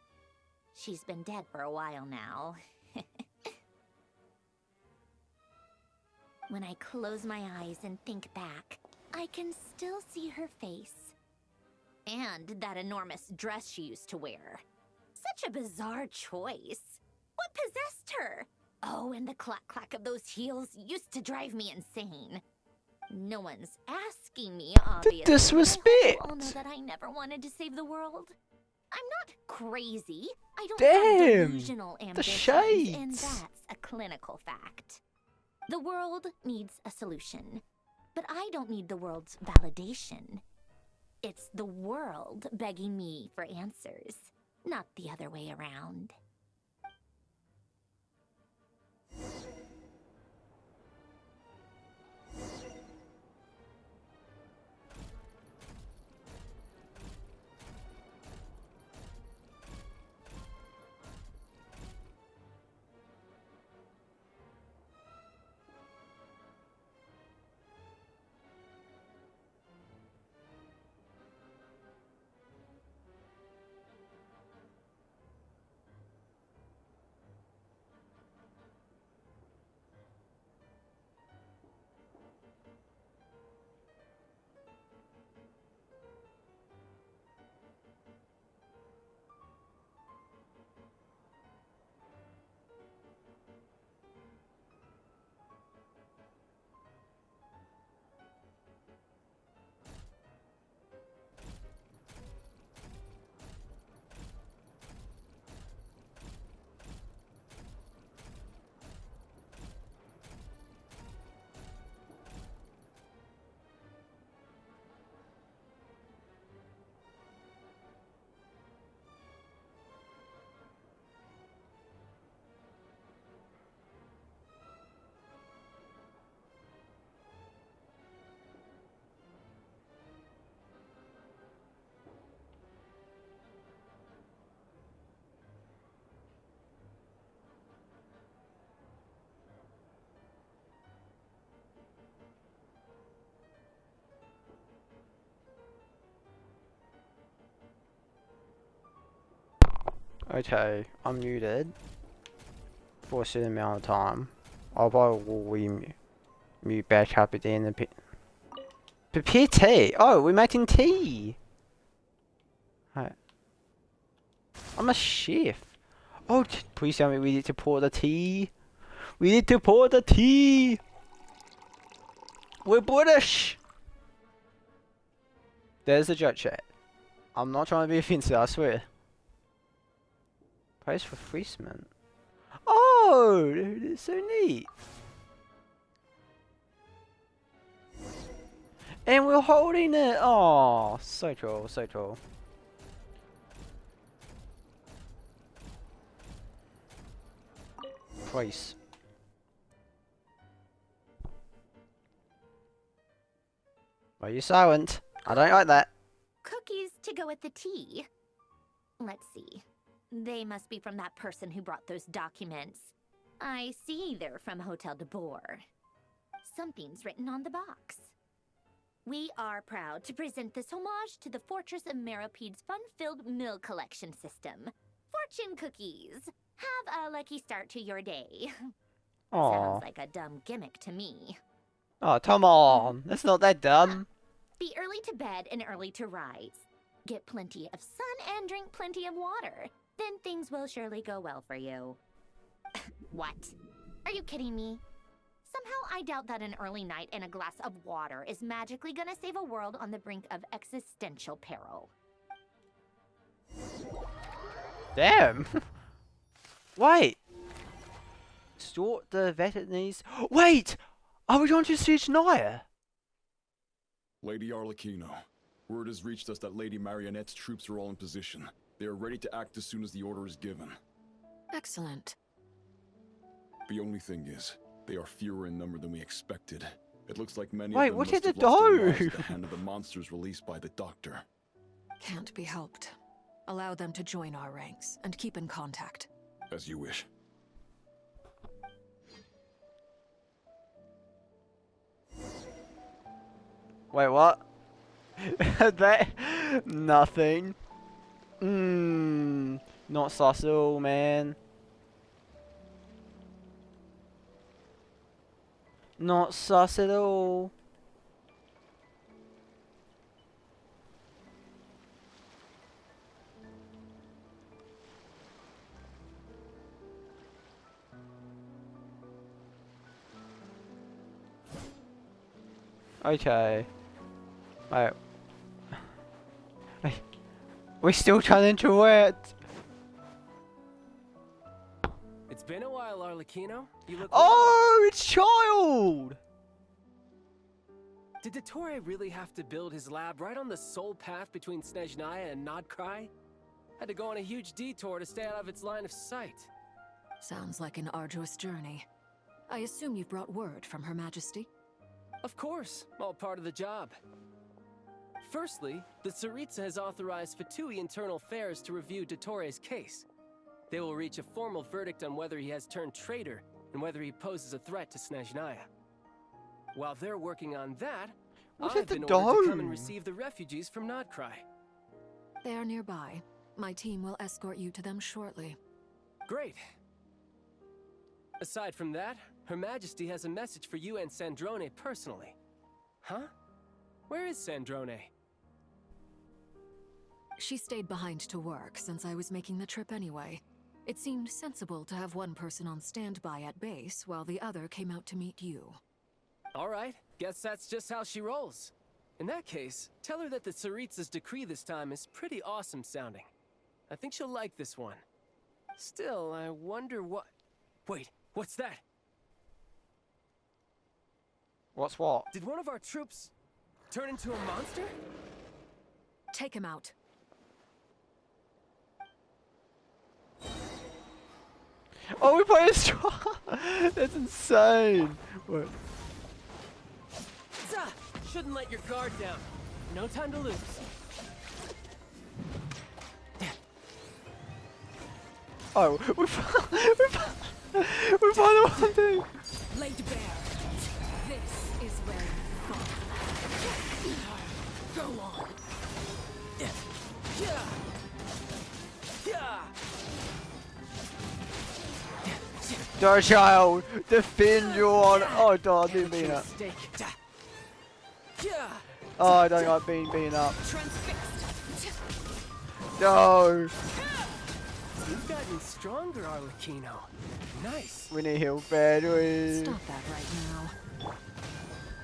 She's been dead for a while now. When I close my eyes and think back, I can still see her face. And that enormous dress she used to wear. Such a bizarre choice. What possessed her? Oh, and the clack-clack of those heels used to drive me insane. No one's asking me, obviously. The disrespect! All know that I never wanted to save the world. I'm not crazy. I don't Damn! have delusional The ambitions, and shades! that's a clinical fact. The world needs a solution, but I don't need the world's validation. It's the world begging me for answers, not the other way around. Okay, I'm muted for a certain amount of time. I'll probably mute back up at the end of the prepare tea. Oh, we're making tea. Right. I'm a chef. Oh, please tell me we need to pour the tea. We need to pour the tea. We're British. There's the joke chat. I'm not trying to be offensive, I swear. Price for Friesman. Oh, it's so neat. And we're holding it. Oh, so cool, so cool. Price. Why are you silent? I don't like that. Cookies to go with the tea. Let's see. They must be from that person who brought those documents. I see they're from Hotel de Boer. Something's written on the box. We are proud to present this homage to the Fortress of Meropede's fun-filled mill collection system. Fortune cookies. Have a lucky start to your day. Aww. Sounds like a dumb gimmick to me. Oh, come on. That's not that dumb. Be early to bed and early to rise. Get plenty of sun and drink plenty of water. Then things will surely go well for you. What? Are you kidding me? Somehow I doubt that an early night and a glass of water is magically gonna save a world on the brink of existential peril. Damn. Wait. Sort the veterinarians. Wait! Are we going to Snezhnaya? Lady Arlecchino, word has reached us that Lady Marionette's troops are all in position. They are ready to act as soon as the order is given. Excellent. The only thing is, they are fewer in number than we expected. It looks like many Wait, of them what must did have it lost their do? lives at the hand of the monsters released by the Doctor. Can't be helped. Allow them to join our ranks and keep in contact. As you wish. Wait, what? That nothing. Not sus at all, man. Not sus at all. Okay. Right. We're still trying to it. It's been a while, Arlecchino. You look. Oh, it's Child! Did Dottore really have to build his lab right on the sole path between Snezhnaya and Nod Krai? Had to go on a huge detour to stay out of its line of sight. Sounds like an arduous journey. I assume you've brought word from Her Majesty? Of course, all part of the job. Firstly, the Tsaritsa has authorized Fatui Internal Affairs to review Dottore's case. They will reach a formal verdict on whether he has turned traitor and whether he poses a threat to Snezhnaya. While they're working on that, I've been ordered to come and receive the refugees from Nod Krai. They are nearby. My team will escort you to them shortly. Great. Aside from that, Her Majesty has a message for you and Sandrone personally. Huh? Where is Sandrone? She stayed behind to work since I was making the trip anyway. It seemed sensible to have one person on standby at base while the other came out to meet you. Alright, guess that's just how she rolls. In that case, tell her that the Tsaritsa's decree this time is pretty awesome sounding. I think she'll like this one. Still, I wonder what... Wait, what's that? What's what? Did one of our troops turn into a monster? Take him out. Oh, we played a straw! That's insane! What? Shouldn't let your guard down. No time to lose. Oh, we found the one thing! Laid bare. This is where you fall. Go on. Go, Child! Defend your honor! Oh, God, I didn't beat up. Oh, I don't like being beaten up. No! You've gotten stronger, Arlecchino. Nice. We need heal badly. Stop that right now.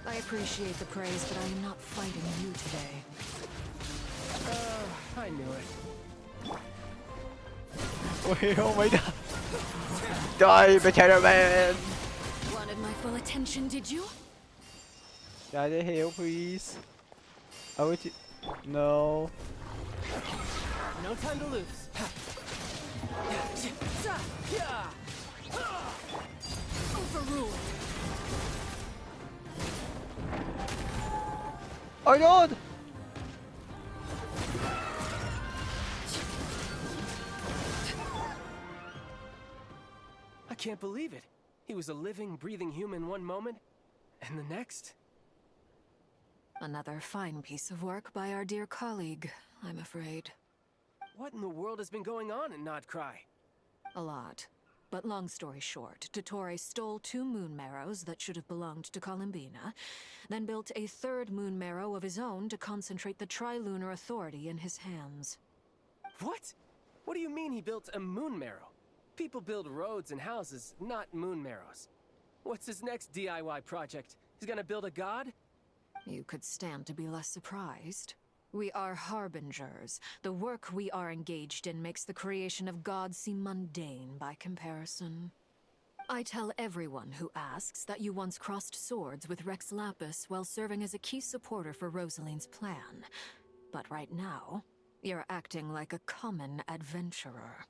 I appreciate the praise, but I am not fighting you today. I knew it. Wait, oh my God. Die, Potato Man! Wanted my full attention, did you? Guy to heal, please. I would. No. No time to lose. Overruled. Oh God! I can't believe it. He was a living, breathing human one moment, and the next... Another fine piece of work by our dear colleague, I'm afraid. What in the world has been going on in Nod Krai? A lot. But long story short, Dottore stole 2 moon marrows that should have belonged to Columbina, then built a 3rd moon marrow of his own to concentrate the Trilunar Authority in his hands. What? What do you mean he built a moon marrow? People build roads and houses, not moon marrows. What's his next DIY project? He's gonna build a god? You could stand to be less surprised. We are harbingers. The work we are engaged in makes the creation of gods seem mundane by comparison. I tell everyone who asks that you once crossed swords with Rex Lapis while serving as a key supporter for Rosaline's plan. But right now, you're acting like a common adventurer.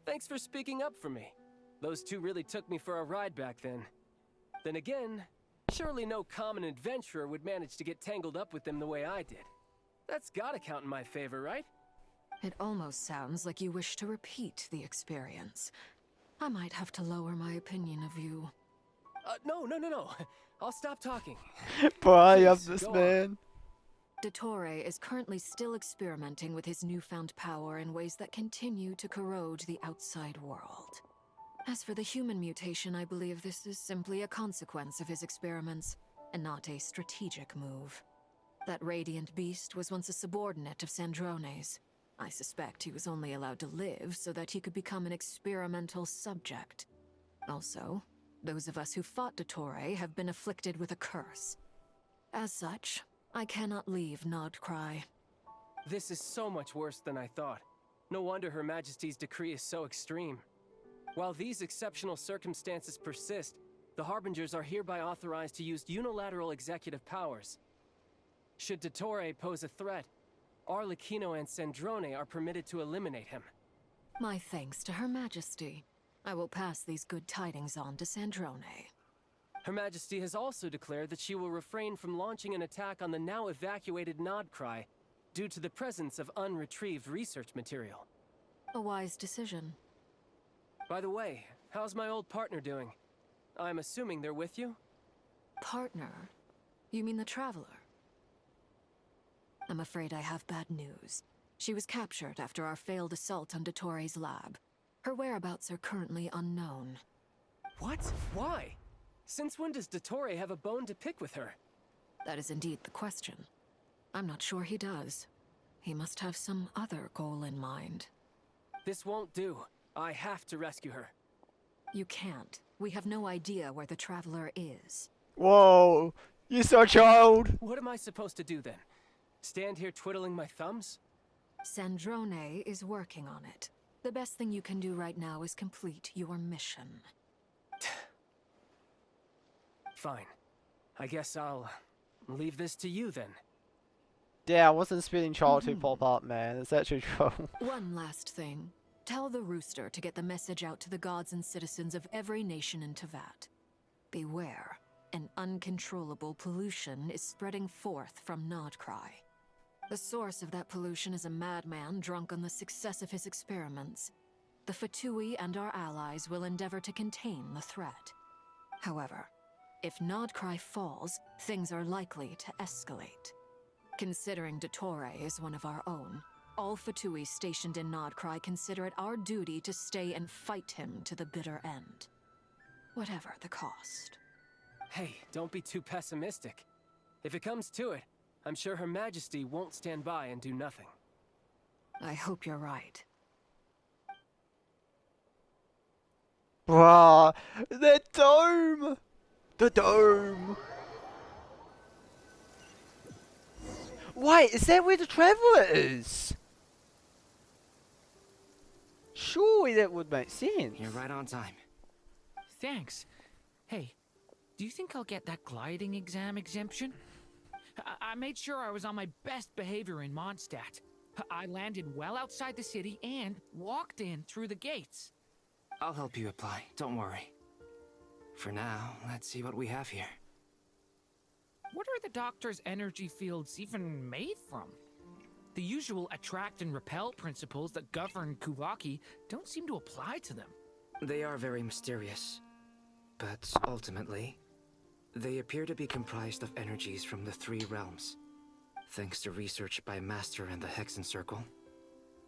Thanks for speaking up for me. Those two really took me for a ride back then. Then again, surely no common adventurer would manage to get tangled up with them the way I did. That's gotta count in my favor, right? It almost sounds like you wish to repeat the experience. I might have to lower my opinion of you. No. I'll stop talking. Bye, I'm Please, this go man. Dottore is currently still experimenting with his newfound power in ways that continue to corrode the outside world. As for the human mutation, I believe this is simply a consequence of his experiments, and not a strategic move. That radiant beast was once a subordinate of Sandrone's. I suspect he was only allowed to live so that he could become an experimental subject. Also, those of us who fought Dottore have been afflicted with a curse. As such, I cannot leave Nod Krai. This is so much worse than I thought. No wonder Her Majesty's decree is so extreme. While these exceptional circumstances persist, the Harbingers are hereby authorized to use unilateral executive powers. Should Dottore pose a threat, Arlecchino and Sandrone are permitted to eliminate him. My thanks to Her Majesty. I will pass these good tidings on to Sandrone. Her Majesty has also declared that she will refrain from launching an attack on the now evacuated Nod Krai due to the presence of unretrieved research material. A wise decision. By the way, how's my old partner doing? I'm assuming they're with you? Partner? You mean the Traveler? I'm afraid I have bad news. She was captured after our failed assault on Dottore's lab. Her whereabouts are currently unknown. What? Why? Since when does Dottore have a bone to pick with her? That is indeed the question. I'm not sure he does. He must have some other goal in mind. This won't do. I have to rescue her. You can't. We have no idea where the Traveler is. Whoa, you're so child. What am I supposed to do then? Stand here twiddling my thumbs? Sandrone is working on it. The best thing you can do right now is complete your mission. Fine. I guess I'll leave this to you then. Yeah, I wasn't spitting child to pop up, man. It's actually true. One last thing. Tell the Rooster to get the message out to the gods and citizens of every nation in Teyvat. Beware. An uncontrollable pollution is spreading forth from Nod Krai. The source of that pollution is a madman drunk on the success of his experiments. The Fatui and our allies will endeavor to contain the threat. However, if Nod Krai falls, things are likely to escalate. Considering Dottore is one of our own, all Fatui stationed in Nod Krai consider it our duty to stay and fight him to the bitter end. Whatever the cost. Hey, don't be too pessimistic. If it comes to it, I'm sure Her Majesty won't stand by and do nothing. I hope you're right. Bruh, the dome! The dome! Wait, is that where the Traveler is? Surely that would make sense. You're right on time. Thanks. Hey, do you think I'll get that gliding exam exemption? I made sure I was on my best behavior in Mondstadt. I landed well outside the city and walked in through the gates. I'll help you apply, don't worry. For now, let's see what we have here. What are the doctor's energy fields even made from? The usual attract and repel principles that govern Kuvaki don't seem to apply to them. They are very mysterious. But ultimately, they appear to be comprised of energies from the three realms. Thanks to research by Master and the Hexen Circle,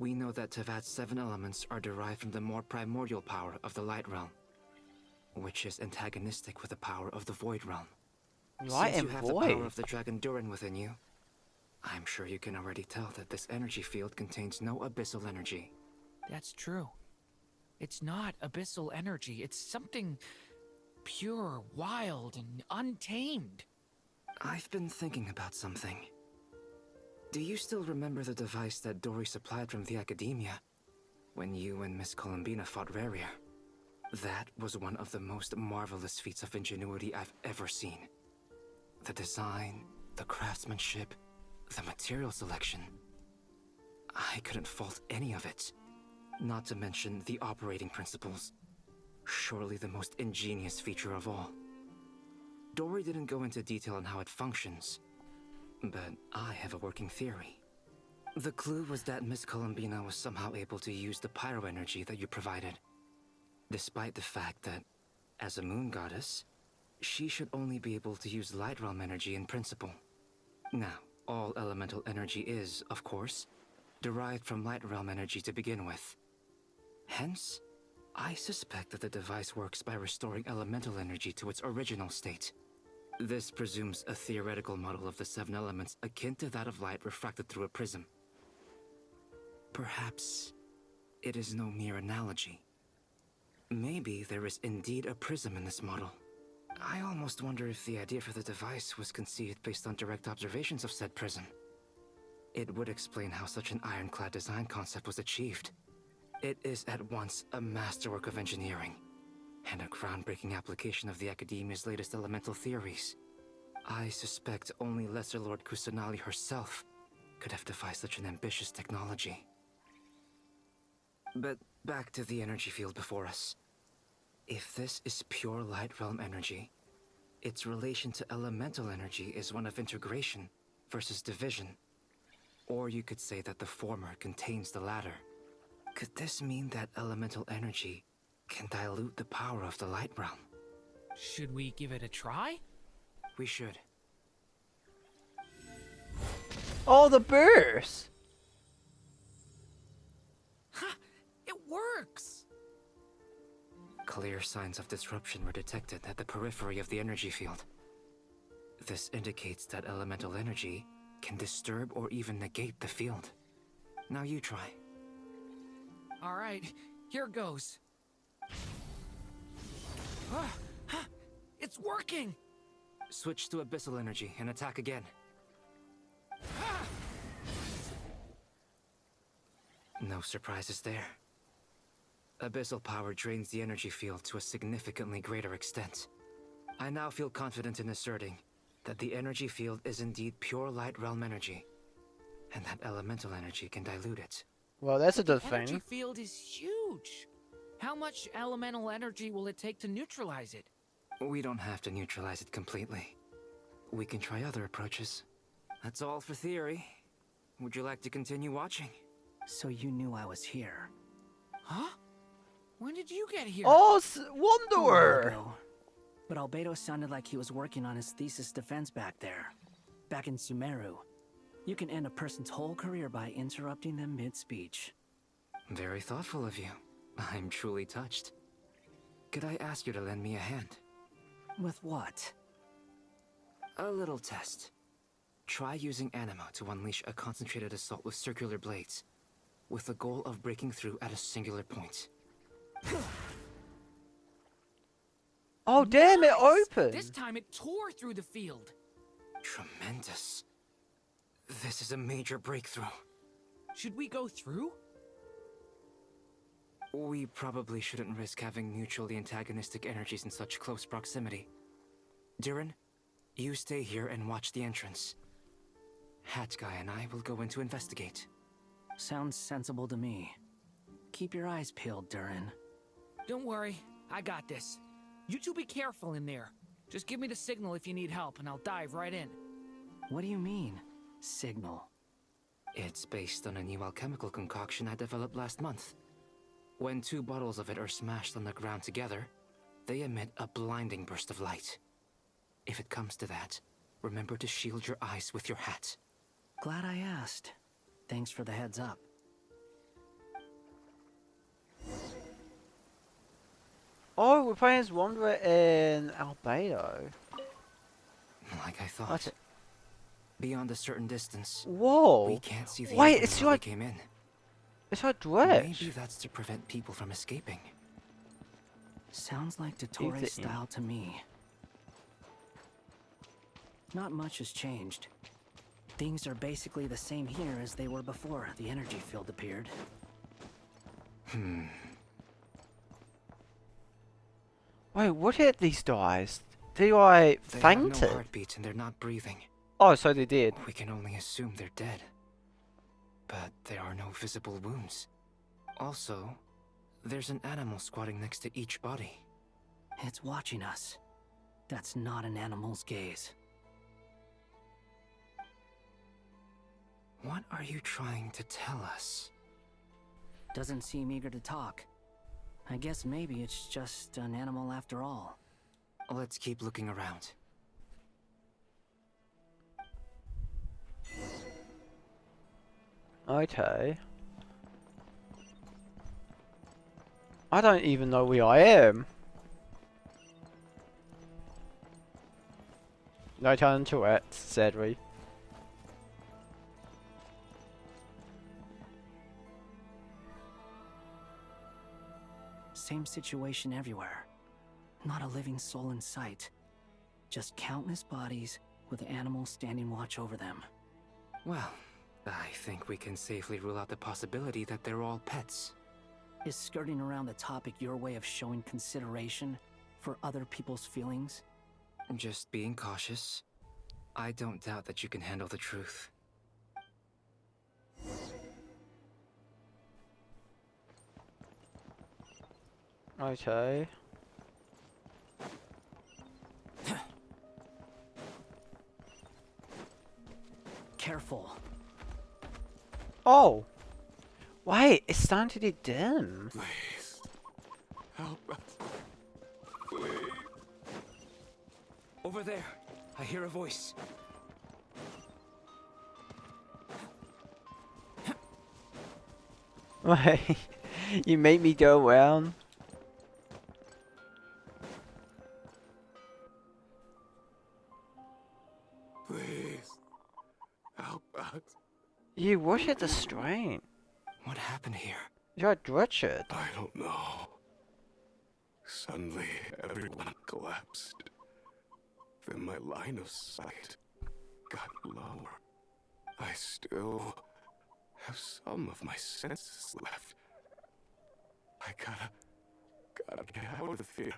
we know that Teyvat's 7 elements are derived from the more primordial power of the Light Realm, which is antagonistic with the power of the Void Realm. Light Since and you have the Void? power of the Dragon Durin within you, I'm sure you can already tell that this energy field contains no abyssal energy. That's true. It's not abyssal energy. It's something pure, wild, and untamed. I've been thinking about something. Do you still remember the device that Dory supplied from the Academia when you and Miss Columbina fought Rarier? That was one of the most marvelous feats of ingenuity I've ever seen. The design, the craftsmanship, the material selection. I couldn't fault any of it. Not to mention the operating principles. Surely the most ingenious feature of all. Dory didn't go into detail on how it functions, but I have a working theory. The clue was that Miss Columbina was somehow able to use the pyro energy that you provided. Despite the fact that, as a moon goddess, she should only be able to use light realm energy in principle. Now, all elemental energy is, of course, derived from light realm energy to begin with. Hence, I suspect that the device works by restoring elemental energy to its original state. This presumes a theoretical model of the 7 elements akin to that of light refracted through a prism. Perhaps it is no mere analogy. Maybe there is indeed a prism in this model. I almost wonder if the idea for the device was conceived based on direct observations of said prism. It would explain how such an ironclad design concept was achieved. It is at once a masterwork of engineering and a groundbreaking application of the Academia's latest elemental theories. I suspect only Lesser Lord Kusanali herself could have devised such an ambitious technology. But back to the energy field before us. If this is pure light realm energy, its relation to elemental energy is one of integration versus division. Or you could say that the former contains the latter. Could this mean that elemental energy can dilute the power of the light realm? Should we give it a try? We should. Oh, the burst! Ha! It works! Clear signs of disruption were detected at the periphery of the energy field. This indicates that elemental energy can disturb or even negate the field. Now you try. Alright, here goes. It's working! Switch to abyssal energy and attack again. No surprises there. Abyssal power drains the energy field to a significantly greater extent. I now feel confident in asserting that the energy field is indeed pure light realm energy, and that elemental energy can dilute it. Well, that's a good The energy thing. field is huge. How much elemental energy will it take to neutralize it? We don't have to neutralize it completely. We can try other approaches. That's all for theory. Would you like to continue watching? So you knew I was here. Huh? When did you get here? Oh, A Wanderer! while ago. But Albedo sounded like he was working on his thesis defense back there. Back in Sumeru. You can end a person's whole career by interrupting them mid-speech. Very thoughtful of you. I'm truly touched. Could I ask you to lend me a hand? With what? A little test. Try using Anima to unleash a concentrated assault with circular blades, with the goal of breaking through at a singular point. Oh, damn, it Nice! opened! This time it tore through the field. Tremendous. This is a major breakthrough. Should we go through? We probably shouldn't risk having mutually antagonistic energies in such close proximity. Durin, you stay here and watch the entrance. Hat Guy and I will go in to investigate. Sounds sensible to me. Keep your eyes peeled, Durin. Don't worry, I got this. You two be careful in there. Just give me the signal if you need help and I'll dive right in. What do you mean, signal? It's based on a new alchemical concoction I developed last month. When 2 bottles of it are smashed on the ground together, they emit a blinding burst of light. If it comes to that, remember to shield your eyes with your hat. Glad I asked. Thanks for the heads up. Oh, we're playing as Wanderer in Albedo. Like I thought. That's it. Beyond a certain distance, Whoa! we can't see the Wait, opening it's where like... we came in. It's like Dredge. Maybe that's to prevent people from escaping. Sounds like Dottore Exit in. style to me. Not much has changed. Things are basically the same here as they were before the energy field appeared. Wait, what hit these guys? They like They have fainted? no heartbeats and they're not breathing. Oh, so they did. We can only assume they're dead. But there are no visible wounds. Also, there's an animal squatting next to each body. It's watching us. That's not an animal's gaze. What are you trying to tell us? Doesn't seem eager to talk. I guess maybe it's just an animal after all. Let's keep looking around. Okay. I don't even know where I am. No time to it, sadly. Same situation everywhere. Not a living soul in sight. Just countless bodies with animals standing watch over them. Well, I think we can safely rule out the possibility that they're all pets. Is skirting around the topic your way of showing consideration for other people's feelings? Just being cautious. I don't doubt that you can handle the truth. Okay. Careful. Oh! Wait, it's starting to get dim. Please. Help us. Please. Over there, I hear a voice. Wait, you made me go around? Please. Help us. You worship the strain. What happened here? You're Richard. I don't know. Suddenly, everyone collapsed. Then my line of sight got lower. I still have some of my senses left. I gotta get out of here.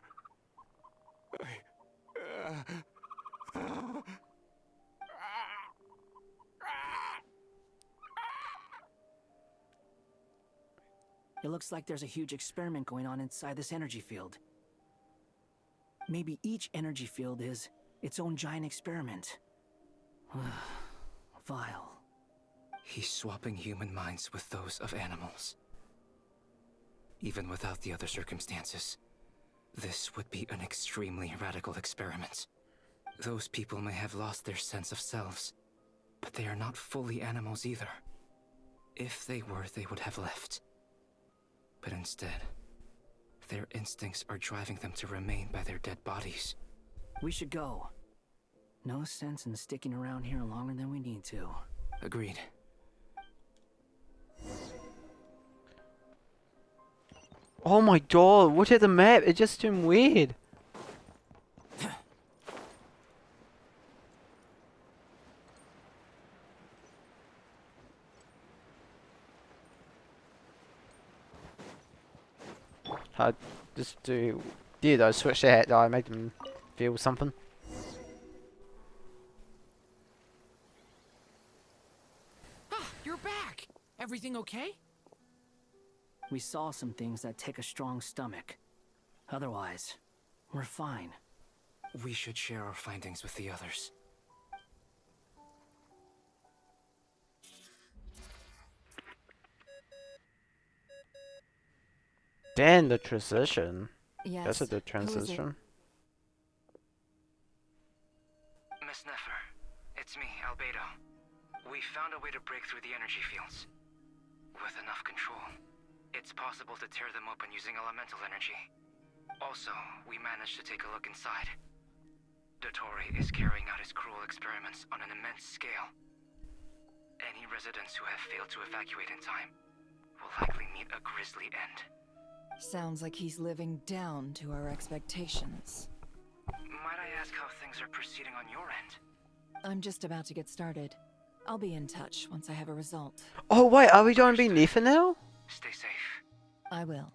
It looks like there's a huge experiment going on inside this energy field. Maybe each energy field is its own giant experiment. Vile. He's swapping human minds with those of animals. Even without the other circumstances, this would be an extremely radical experiment. Those people may have lost their sense of selves, but they are not fully animals either. If they were, they would have left. But instead, their instincts are driving them to remain by their dead bodies. We should go. No sense in sticking around here longer than we need to. Agreed. Oh my god, look at the map, it just turned weird. I just did I switch that, I made them feel something. Ah, you're back! Everything okay? We saw some things that take a strong stomach. Otherwise, we're fine. We should share our findings with the others. Damn, the transition. Yes. That's a good Who is it? transition. Miss Nefer, it's me, Albedo. We found a way to break through the energy fields. With enough control, it's possible to tear them open using elemental energy. Also, we managed to take a look inside. Dottore is carrying out his cruel experiments on an immense scale. Any residents who have failed to evacuate in time will likely meet a grisly end. Sounds like he's living down to our expectations. Might I ask how things are proceeding on your end? I'm just about to get started. I'll be in touch once I have a result. Oh wait, are we going to be Nefa now? Stay safe. I will.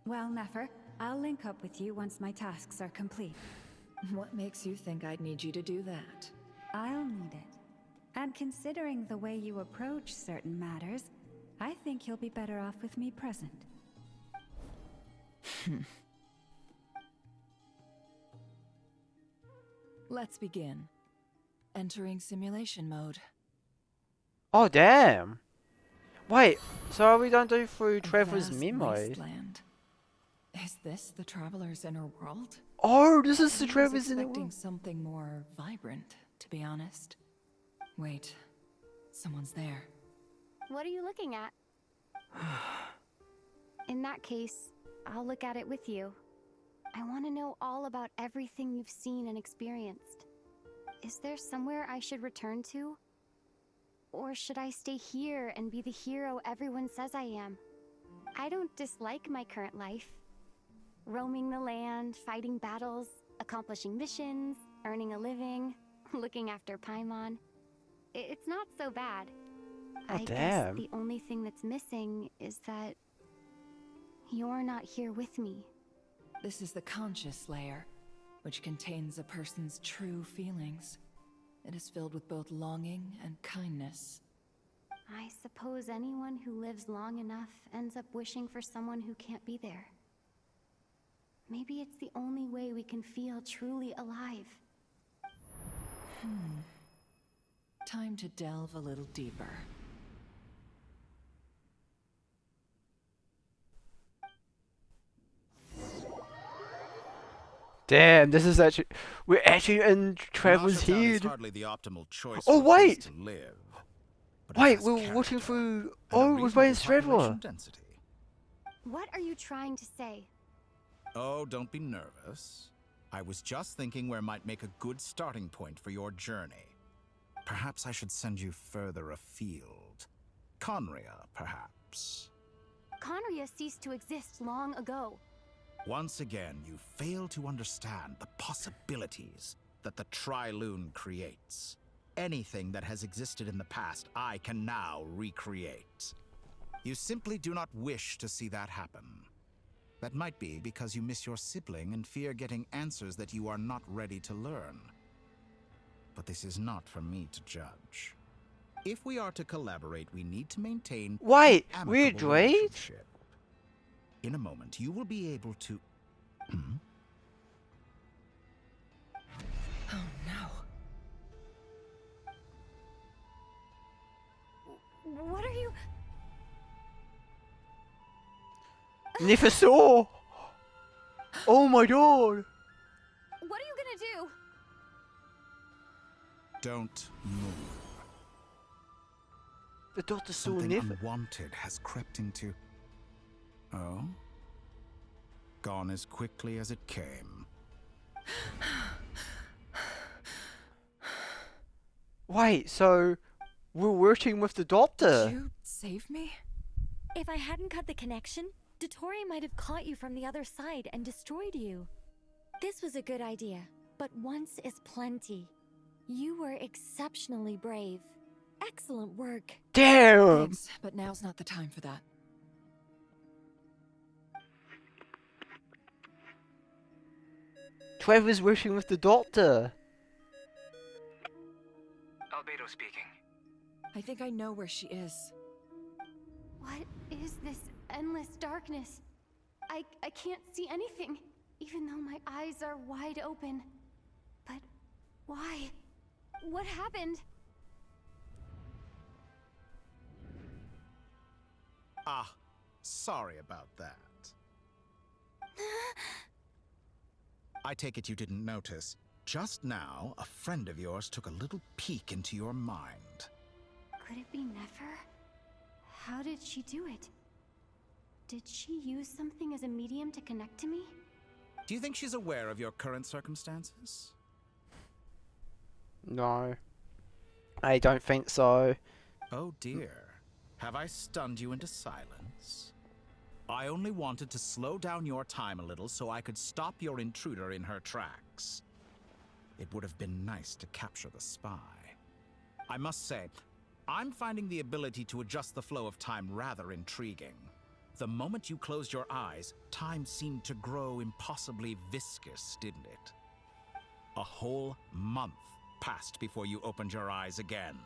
Well, Nefer, I'll link up with you once my tasks are complete. What makes you think I'd need you to do that? I'll need it. And considering the way you approach certain matters, I think you'll be better off with me present. Let's begin. Entering simulation mode. Oh, damn. Wait, so are we don't do through Trevor's Vast memory? wasteland. Is this the Traveler's inner world? Oh, this is the I was Trevor's inner expecting world. something more vibrant, to be honest. Wait, someone's there. What are you looking at? In that case, I'll look at it with you. I want to know all about everything you've seen and experienced. Is there somewhere I should return to? Or should I stay here and be the hero everyone says I am? I don't dislike my current life. Roaming the land, fighting battles, accomplishing missions, earning a living, looking after Paimon. It's not so bad. I guess the only thing that's missing is that you're not here with me. This is the conscious layer, which contains a person's true feelings. It is filled with both longing and kindness. I suppose anyone who lives long enough ends up wishing for someone who can't be there. Maybe it's the only way we can feel truly alive. Time to delve a little deeper. Damn, this is actually... We're actually in Trevor's head. Hardly the optimal choice Oh, for a place wait! to live, but it Wait, has we're character watching through... and a Oh, we're playing reasonable Trevor. population density. What are you trying to say? Oh, don't be nervous. I was just thinking where might make a good starting point for your journey. Perhaps I should send you further afield. Conria, perhaps. Conria ceased to exist long ago. Once again, you fail to understand the possibilities that the Tri-Lune creates. Anything that has existed in the past, I can now recreate. You simply do not wish to see that happen. That might be because you miss your sibling and fear getting answers that you are not ready to learn. But this is not for me to judge. If we are to collaborate, we need to maintain Wait, an we're amicable Drake? relationship. In a moment, you will be able to... Oh no. What are you... Never saw! Oh my god! What are you gonna do? Don't move. The doctor saw Something Never. unwanted has crept into... Oh? Gone as quickly as it came. Wait, so... We're working with the doctor? Did you save me? If I hadn't cut the connection, Dottore might have caught you from the other side and destroyed you. This was a good idea, but once is plenty. You were exceptionally brave. Excellent work. Damn! Thanks, but now's not the time for that. Trevor's working with the doctor. Albedo speaking. I think I know where she is. What is this endless darkness? I can't see anything, even though my eyes are wide open. But why? What happened? Ah, sorry about that. I take it you didn't notice. Just now, a friend of yours took a little peek into your mind. Could it be Nefer? How did she do it? Did she use something as a medium to connect to me? Do you think she's aware of your current circumstances? No. I don't think so. Oh dear. Have I stunned you into silence? I only wanted to slow down your time a little so I could stop your intruder in her tracks. It would have been nice to capture the spy. I must say, I'm finding the ability to adjust the flow of time rather intriguing. The moment you closed your eyes, time seemed to grow impossibly viscous, didn't it? A whole month passed before you opened your eyes again.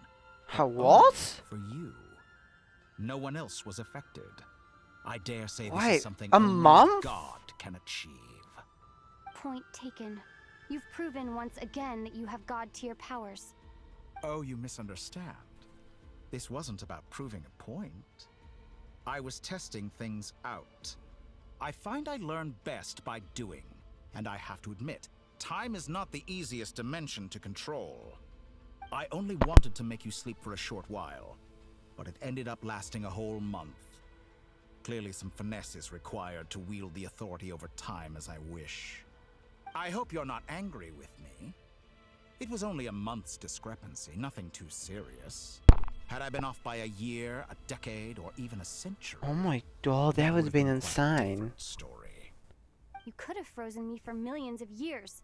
What? For you. No one else was affected. I dare say this Wait, is something a only month? God can achieve. Point taken. You've proven once again that you have God-tier powers. Oh, you misunderstand. This wasn't about proving a point. I was testing things out. I find I learn best by doing, and I have to admit, time is not the easiest dimension to control. I only wanted to make you sleep for a short while, but it ended up lasting a whole month. Clearly some finesse is required to wield the authority over time as I wish. I hope you're not angry with me. It was only a month's discrepancy, nothing too serious. Had I been off by a year, a decade, or even a century... Oh my god, that would have been insane. Story. You could have frozen me for millions of years.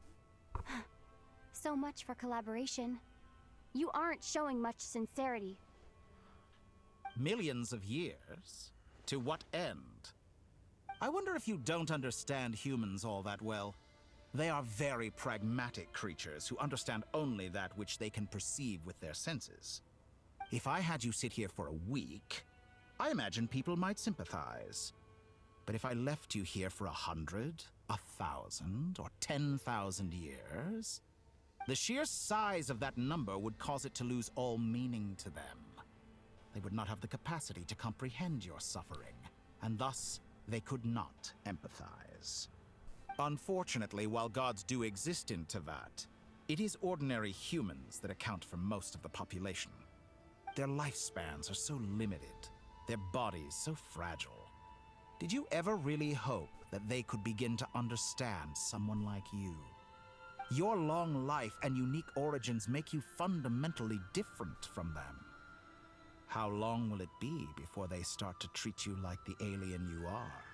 So much for collaboration. You aren't showing much sincerity. Millions of years? To what end? I wonder if you don't understand humans all that well. They are very pragmatic creatures who understand only that which they can perceive with their senses. If I had you sit here for a week, I imagine people might sympathize. But if I left you here for 100, 1,000, or 10,000 years, the sheer size of that number would cause it to lose all meaning to them. They would not have the capacity to comprehend your suffering, and thus they could not empathize. Unfortunately, while gods do exist in Teyvat, it is ordinary humans that account for most of the population. Their lifespans are so limited, their bodies so fragile. Did you ever really hope that they could begin to understand someone like you? Your long life and unique origins make you fundamentally different from them. How long will it be before they start to treat you like the alien you are?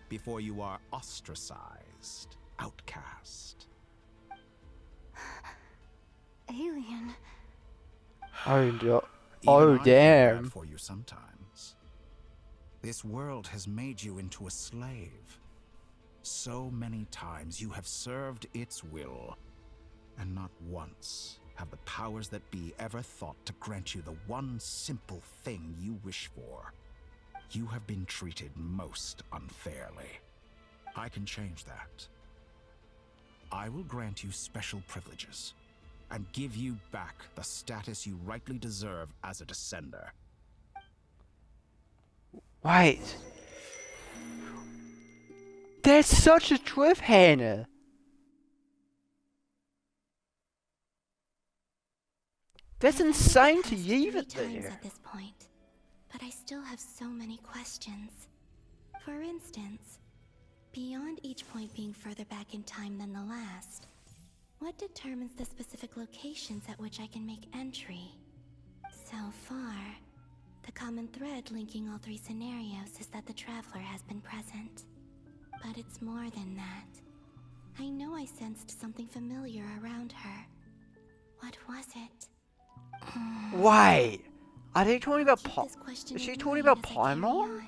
Before you are ostracized, outcast? Alien. Oh, Even I feel damn. bad for you sometimes. This world has made you into a slave. So many times you have served its will, and not once have the powers that be ever thought to grant you the one simple thing you wish for. You have been treated most unfairly. I can change that. I will grant you special privileges, and give you back the status you rightly deserve as a descender. Wait. That's such a cliffhanger. That's insane to leave it times there. at this point, but I still have so many questions. For instance, beyond each point being further back in time than the last, what determines the specific locations at which I can make entry? So far, the common thread linking all three scenarios is that the Traveler has been present. But it's more than that. I know I sensed something familiar around her. What was it? Wait. Are they talking about Is she talking about Paimon?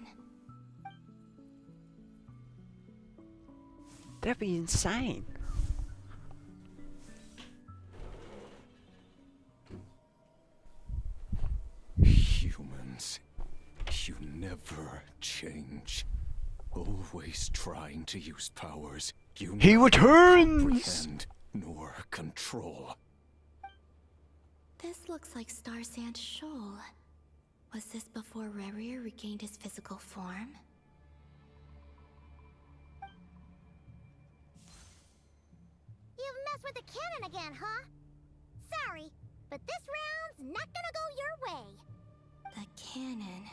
That'd be insane. Humans, you never change. Always trying to use powers you He neither returns! comprehend nor control. This looks like Star Sand Shoal. Was this before Rerir regained his physical form? You've messed with the cannon again, huh? Sorry, but this round's not gonna go your way. The cannon.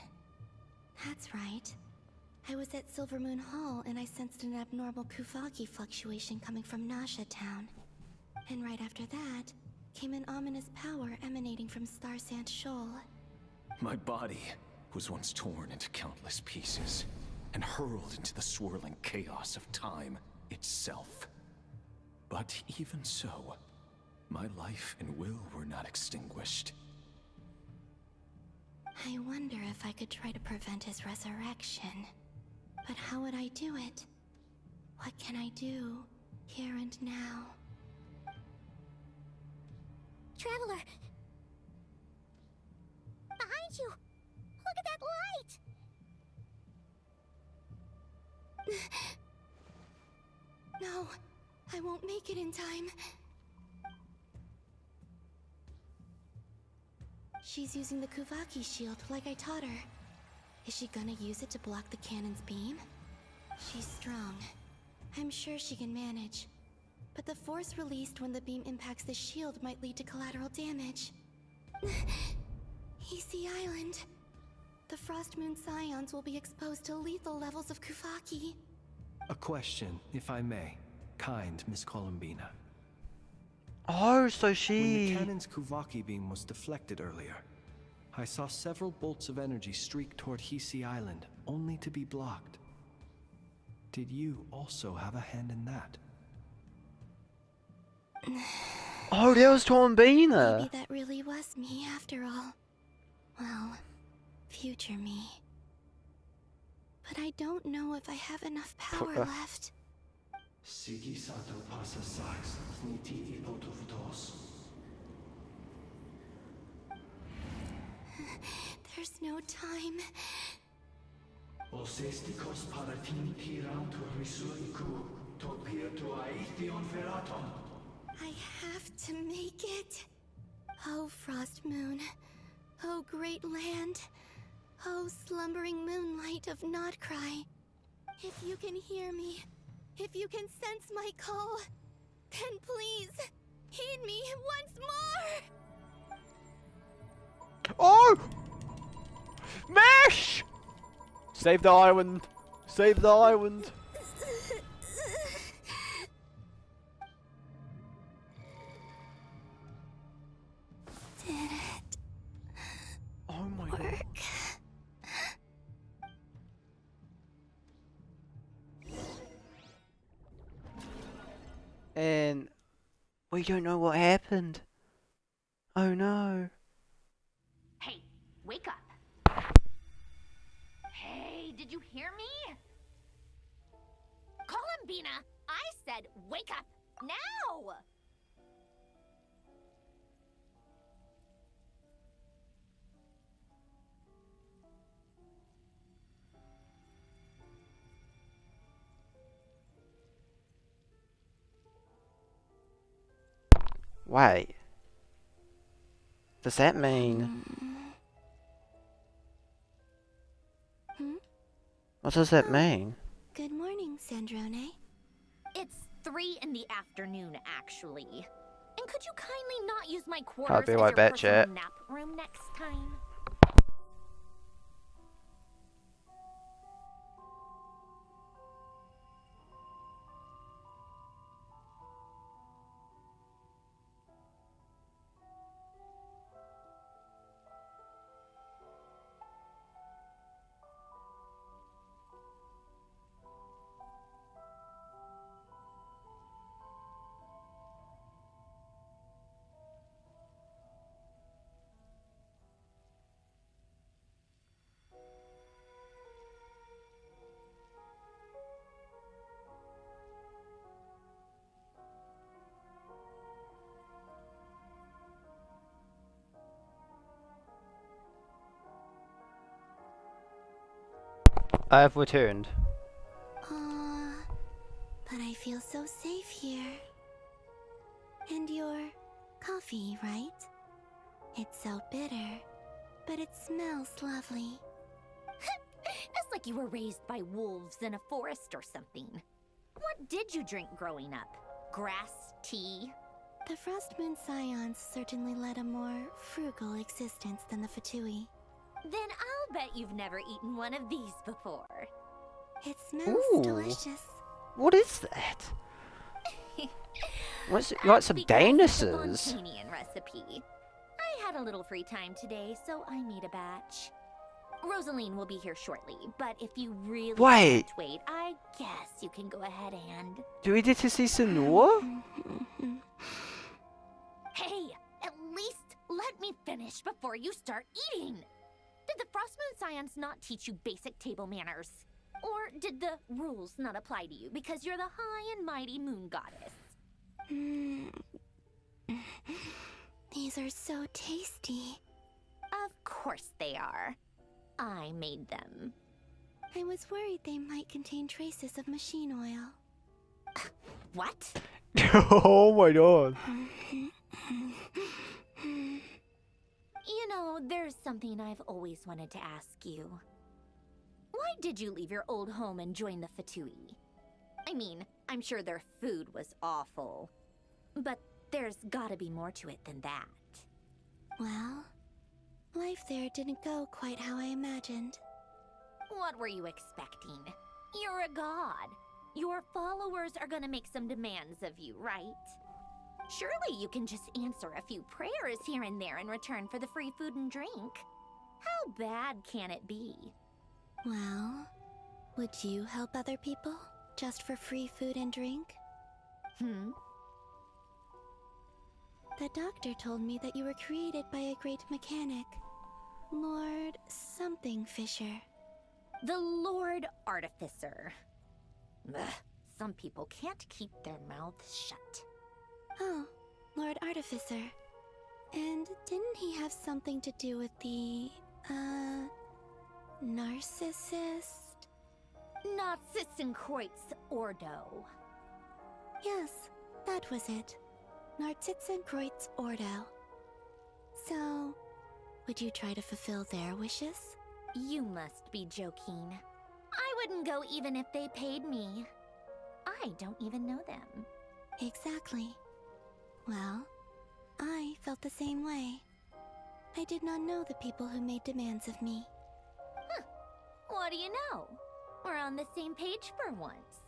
That's right. I was at Silver Moon Hall and I sensed an abnormal Kuvaki fluctuation coming from Nasha Town. And right after that, came an ominous power emanating from Star Sand Shoal. My body was once torn into countless pieces and hurled into the swirling chaos of time itself. But even so, my life and will were not extinguished. I wonder if I could try to prevent his resurrection. But how would I do it? What can I do, here and now? Traveler! Behind you! Look at that light! No, I won't make it in time. She's using the Kuvaki shield like I taught her. Is she gonna use it to block the cannon's beam? She's strong. I'm sure she can manage. But the force released when the beam impacts the shield might lead to collateral damage. EC Island. The Frost Moon Scions will be exposed to lethal levels of Kuvaki. A question, if I may. Kind Miss Columbina. Oh, so When she... the cannon's Kuvaki beam was deflected earlier, I saw several bolts of energy streak toward Hisi Island, only to be blocked. Did you also have a hand in that? Oh, there was Columbina. Maybe that really was me after all. Well, future me. But I don't know if I have enough power left. There's no time. I have to make it. Oh, Frost Moon. Oh, great land. Oh, slumbering moonlight of Nod Krai. If you can hear me, if you can sense my call, then please, heed me once more! Oh! Mesh! Save the island! Save the island! Did it oh my work? God. And we don't know what happened. Oh no. Hey, wake up. Hey, did you hear me? Columbina, I said wake up now! Wait. Does that mean... What does that mean? Good morning, Sandrone. It's 3 in the afternoon, actually. And could you kindly not use my quarters I'll be as right your back, personal chat. nap room next time? I have returned. But I feel so safe here. And your coffee, right? It's so bitter, but it smells lovely. It's like you were raised by wolves in a forest or something. What did you drink growing up? Grass tea? The Frost Moon Scions certainly led a more frugal existence than the Fatui. Then I'll bet you've never eaten one of these before. It smells Ooh. delicious. What is that? What's it, like some dinosaurs? It's a Montanian recipe. I had a little free time today, so I made a batch. Rosaline will be here shortly, but if you really Wait. can't wait, I guess you can go ahead and... Do we get to see Senua? Hey, at least let me finish before you start eating. Did the Frostmoon Scions not teach you basic table manners? Or did the rules not apply to you because you're the high and mighty moon goddess? These are so tasty. Of course they are. I made them. I was worried they might contain traces of machine oil. What? Oh my god. You know, there's something I've always wanted to ask you. Why did you leave your old home and join the Fatui? I mean, I'm sure their food was awful. But there's gotta be more to it than that. Well, life there didn't go quite how I imagined. What were you expecting? You're a god. Your followers are gonna make some demands of you, right? Surely you can just answer a few prayers here and there in return for the free food and drink. How bad can it be? Well, would you help other people just for free food and drink? The doctor told me that you were created by a great mechanic, Lord something Fisher. The Lord Artificer. Ugh, some people can't keep their mouths shut. Oh, Lord Artificer. And didn't he have something to do with the, narcissist? Narcissenkreuz Ordo. Yes, that was it. Narcissenkreuz Ordo. So, would you try to fulfill their wishes? You must be joking. I wouldn't go even if they paid me. I don't even know them. Exactly. Well, I felt the same way. I did not know the people who made demands of me. What do you know? We're on the same page for once.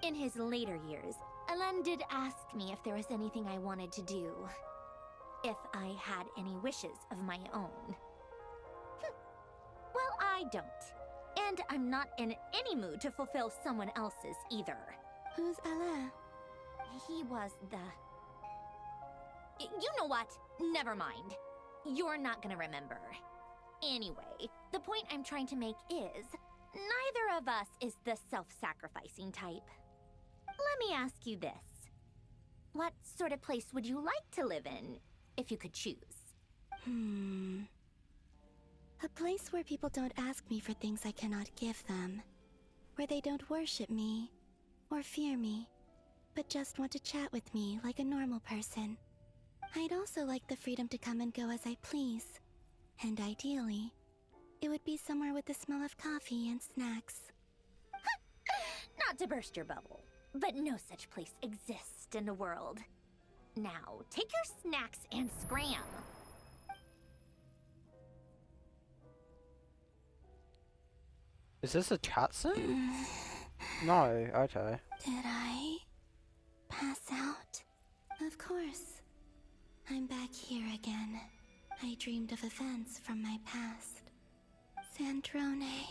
In his later years, Alan did ask me if there was anything I wanted to do. If I had any wishes of my own. Well, I don't. And I'm not in any mood to fulfill someone else's either. Who's Alain? He was the... You know what? Never mind. You're not gonna remember. Anyway, the point I'm trying to make is, neither of us is the self-sacrificing type. Let me ask you this. What sort of place would you like to live in, if you could choose? A place where people don't ask me for things I cannot give them. Where they don't worship me, or fear me, but just want to chat with me like a normal person. I'd also like the freedom to come and go as I please. And ideally, it would be somewhere with the smell of coffee and snacks. Not to burst your bubble, but no such place exists in the world. Now, take your snacks and scram. Is this a cutscene? No, okay. Did I pass out? Of course. I'm back here again. I dreamed of events from my past. Sandrone.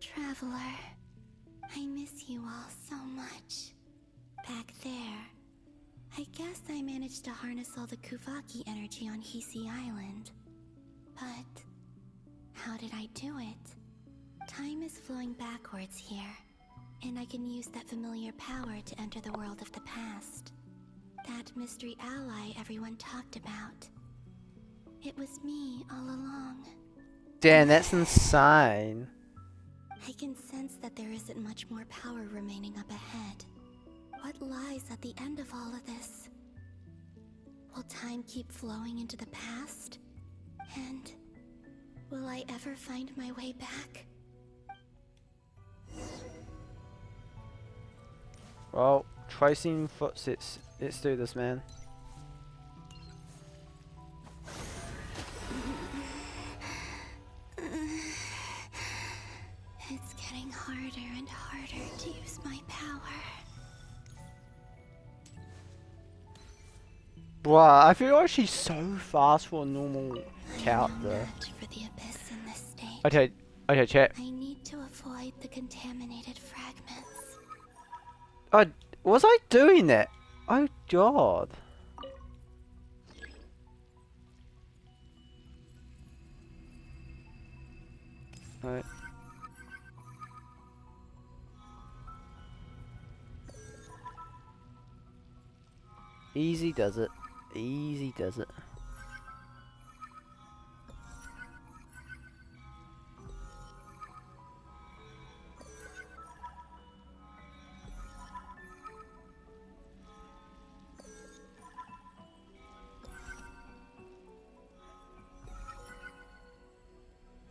Traveler. I miss you all so much. Back there. I guess I managed to harness all the Kuvaki energy on Hisi Island. But how did I do it? Time is flowing backwards here, and I can use that familiar power to enter the world of the past. That mystery ally everyone talked about. It was me all along. Damn, that's insane. I can sense that there isn't much more power remaining up ahead. What lies at the end of all of this? Will time keep flowing into the past? And will I ever find my way back? Well, tracing footsteps. Let's do this, man. It's getting harder and harder to use my power. Bruh, I feel like she's so fast for a normal character. For the abyss in this state. Okay, chat. I need to avoid the contaminated fragments. Was I doing that? Oh god. Right. Easy does it. Easy does it.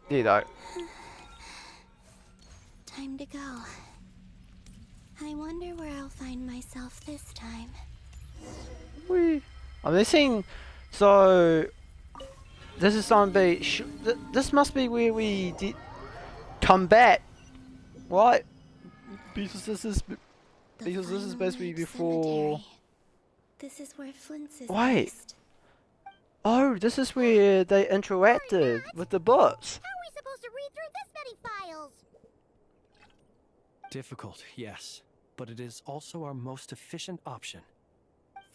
You know. Time to go. I wonder where I'll find myself this time. I'm missing. So this is on be. This must be where we did combat, right? Because this is supposed to be before. This is where Flint's is Wait. based. Oh, this is where they interacted with the books. How are we supposed to read through this many files? Difficult, yes, but it is also our most efficient option.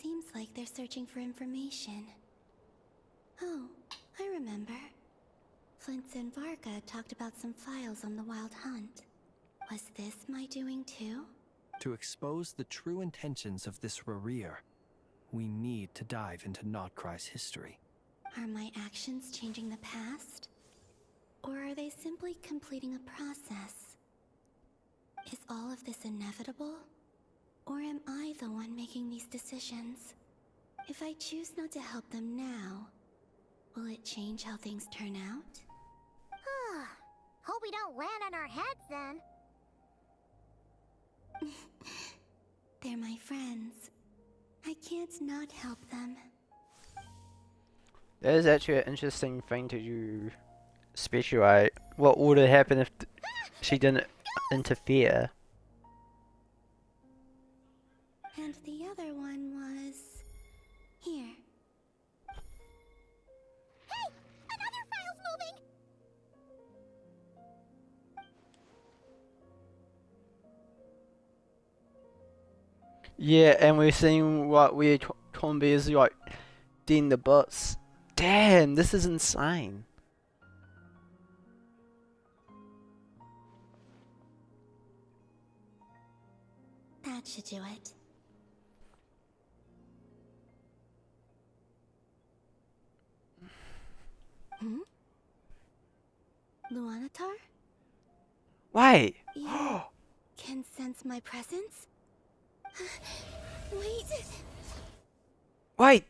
Seems like they're searching for information. Oh, I remember. Flint's and Varga talked about some files on the Wild Hunt. Was this my doing too? To expose the true intentions of this Rereer, we need to dive into Nod Krai's history. Are my actions changing the past? Or are they simply completing a process? Is all of this inevitable? Or am I the one making these decisions? If I choose not to help them now, will it change how things turn out? Hope we don't land on our heads then. They're my friends. I can't not help them. That is actually an interesting thing to speculate. What would have happened if she didn't interfere? And the other one was... here. Hey! Another file's moving! Yeah, and we're seeing what we're Tombi is like in the butts. Damn, this is insane. That should do it. Hmm? Luanatar? Wait. You can sense my presence? Wait. Wait.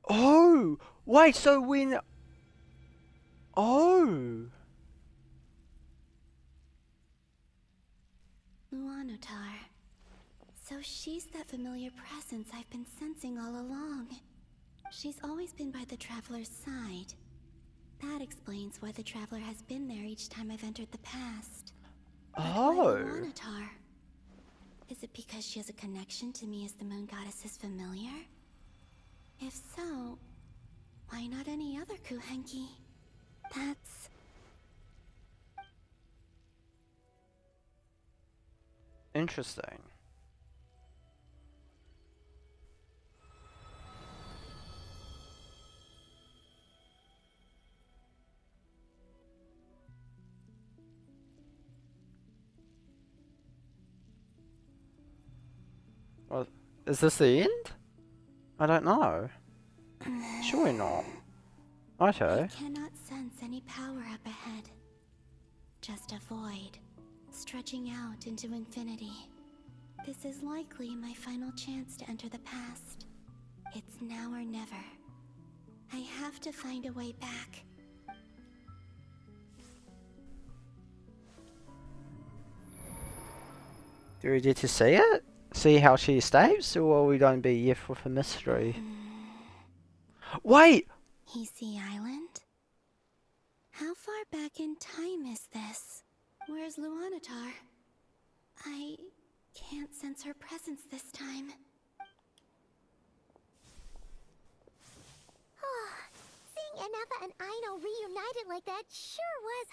Oh. Wait. So when. Oh. Luanatar. So she's that familiar presence I've been sensing all along. She's always been by the Traveler's side. That explains why the Traveler has been there each time I've entered the past. But why Luanatar? Is it because she has a connection to me as the Moon Goddess's familiar? If so, why not any other Kuhenki? That's... Interesting. Well, is this the end? I don't know. Surely not. Okay. I cannot sense any power up ahead. Just a void, stretching out into infinity. This is likely my final chance to enter the past. It's now or never. I have to find a way back. Do we get to see it? See how she escapes, or we don't be left with a mystery? Wait! Easy Island? How far back in time is this? Where's Luanatar? I can't sense her presence this time. Seeing Anafa and Aino reunited like that sure was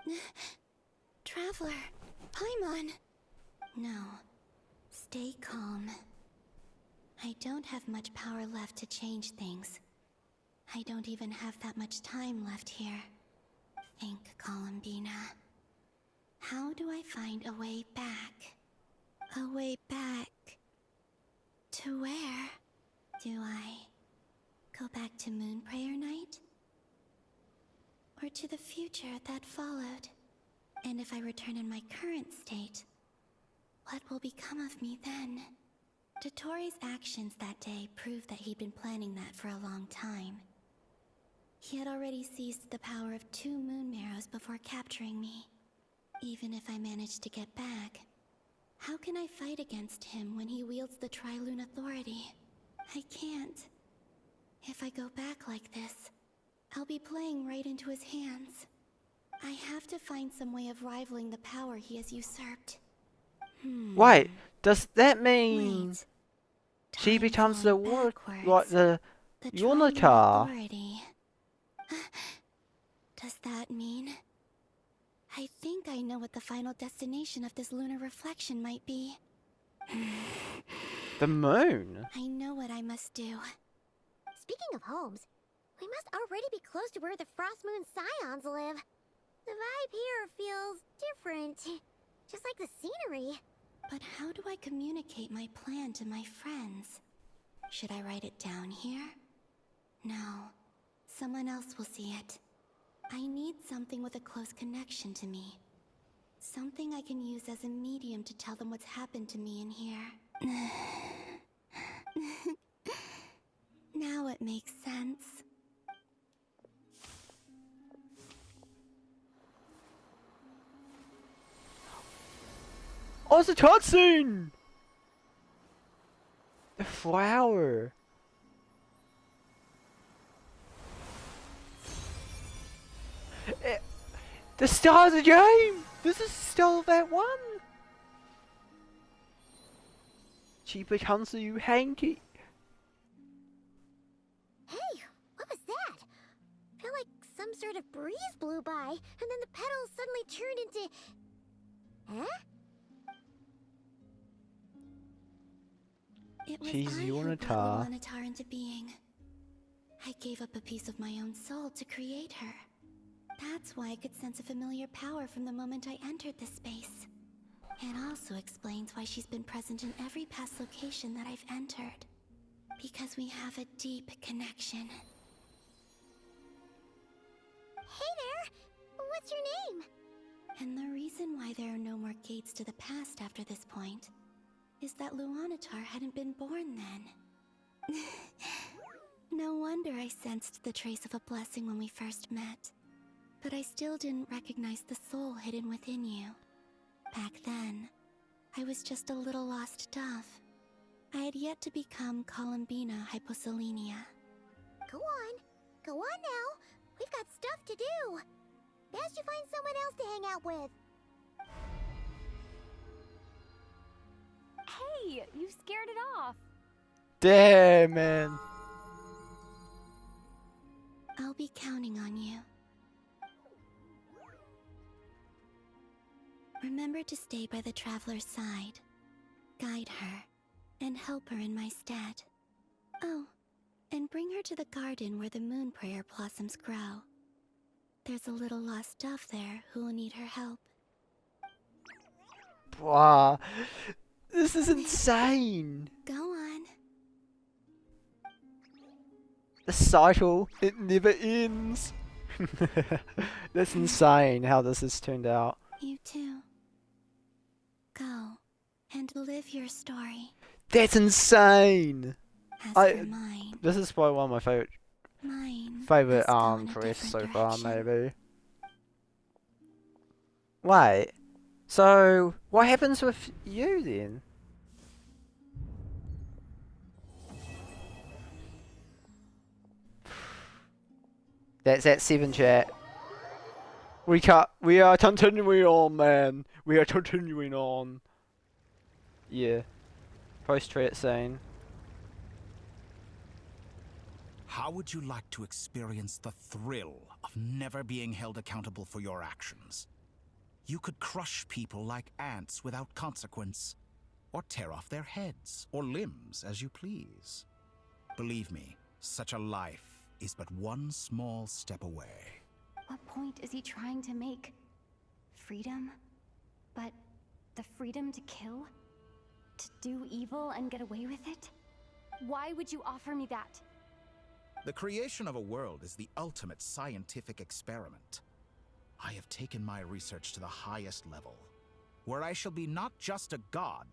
heartwarming. Traveler, Paimon. No, stay calm. I don't have much power left to change things. I don't even have that much time left here. Think, Columbina. How do I find a way back? A way back... to where? Do I go back to Moonprayer Night? Or to the future that followed? And if I return in my current state, what will become of me then? Dottoro's actions that day proved that he'd been planning that for a long time. He had already seized the power of 2 moon marrows before capturing me. Even if I managed to get back, how can I fight against him when he wields the Tri-Lune Authority? I can't. If I go back like this, I'll be playing right into his hands. I have to find some way of rivaling the power he has usurped. Wait, does that mean she becomes the water, like the Unitar? Does that mean? I think I know what the final destination of this lunar reflection might be. The moon? I know what I must do. Speaking of homes, we must already be close to where the Frost Moon Scions live. The vibe here feels different, just like the scenery. But how do I communicate my plan to my friends? Should I write it down here? No, someone else will see it. I need something with a close connection to me. Something I can use as a medium to tell them what's happened to me in here. Now it makes sense. Oh, it's a cutscene! The flower. The start of the game! This is still that one! She becomes a new hanky. Hey, what was that? I feel like some sort of breeze blew by, and then the petals suddenly turned into... Huh? It was She's I who brought Unitar. Unitar into being. I gave up a piece of my own soul to create her. That's why I could sense a familiar power from the moment I entered this space. It also explains why she's been present in every past location that I've entered. Because we have a deep connection. Hey there! What's your name? And the reason why there are no more gates to the past after this point is that Luanatar hadn't been born then. No wonder I sensed the trace of a blessing when we first met. But I still didn't recognize the soul hidden within you. Back then, I was just a little lost dove. I had yet to become Columbina Hyposelenia. Go on now. We've got stuff to do. Best you find someone else to hang out with. Hey, you scared it off. Damn, man. I'll be counting on you. Remember to stay by the traveler's side, guide her, and help her in my stead. Oh, and bring her to the garden where the Moonprayer blossoms grow. There's a little lost dove there who will need her help. Wow. This is insane. Go on. The cycle, it never ends. That's insane how this has turned out. You too. Go and live your story. That's insane. As for mine, This is probably one of my favorite quests so far, maybe. Wait. So what happens with you then? That's at 7 chat. We are continuing on, man. We are continuing on. Yeah. Post-credit scene. How would you like to experience the thrill of never being held accountable for your actions? You could crush people like ants without consequence, or tear off their heads or limbs as you please. Believe me, such a life is but one small step away. What point is he trying to make? Freedom? But the freedom to kill? To do evil and get away with it? Why would you offer me that? The creation of a world is the ultimate scientific experiment. I have taken my research to the highest level, where I shall be not just a god,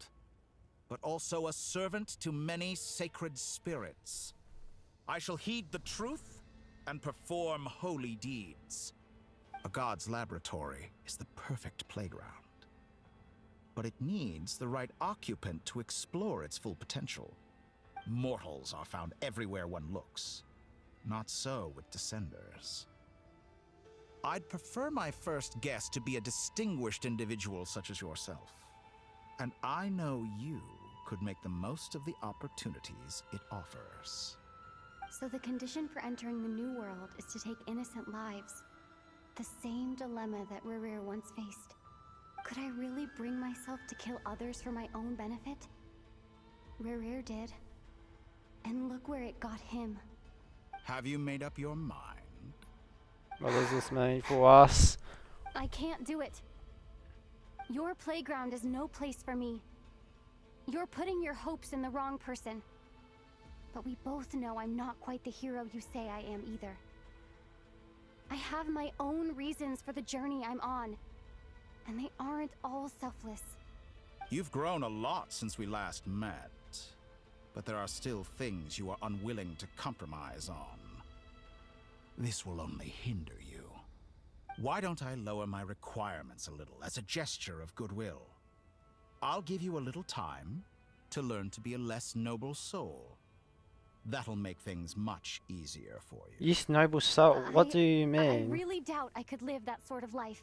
but also a servant to many sacred spirits. I shall heed the truth and perform holy deeds. A god's laboratory is the perfect playground. But it needs the right occupant to explore its full potential. Mortals are found everywhere one looks. Not so with Descenders. I'd prefer my first guest to be a distinguished individual such as yourself. And I know you could make the most of the opportunities it offers. So the condition for entering the new world is to take innocent lives. The same dilemma that Rerir once faced. Could I really bring myself to kill others for my own benefit? Rerir did. And look where it got him. Have you made up your mind? What does this mean for us? I can't do it. Your playground is no place for me. You're putting your hopes in the wrong person. But we both know I'm not quite the hero you say I am either. I have my own reasons for the journey I'm on. And they aren't all selfless. You've grown a lot since we last met. But there are still things you are unwilling to compromise on. This will only hinder you. Why don't I lower my requirements a little as a gesture of goodwill? I'll give you a little time to learn to be a less noble soul. That'll make things much easier for you. Yes, noble soul. What do you mean? I really doubt I could live that sort of life.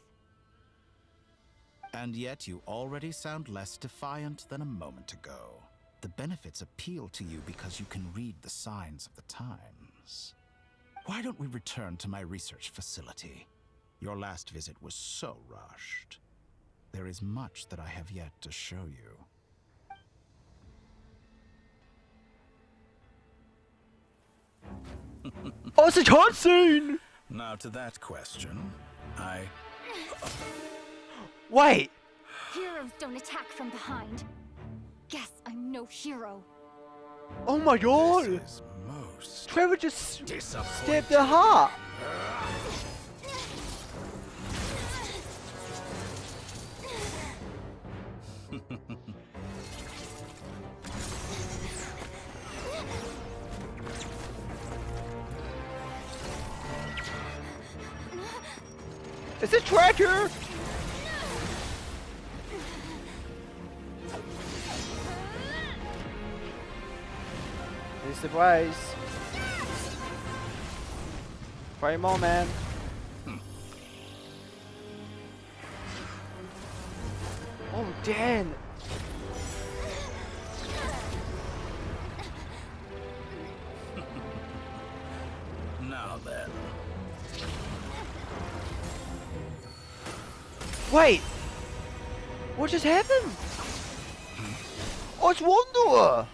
And yet you already sound less defiant than a moment ago. The benefits appeal to you because you can read the signs of the times. Why don't we return to my research facility? Your last visit was so rushed. There is much that I have yet to show you. Oh, it's a cutscene! Now to that question, Wait! Heroes don't attack from behind. Guess I'm no hero. Oh my god! Trevor just stabbed her heart! It's a tracker! Here's the blaze. Pray more, man. Oh, Dan! Now then. Wait! What just happened? Oh, it's Wanderer!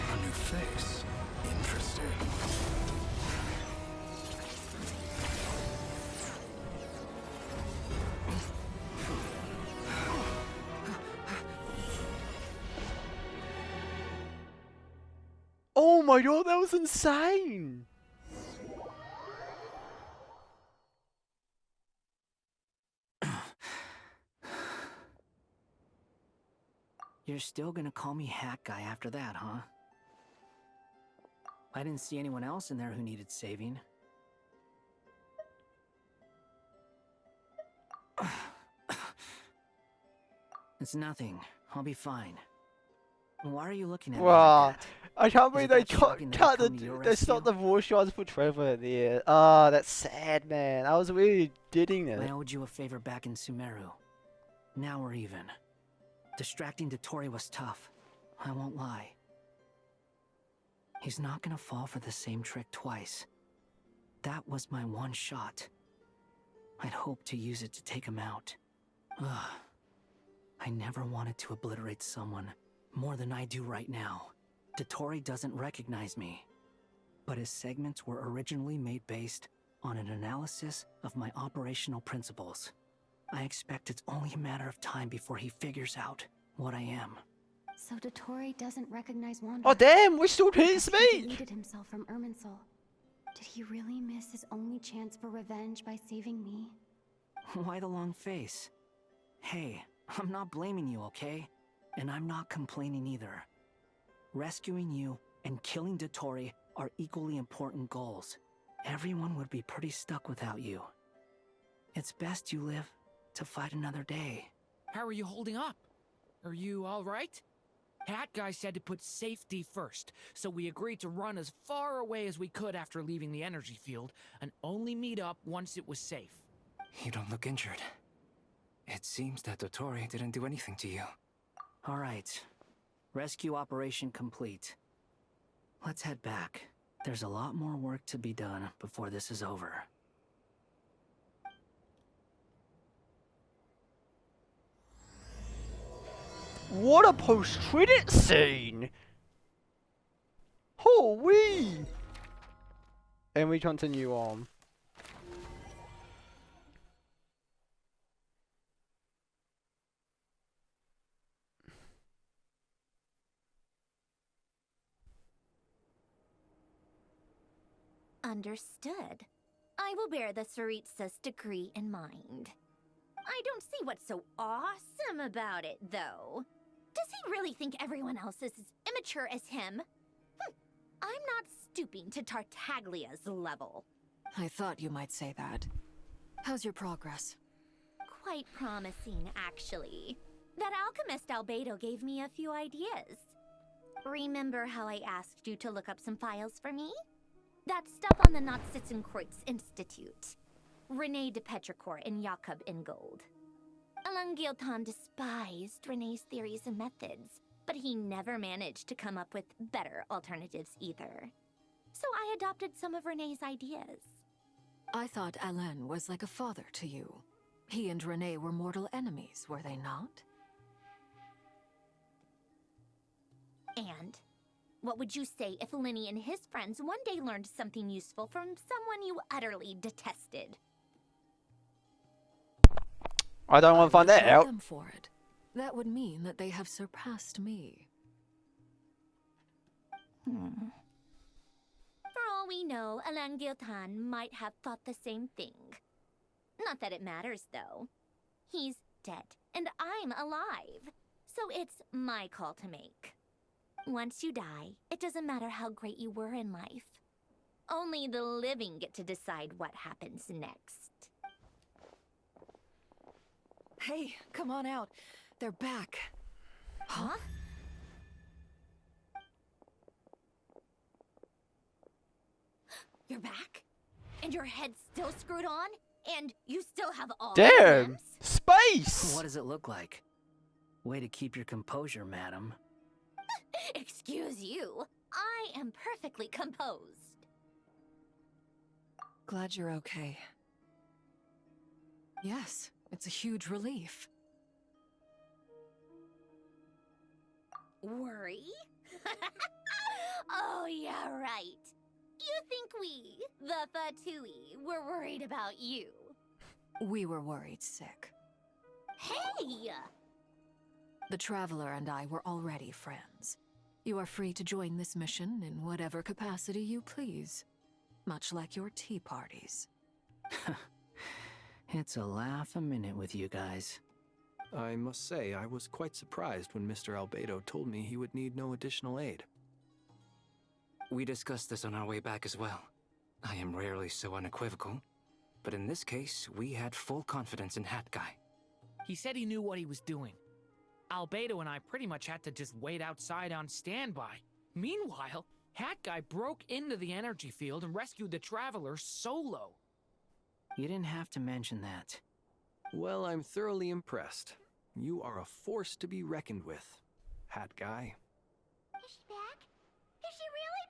A new face. Interesting. Oh my god, that was insane! You're still gonna call me Hack Guy after that, huh? I didn't see anyone else in there who needed saving. It's nothing. I'll be fine. Why are you looking at me Wow, like that? I can't believe they that shocking that I cut come to your they stopped the voice shots for Trevor there. Ah, that's sad, man. I was really digging it. I owed you a favor back in Sumeru. Now we're even. Distracting Dottore was tough. I won't lie. He's not gonna fall for the same trick twice. That was my one shot. I'd hoped to use it to take him out. Ugh. I never wanted to obliterate someone more than I do right now. Dottore doesn't recognize me, but his segments were originally made based on an analysis of my operational principles. I expect it's only a matter of time before he figures out what I am. So Dottore doesn't recognize Wanderer. Oh damn, we still didn't He speak! deleted himself from Irminsul. Did he really miss his only chance for revenge by saving me? Why the long face? Hey, I'm not blaming you, okay? And I'm not complaining either. Rescuing you and killing Dottore are equally important goals. Everyone would be pretty stuck without you. It's best you live to fight another day. How are you holding up? Are you alright? Hat Guy said to put safety first, so we agreed to run as far away as we could after leaving the energy field, and only meet up once it was safe. You don't look injured. It seems that Dottore didn't do anything to you. Alright. Rescue operation complete. Let's head back. There's a lot more work to be done before this is over. What a post-credit scene! Holy! And we continue on. Understood. I will bear the Tsaritsa's decree in mind. I don't see what's so awesome about it, though. Does he really think everyone else is as immature as him? I'm not stooping to Tartaglia's level. I thought you might say that. How's your progress? Quite promising, actually. That alchemist Albedo gave me a few ideas. Remember how I asked you to look up some files for me? That stuff on the Nazi-Kreuz Institute. René de Petrichor and Jakob Ingold. Alain Guillotin despised René's theories and methods, but he never managed to come up with better alternatives either. So I adopted some of René's ideas. I thought Alain was like a father to you. He and René were mortal enemies, were they not? And what would you say if Linny and his friends one day learned something useful from someone you utterly detested? I don't want to find that Thank out. them for it. That would mean that they have surpassed me. For all we know, Alain Guillotin might have thought the same thing. Not that it matters, though. He's dead, and I'm alive. So it's my call to make. Once you die, it doesn't matter how great you were in life. Only the living get to decide what happens next. Hey, come on out. They're back. Huh? You're back? And your head's still screwed on? And you still have all the Damn! limbs? Space! What does it look like? Way to keep your composure, madam. Excuse you. I am perfectly composed. Glad you're okay. Yes, it's a huge relief. Worry? Oh, yeah, right. You think we, the Fatui, were worried about you? We were worried sick. Hey! The Traveler and I were already friends. You are free to join this mission in whatever capacity you please. Much like your tea parties. It's a laugh a minute with you guys. I must say, I was quite surprised when Mr. Albedo told me he would need no additional aid. We discussed this on our way back as well. I am rarely so unequivocal, but in this case, we had full confidence in Hat Guy. He said he knew what he was doing. Albedo and I pretty much had to just wait outside on standby. Meanwhile, Hat Guy broke into the energy field and rescued the Traveler solo. You didn't have to mention that. Well, I'm thoroughly impressed. You are a force to be reckoned with, Hat Guy. Is she back? Is she really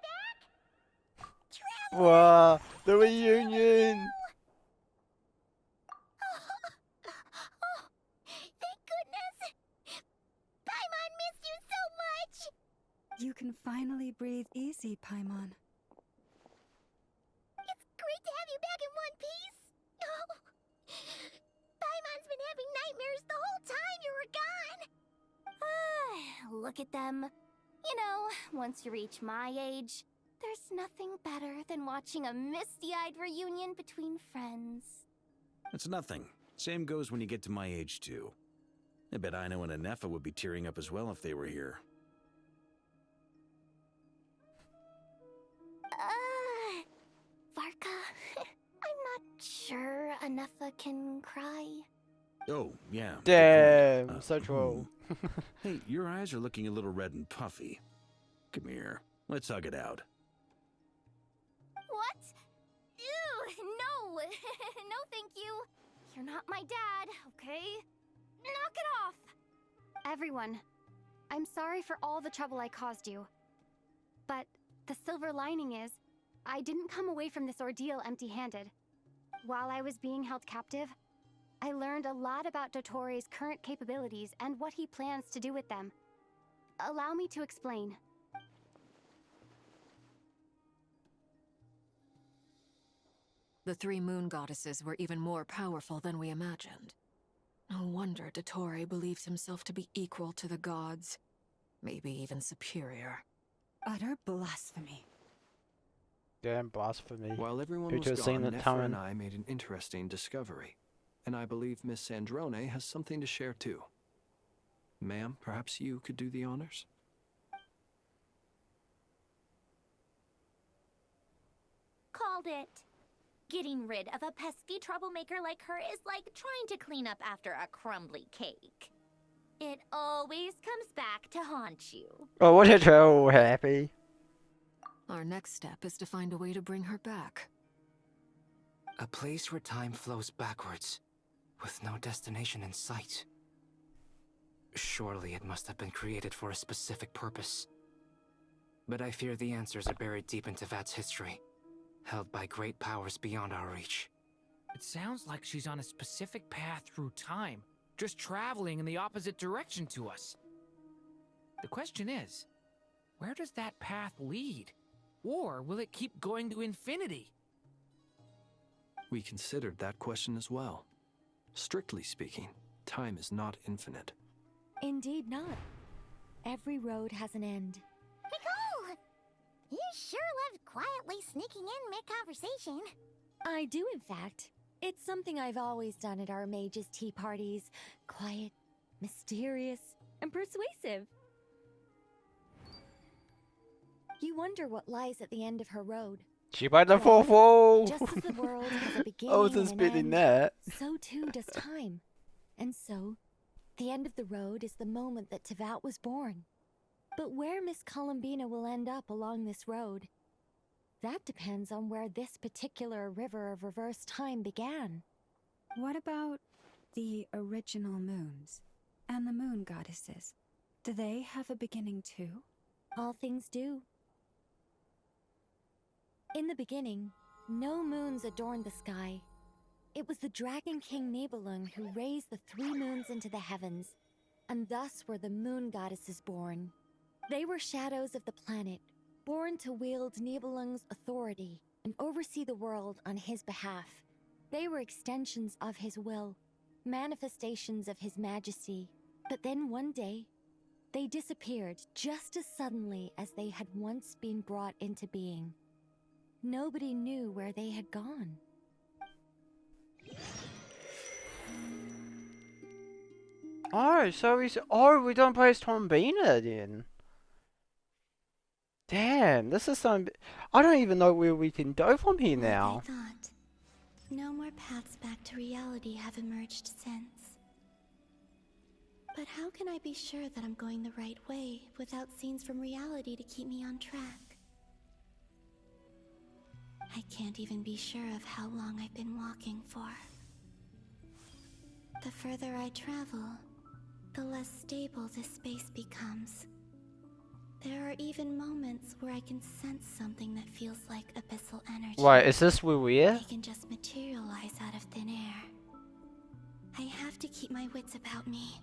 back? Wow, the reunion! finally breathe easy, Paimon. It's great to have you back in one piece. Oh, Paimon's been having nightmares the whole time you were gone. Look at them. You know, once you reach my age, there's nothing better than watching a misty-eyed reunion between friends. It's nothing. Same goes when you get to my age, too. I bet Ino and Anefa would be tearing up as well if they were here. Varka, I'm not sure Anefa can cry. Oh, yeah. Damn, so true. Hey, your eyes are looking a little red and puffy. Come here. Let's hug it out. What? Ew, no! No, thank you. You're not my dad, okay? Knock it off! Everyone, I'm sorry for all the trouble I caused you. But the silver lining is, I didn't come away from this ordeal empty-handed. While I was being held captive, I learned a lot about Dottoro's current capabilities and what he plans to do with them. Allow me to explain. The three moon goddesses were even more powerful than we imagined. No wonder Dottore believes himself to be equal to the gods. Maybe even superior. Utter blasphemy. Damn blasphemy. While everyone Who was could've seen gone, it Nefer coming? and I made an interesting discovery. And I believe Miss Sandrone has something to share too. Ma'am, perhaps you could do the honors? Called it. Getting rid of a pesky troublemaker like her is like trying to clean up after a crumbly cake. It always comes back to haunt you. Oh, what a troll, happy. Our next step is to find a way to bring her back. A place where time flows backwards, with no destination in sight. Surely it must have been created for a specific purpose. But I fear the answers are buried deep into VIII's history, held by great powers beyond our reach. It sounds like she's on a specific path through time, just traveling in the opposite direction to us. The question is, where does that path lead? Or will it keep going to infinity? We considered that question as well. Strictly speaking, time is not infinite. Indeed not. Every road has an end. Nicole! You sure loved quietly sneaking in mid-conversation. I do, in fact. It's something I've always done at our mages' tea parties. Quiet, mysterious, and persuasive. You wonder what lies at the end of her road. She by the fourth wall. Just as the world has a beginning I wasn't and an spitting end, that. so too does time. And so, the end of the road is the moment that Tevat was born. But where Miss Columbina will end up along this road, that depends on where this particular river of reverse time began. What about the original moons and the moon goddesses? Do they have a beginning too? All things do. In the beginning, no moons adorned the sky. It was the Dragon King Nibelung who raised the three moons into the heavens, and thus were the moon goddesses born. They were shadows of the planet, born to wield Nibelung's authority and oversee the world on his behalf. They were extensions of his will, manifestations of his majesty. But then one day, they disappeared just as suddenly as they had once been brought into being. Nobody knew where they had gone. Oh, so we don't play as Tombina then. Damn, this is some. I don't even know where we can go from here now. Like I thought. No more paths back to reality have emerged since. But how can I be sure that I'm going the right way without scenes from reality to keep me on track? I can't even be sure of how long I've been walking for. The further I travel, the less stable this space becomes. There are even moments where I can sense something that feels like abyssal energy. Wait, is this where we're? They can just materialize out of thin air. I have to keep my wits about me.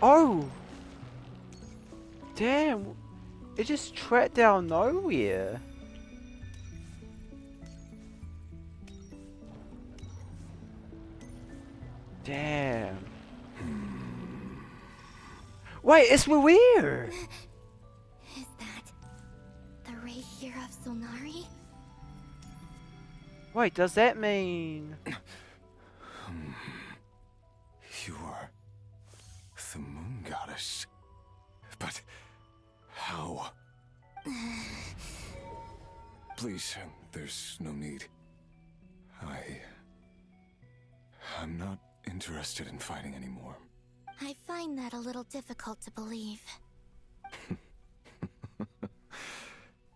Oh! Damn! It just tracked down nowhere. Damn. Wait, it's weird! Is that the ray here of Solnari? Wait, does that mean... You are the moon goddess. But how? Please, there's no need. I'm not interested in fighting anymore. I find that a little difficult to believe.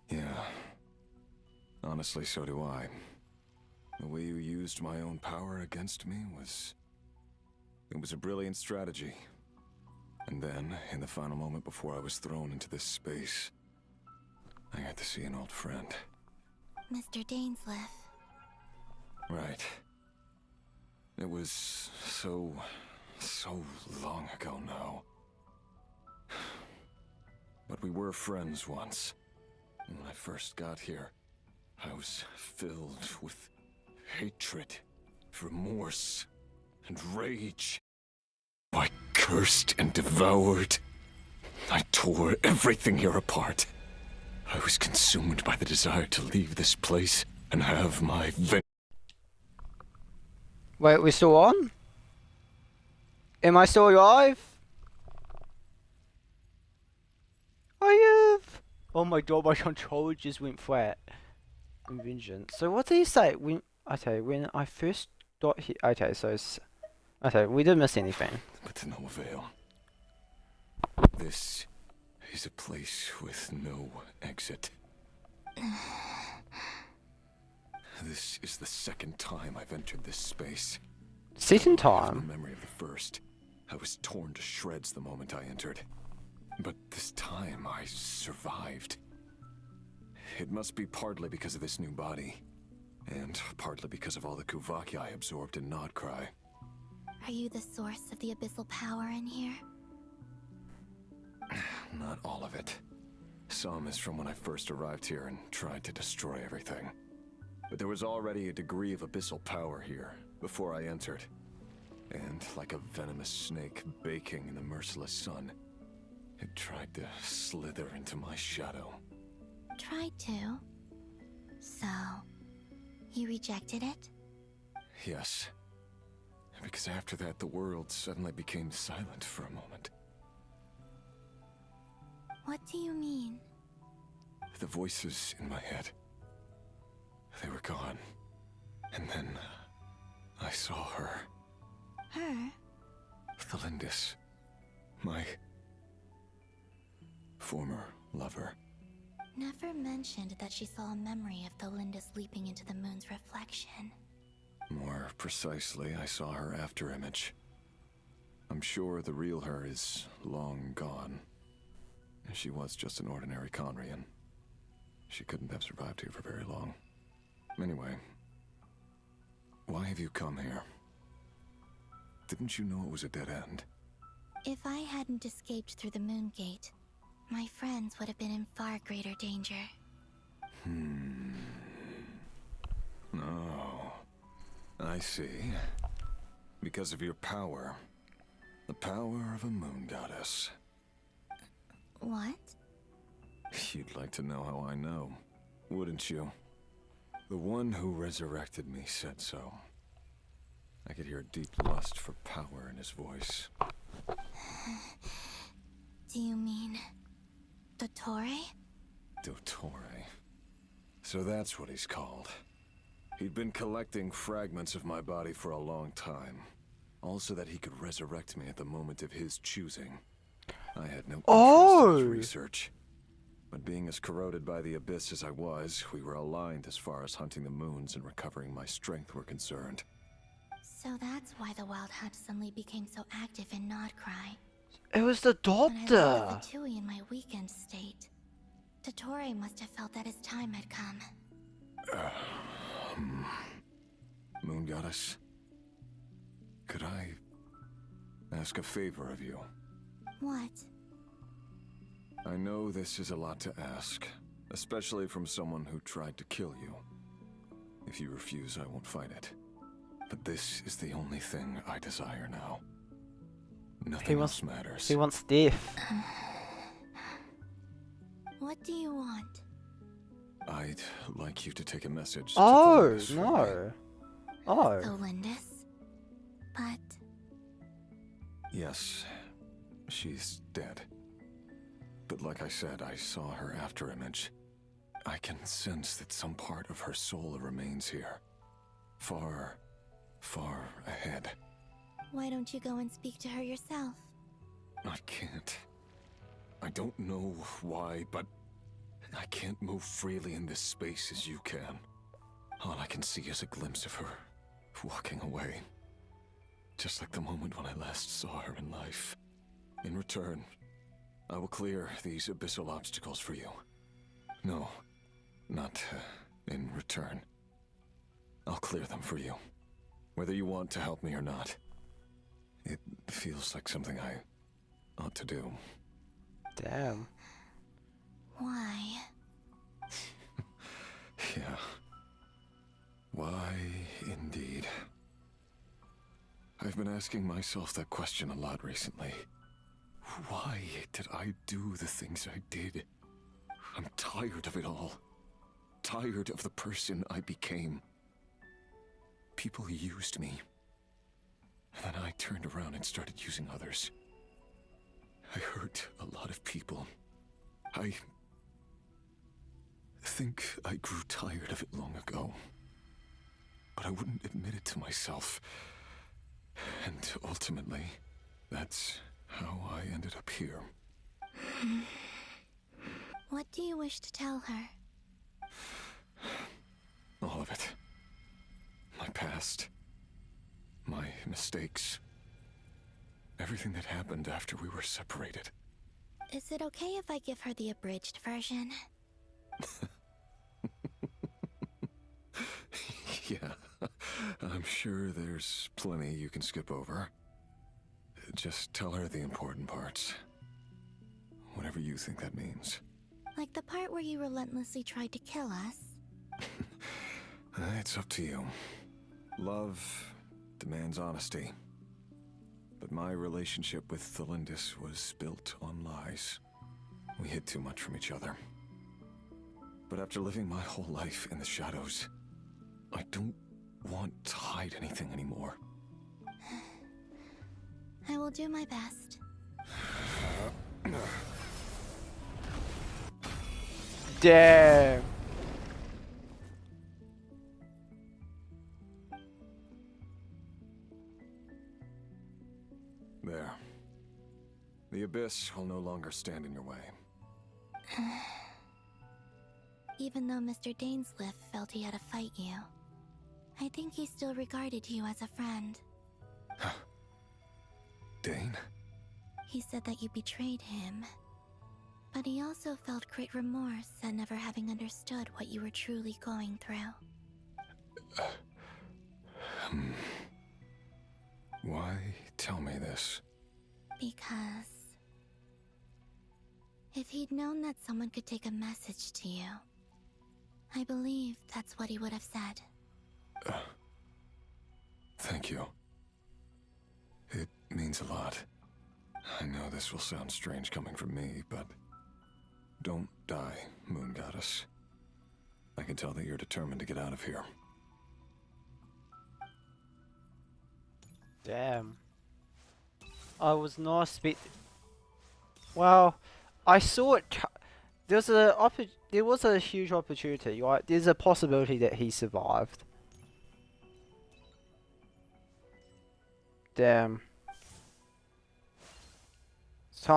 Yeah. Honestly, so do I. The way you used my own power against me was... It was a brilliant strategy. And then, in the final moment before I was thrown into this space, I got to see an old friend. Mr. Dainsleif. Right. It was so long ago now. But we were friends once. And when I first got here, I was filled with hatred, remorse, and rage. I cursed and devoured. I tore everything here apart. I was consumed by the desire to leave this place and have my vengeance. Wait, we're still on? Am I still alive? I have... Oh my god, my controller just went flat. In vengeance. So what did he say? Okay, when I first got here... Okay, so it's... Okay, we didn't miss anything. But to no avail. This is a place with no exit. This is the second time I've entered this space. Second I have time? no memory of the first. I was torn to shreds the moment I entered. But this time I survived. It must be partly because of this new body. And partly because of all the Kuvaki I absorbed in Nod Krai. Are you the source of the abyssal power in here? Not all of it. Some is from when I first arrived here and tried to destroy everything. But there was already a degree of abyssal power here, before I entered. And like a venomous snake baking in the merciless sun, it tried to slither into my shadow. Tried to? So, you rejected it? Yes. Because after that, the world suddenly became silent for a moment. What do you mean? The voices in my head, they were gone. And then I saw her. Her? The Lindis. My former lover. Never mentioned that she saw a memory of the Lindis leaping into the moon's reflection. More precisely, I saw her afterimage. I'm sure the real her is long gone. She was just an ordinary Conrian. She couldn't have survived here for very long. Anyway, why have you come here? Didn't you know it was a dead end? If I hadn't escaped through the moon gate, my friends would have been in far greater danger. Oh, I see. Because of your power. The power of a moon goddess. What? You'd like to know how I know, wouldn't you? The one who resurrected me said so. I could hear deep lust for power in his voice. Do you mean... Dottore? Dottore. So that's what he's called. He'd been collecting fragments of my body for a long time. Also that he could resurrect me at the moment of his choosing. I had no interest in his research. But being as corroded by the abyss as I was, we were aligned as far as hunting the moons and recovering my strength were concerned. So that's why the Wild Hunt suddenly became so active in Nod Krai. It was the When I doctor! left the Fatui in my weakened state, Dottore must have felt that his time had come. Moon Goddess, could I ask a favor of you? What? I know this is a lot to ask, especially from someone who tried to kill you. If you refuse, I won't fight it. But this is the only thing I desire now. Nothing else matters. He wants death. What do you want? I'd like you to take a message to Oh, Thelindis from me. no. Oh. Thelindis? But... Yes, she's dead. But like I said, I saw her after image. I can sense that some part of her soul remains here. Far, far ahead. why don't you go and speak to her yourself? I can't. I don't know why, but I can't move freely in this space as you can. All I can see is a glimpse of her walking away. Just like the moment when I last saw her in life. In return, I will clear these abyssal obstacles for you. No, not in return. I'll clear them for you. Whether you want to help me or not. It feels like something I ought to do. Damn. Why? Yeah. Why, indeed. I've been asking myself that question a lot recently. Why did I do the things I did? I'm tired of it all. Tired of the person I became. People used me. And then I turned around and started using others. I hurt a lot of people. I think I grew tired of it long ago. But I wouldn't admit it to myself. And ultimately, that's how I ended up here. What do you wish to tell her? All of it. My past. My mistakes. Everything that happened after we were separated. Is it okay if I give her the abridged version? Yeah, I'm sure there's plenty you can skip over. Just tell her the important parts. Whatever you think that means. Like the part where you relentlessly tried to kill us? It's up to you. Love demands honesty. But my relationship with Thelindis was built on lies. We hid too much from each other. But after living my whole life in the shadows, I don't want to hide anything anymore. I will do my best. Damn. There. The abyss will no longer stand in your way. Even though Mr. Dainsliff felt he had to fight you, I think he still regarded you as a friend. Dane? He said that you betrayed him, but he also felt great remorse at never having understood what you were truly going through. Why tell me this? Because if he'd known that someone could take a message to you, I believe that's what he would have said. Thank you. It means a lot. I know this will sound strange coming from me, but don't die, Moon Goddess. I can tell that you're determined to get out of here. Damn. I was not expecting. Well, I saw it. There was a huge opportunity. Right? There's a possibility that he survived. Damn. It's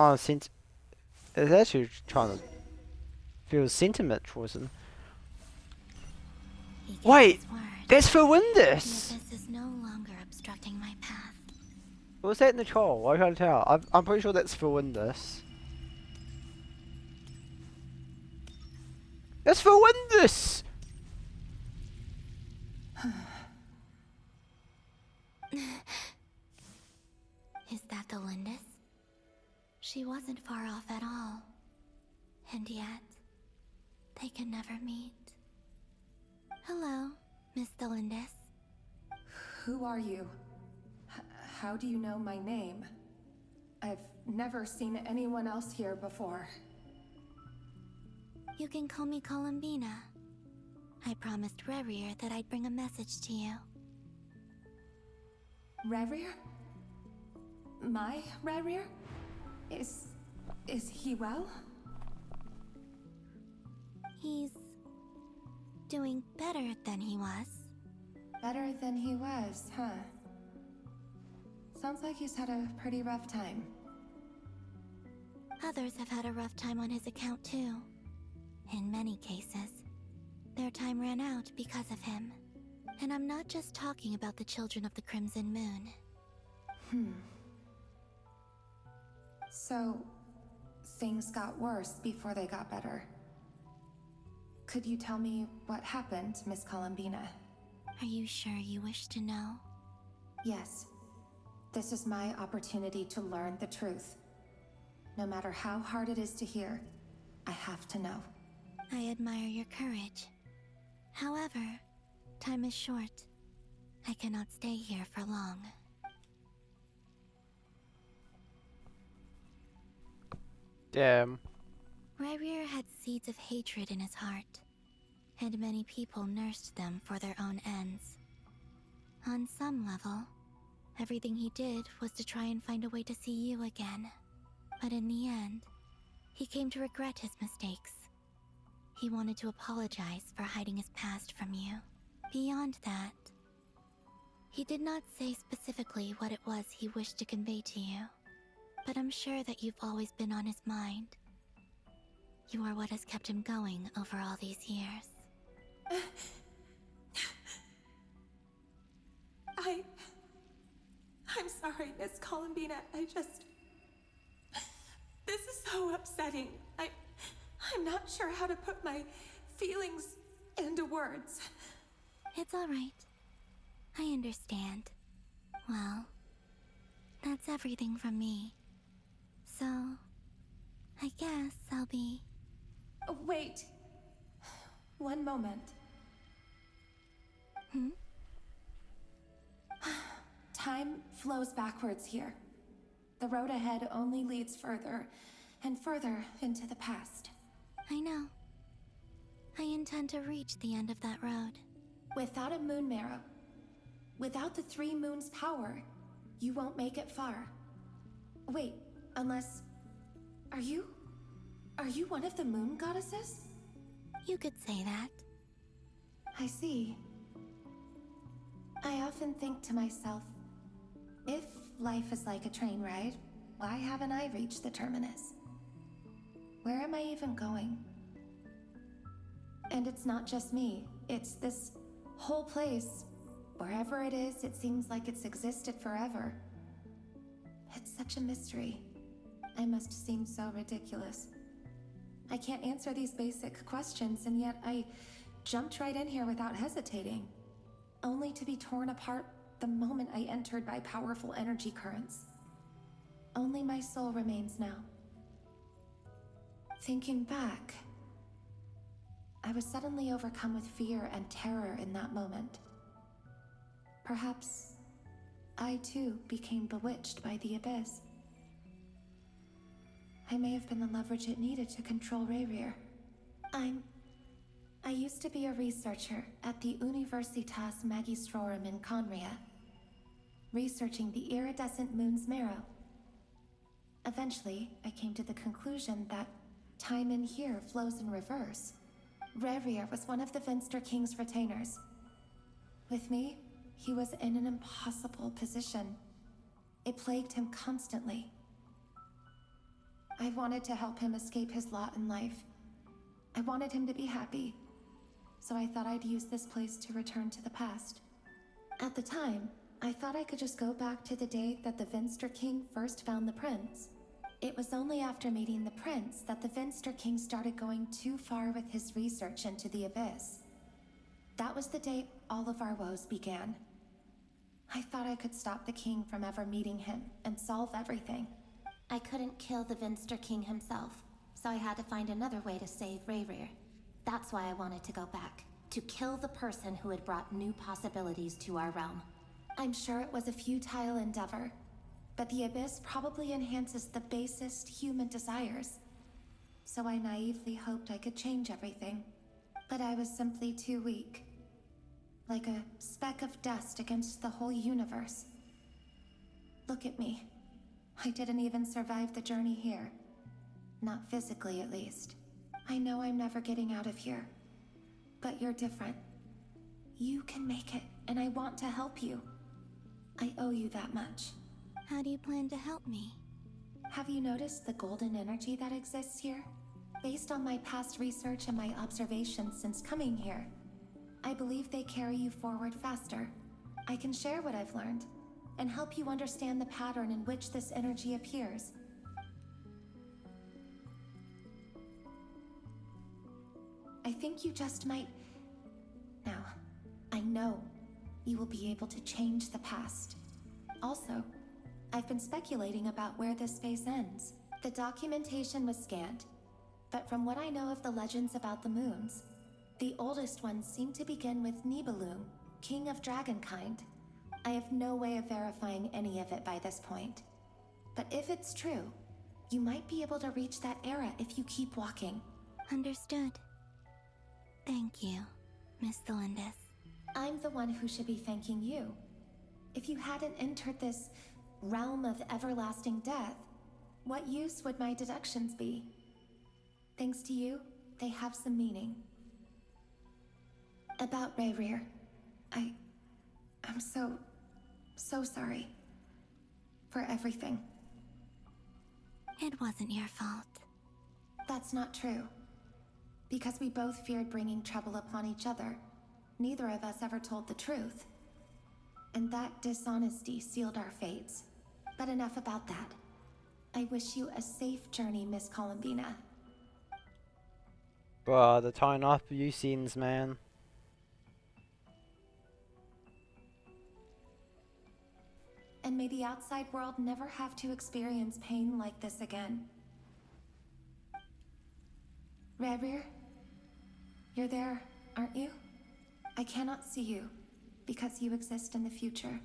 actually trying to feel sentiment, wasn't? Wait, that's for Windus. This is no longer obstructing my path. Was that in the troll? I can't tell. I'm pretty sure that's for Windus. That's for Windus! Is that the Lindis? She wasn't far off at all. And yet, they can never meet. Hello, Miss Delindis. Who are you? How do you know my name? I've never seen anyone else here before. You can call me Columbina. I promised Rerir that I'd bring a message to you. Rerir? My Rerir? Is he well? He's doing better than he was. Better than he was, huh? Sounds like he's had a pretty rough time. Others have had a rough time on his account too. In many cases, their time ran out because of him. And I'm not just talking about the children of the Crimson Moon. So, things got worse before they got better. Could you tell me what happened, Miss Columbina? Are you sure you wish to know? Yes. This is my opportunity to learn the truth. No matter how hard it is to hear, I have to know. I admire your courage. However, time is short. I cannot stay here for long. Damn. Rerir had seeds of hatred in his heart, and many people nursed them for their own ends. On some level, everything he did was to try and find a way to see you again. But in the end, he came to regret his mistakes. He wanted to apologize for hiding his past from you. Beyond that, he did not say specifically what it was he wished to convey to you, but I'm sure that you've always been on his mind. You are what has kept him going over all these years. I'm sorry, Miss Columbina. This is so upsetting. I'm not sure how to put my feelings into words. It's all right. I understand. Well, that's everything from me. So, I guess I'll be... Wait. One moment. Time flows backwards here. The road ahead only leads further and further into the past. I know. I intend to reach the end of that road. Without a moon marrow, without the 3 moons' power, you won't make it far. Wait, unless... Are you one of the moon goddesses? You could say that. I see. I often think to myself, if life is like a train ride, why haven't I reached the terminus? Where am I even going? And it's not just me, it's this whole place. Wherever it is, it seems like it's existed forever. It's such a mystery. I must seem so ridiculous. I can't answer these basic questions, and yet I jumped right in here without hesitating, only to be torn apart the moment I entered by powerful energy currents. Only my soul remains now. Thinking back, I was suddenly overcome with fear and terror in that moment. Perhaps I too became bewitched by the abyss. I may have been the leverage it needed to control Rerir. I used to be a researcher at the Universitas Magistrorum in Conria, researching the iridescent moon's marrow. Eventually, I came to the conclusion that time in here flows in reverse. Rerir was one of the Finster King's retainers. With me, he was in an impossible position. It plagued him constantly. I wanted to help him escape his lot in life. I wanted him to be happy, so I thought I'd use this place to return to the past. At the time, I thought I could just go back to the day that the Finster King first found the prince. It was only after meeting the prince that the Finster King started going too far with his research into the abyss. That was the day all of our woes began. I thought I could stop the king from ever meeting him and solve everything. I couldn't kill the Vinster King himself, so I had to find another way to save Rayrir. That's why I wanted to go back. To kill the person who had brought new possibilities to our realm. I'm sure it was a futile endeavor, but the Abyss probably enhances the basest human desires. So I naively hoped I could change everything. But I was simply too weak. Like a speck of dust against the whole universe. Look at me. I didn't even survive the journey here. Not physically, at least. I know I'm never getting out of here. But you're different. You can make it, and I want to help you. I owe you that much. How do you plan to help me? Have you noticed the golden energy that exists here? Based on my past research and my observations since coming here, I believe they carry you forward faster. I can share what I've learned, and help you understand the pattern in which this energy appears. I think you just might... Now, I know you will be able to change the past. Also, I've been speculating about where this phase ends. The documentation was scanned, but from what I know of the legends about the moons, the oldest ones seem to begin with Nibelung, king of dragonkind. I have no way of verifying any of it by this point. But if it's true, you might be able to reach that era if you keep walking. Understood. Thank you, Miss Delindis. I'm the one who should be thanking you. If you hadn't entered this realm of everlasting death, what use would my deductions be? Thanks to you, they have some meaning. About Rayrir, I'm so sorry. For everything. It wasn't your fault. That's not true. Because we both feared bringing trouble upon each other, neither of us ever told the truth. And that dishonesty sealed our fates. But enough about that. I wish you a safe journey, Miss Columbina. Bruh, the tying up you scenes, man. And may the outside world never have to experience pain like this again. Rayrir, you're there, aren't you? I cannot see you, because you exist in the future.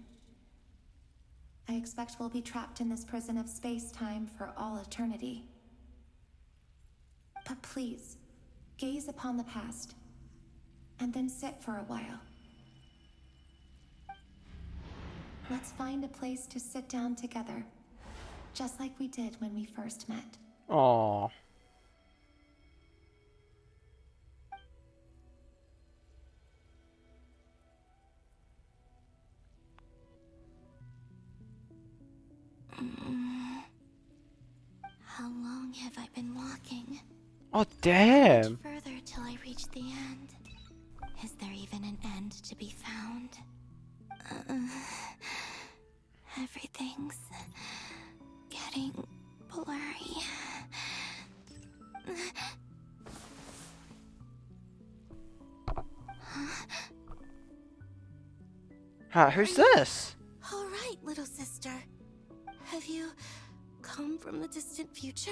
I expect we'll be trapped in this prison of space-time for all eternity. But please, gaze upon the past, and then sit for a while. Let's find a place to sit down together, just like we did when we first met. Aww. How long have I been walking? Oh, damn. Much further till I reach the end. Is there even an end to be found? Everything's getting blurry. Who's this? All right, little sister. Have you come from the distant future?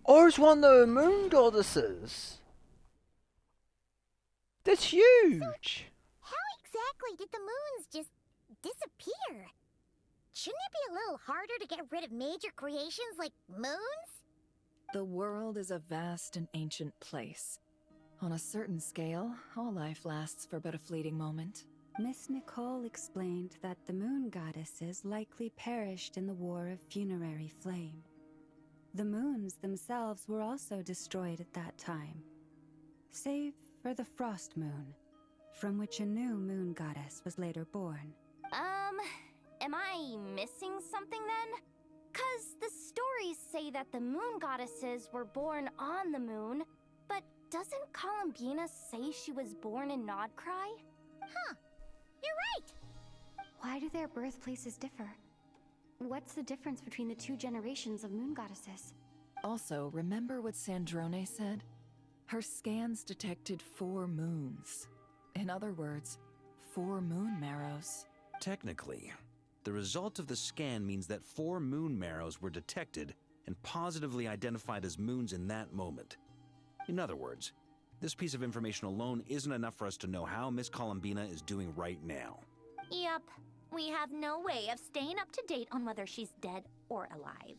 Or it's one of the moon goddesses. That's huge. How exactly did the moons just disappear? Shouldn't it be a little harder to get rid of major creations like moons? The world is a vast and ancient place. On a certain scale, all life lasts for but a fleeting moment. Miss Nicole explained that the moon goddesses likely perished in the War of Funerary Flame. The moons themselves were also destroyed at that time, save for the Frost Moon, from which a new moon goddess was later born. Am I missing something then? 'Cause the stories say that the moon goddesses were born on the moon, but doesn't Columbina say she was born in Nod Krai? Huh. You're right. Why do their birthplaces differ? What's the difference between the two generations of moon goddesses? Also, remember what Sandrone said? Her scans detected 4 moons. In other words, 4 moon marrows. Technically, The result of the scan means that 4 moon marrows were detected and positively identified as moons in that moment. In other words, this piece of information alone isn't enough for us to know how Miss Columbina is doing right now. Yep, we have no way of staying up to date on whether she's dead or alive.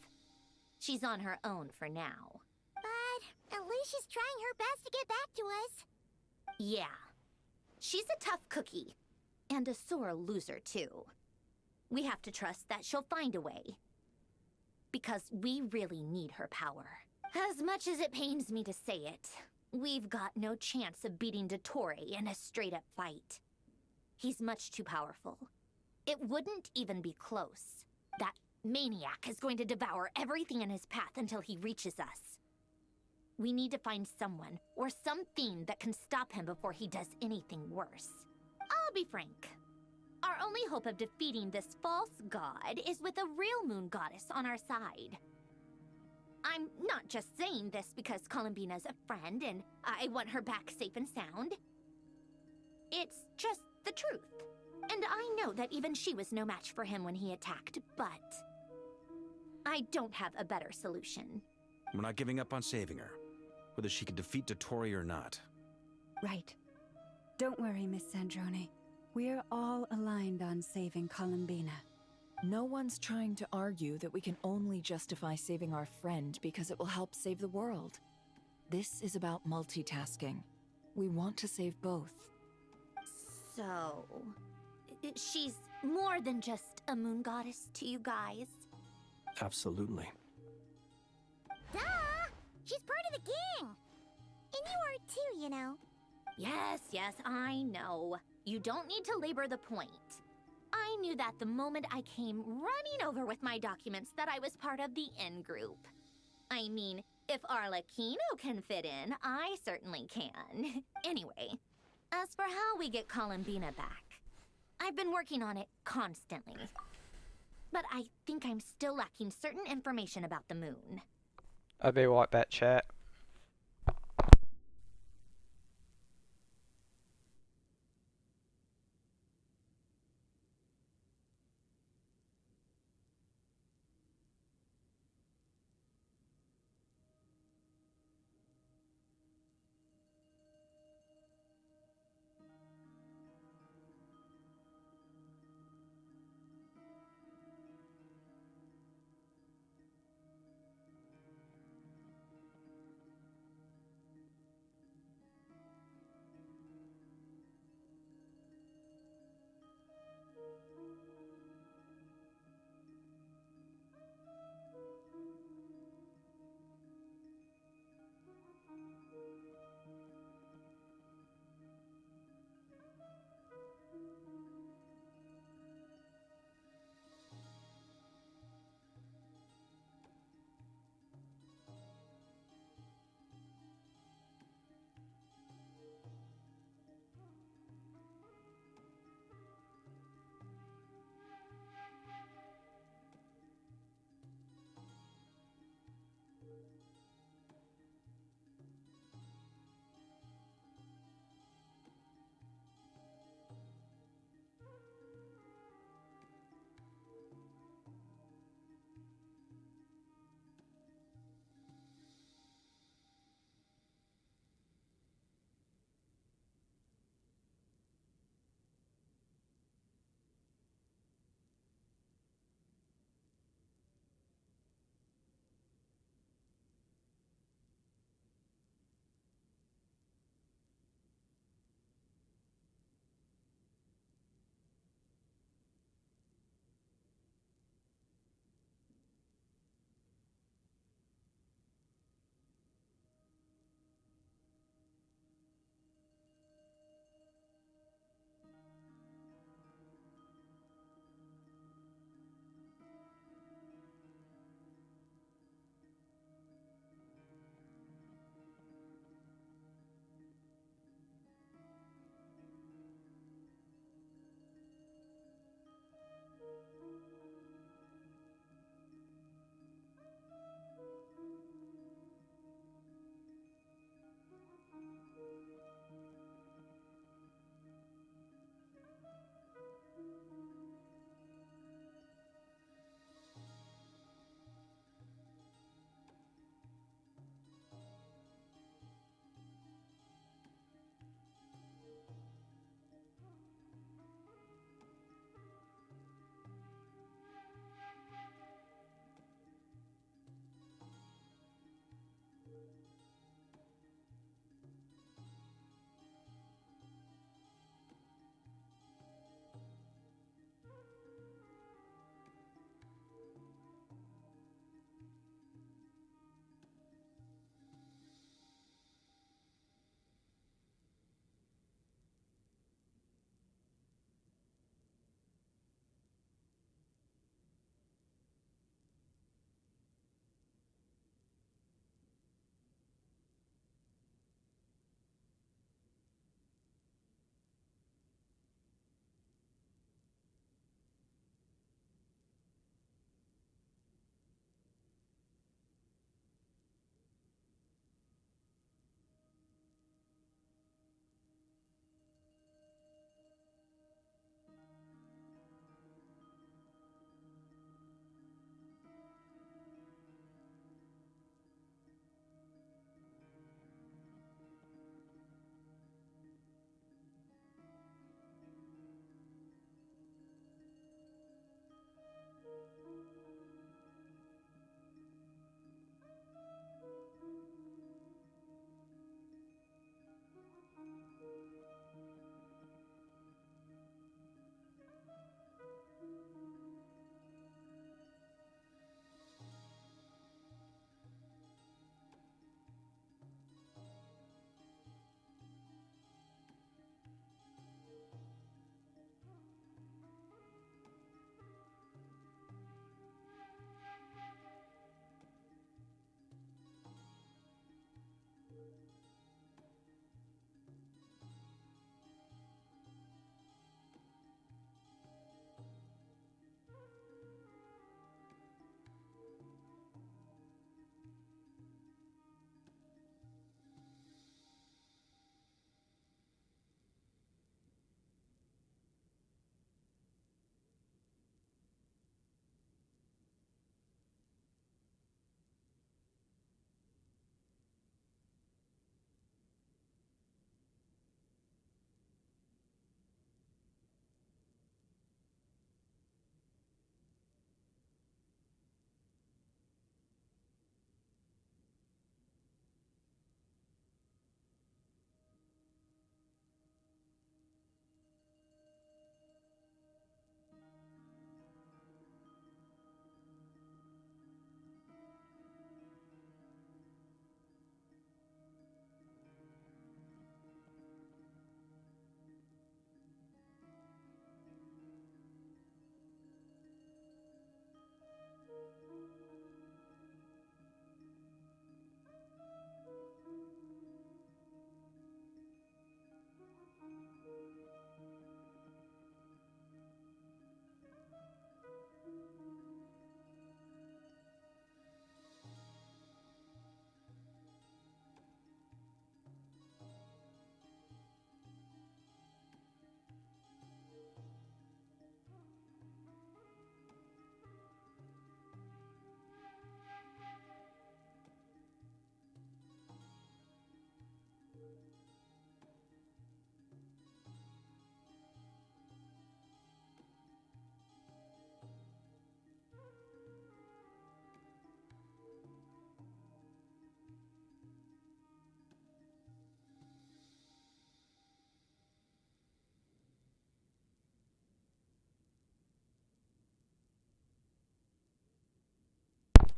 She's on her own for now. But at least she's trying her best to get back to us. Yeah. She's a tough cookie. And a sore loser, too. We have to trust that she'll find a way. Because we really need her power. As much as it pains me to say it, we've got no chance of beating Dottore in a straight-up fight. He's much too powerful. It wouldn't even be close. That maniac is going to devour everything in his path until he reaches us. We need to find someone or something that can stop him before he does anything worse. I'll be frank. Our only hope of defeating this false god is with a real moon goddess on our side. I'm not just saying this because Columbina's a friend and I want her back safe and sound. It's just the truth. And I know that even she was no match for him when he attacked, but I don't have a better solution. We're not giving up on saving her, whether she can defeat Dottore or not. Right. Don't worry, Miss Sandrone. We're all aligned on saving Columbina. No one's trying to argue that we can only justify saving our friend because it will help save the world. This is about multitasking. We want to save both. So, she's more than just a moon goddess to you guys? Absolutely. Duh! She's part of the gang! And you are too, you know. Yes, I know. You don't need to labor the point. I knew that the moment I came running over with my documents that I was part of the in-group. I mean, if Arlecchino can fit in, I certainly can. Anyway, as for how we get Columbina back, I've been working on it constantly. But I think I'm still lacking certain information about the moon. I'll be right back, chat.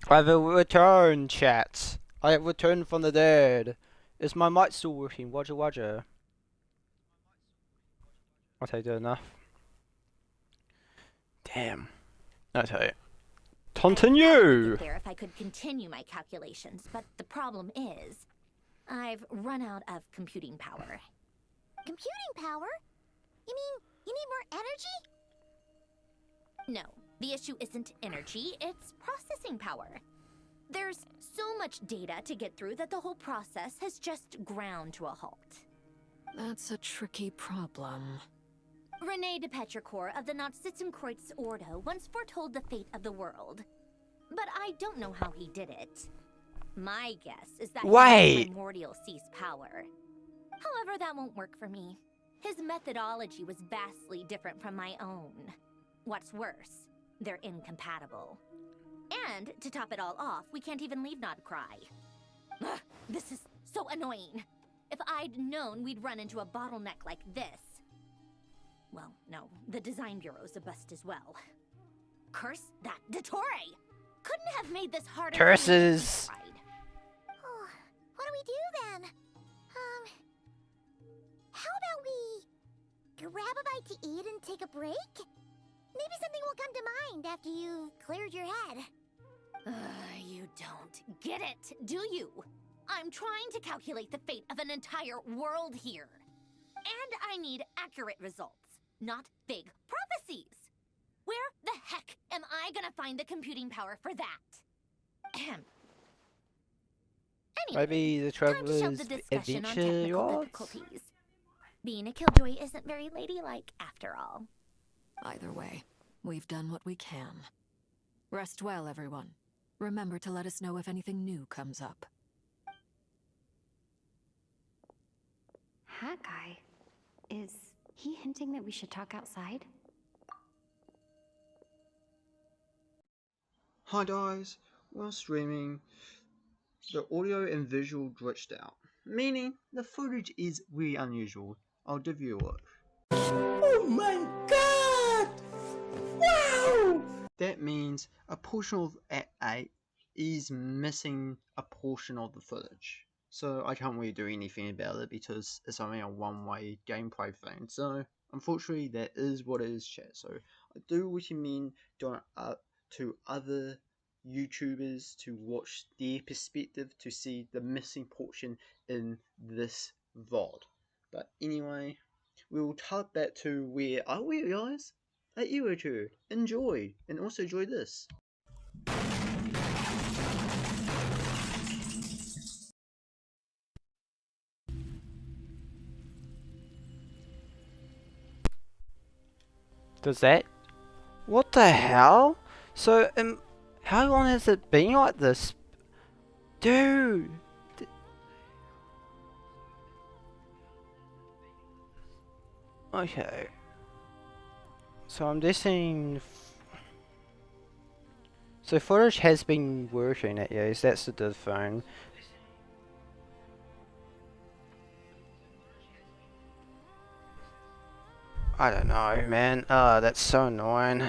I've returned, chat. I have returned from the dead. Is my mic still working? Roger, roger. Okay, good enough. Damn. Okay. Continue! There if I could continue my calculations, but the problem is, I've run out of computing power. Computing power? You mean you need more energy? No, the issue isn't energy, it's processing power. There's so much data to get through that the whole process has just ground to a halt. That's a tricky problem. René de Petrichor of the Nazissenkreuz Ordo once foretold the fate of the world. But I don't know how he did it. My guess is that his primordial ceased power. However, that won't work for me. His methodology was vastly different from my own. What's worse, they're incompatible. And, to top it all off, we can't even leave Nod Krai. Ugh, this is so annoying. If I'd known we'd run into a bottleneck like this... Well, no, the design bureau's a bust as well. Curse that Dottore! Couldn't have made this harder. Curses! Oh, what do we do then? How about we grab a bite to eat and take a break? Maybe something will come to mind after you've cleared your head. You don't get it, do you? I'm trying to calculate the fate of an entire world here. And I need accurate results, not big prophecies. Where the heck am I gonna find the computing power for that? Anyway, Maybe the time to shelve Traveler's the discussion on Adventure technical Yachts? difficulties. Being a killjoy isn't very ladylike, after all. Either way, we've done what we can. Rest well, everyone. Remember to let us know if anything new comes up. That guy, is he hinting that we should talk outside? Hi guys, while streaming, the audio and visual glitched out, meaning the footage is really unusual. I'll give you a look. Oh my god! Wow! That means a portion of Act 8 is missing a portion of the footage. So I can't really do anything about it because it's only a one-way gameplay thing. So unfortunately that is what it is, chat. So I do recommend going up to other YouTubers to watch their perspective to see the missing portion in this VOD. But anyway, we will cut back to where I realised that you two enjoyed and also enjoyed this. Does that? What the hell? So, how long has it been like this? Dude! Okay. So I'm guessing... So footage has been working at yes, that's the good phone. I don't know, man. That's so annoying.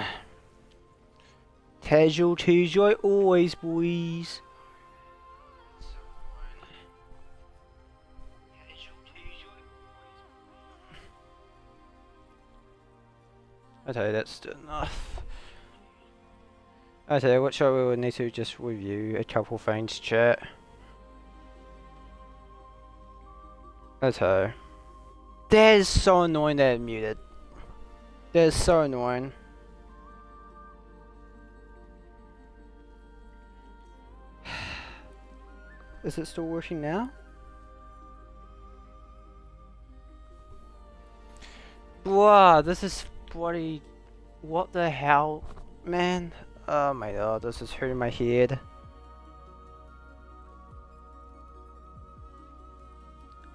Casualties, like always, boys. Okay, that's good enough. Okay, what shall we would need to just review a couple things, chat. Okay. That is so annoying that it muted. That is so annoying. Is it still working now? Wow, this is bloody... What the hell, man? Oh my god, this is hurting my head.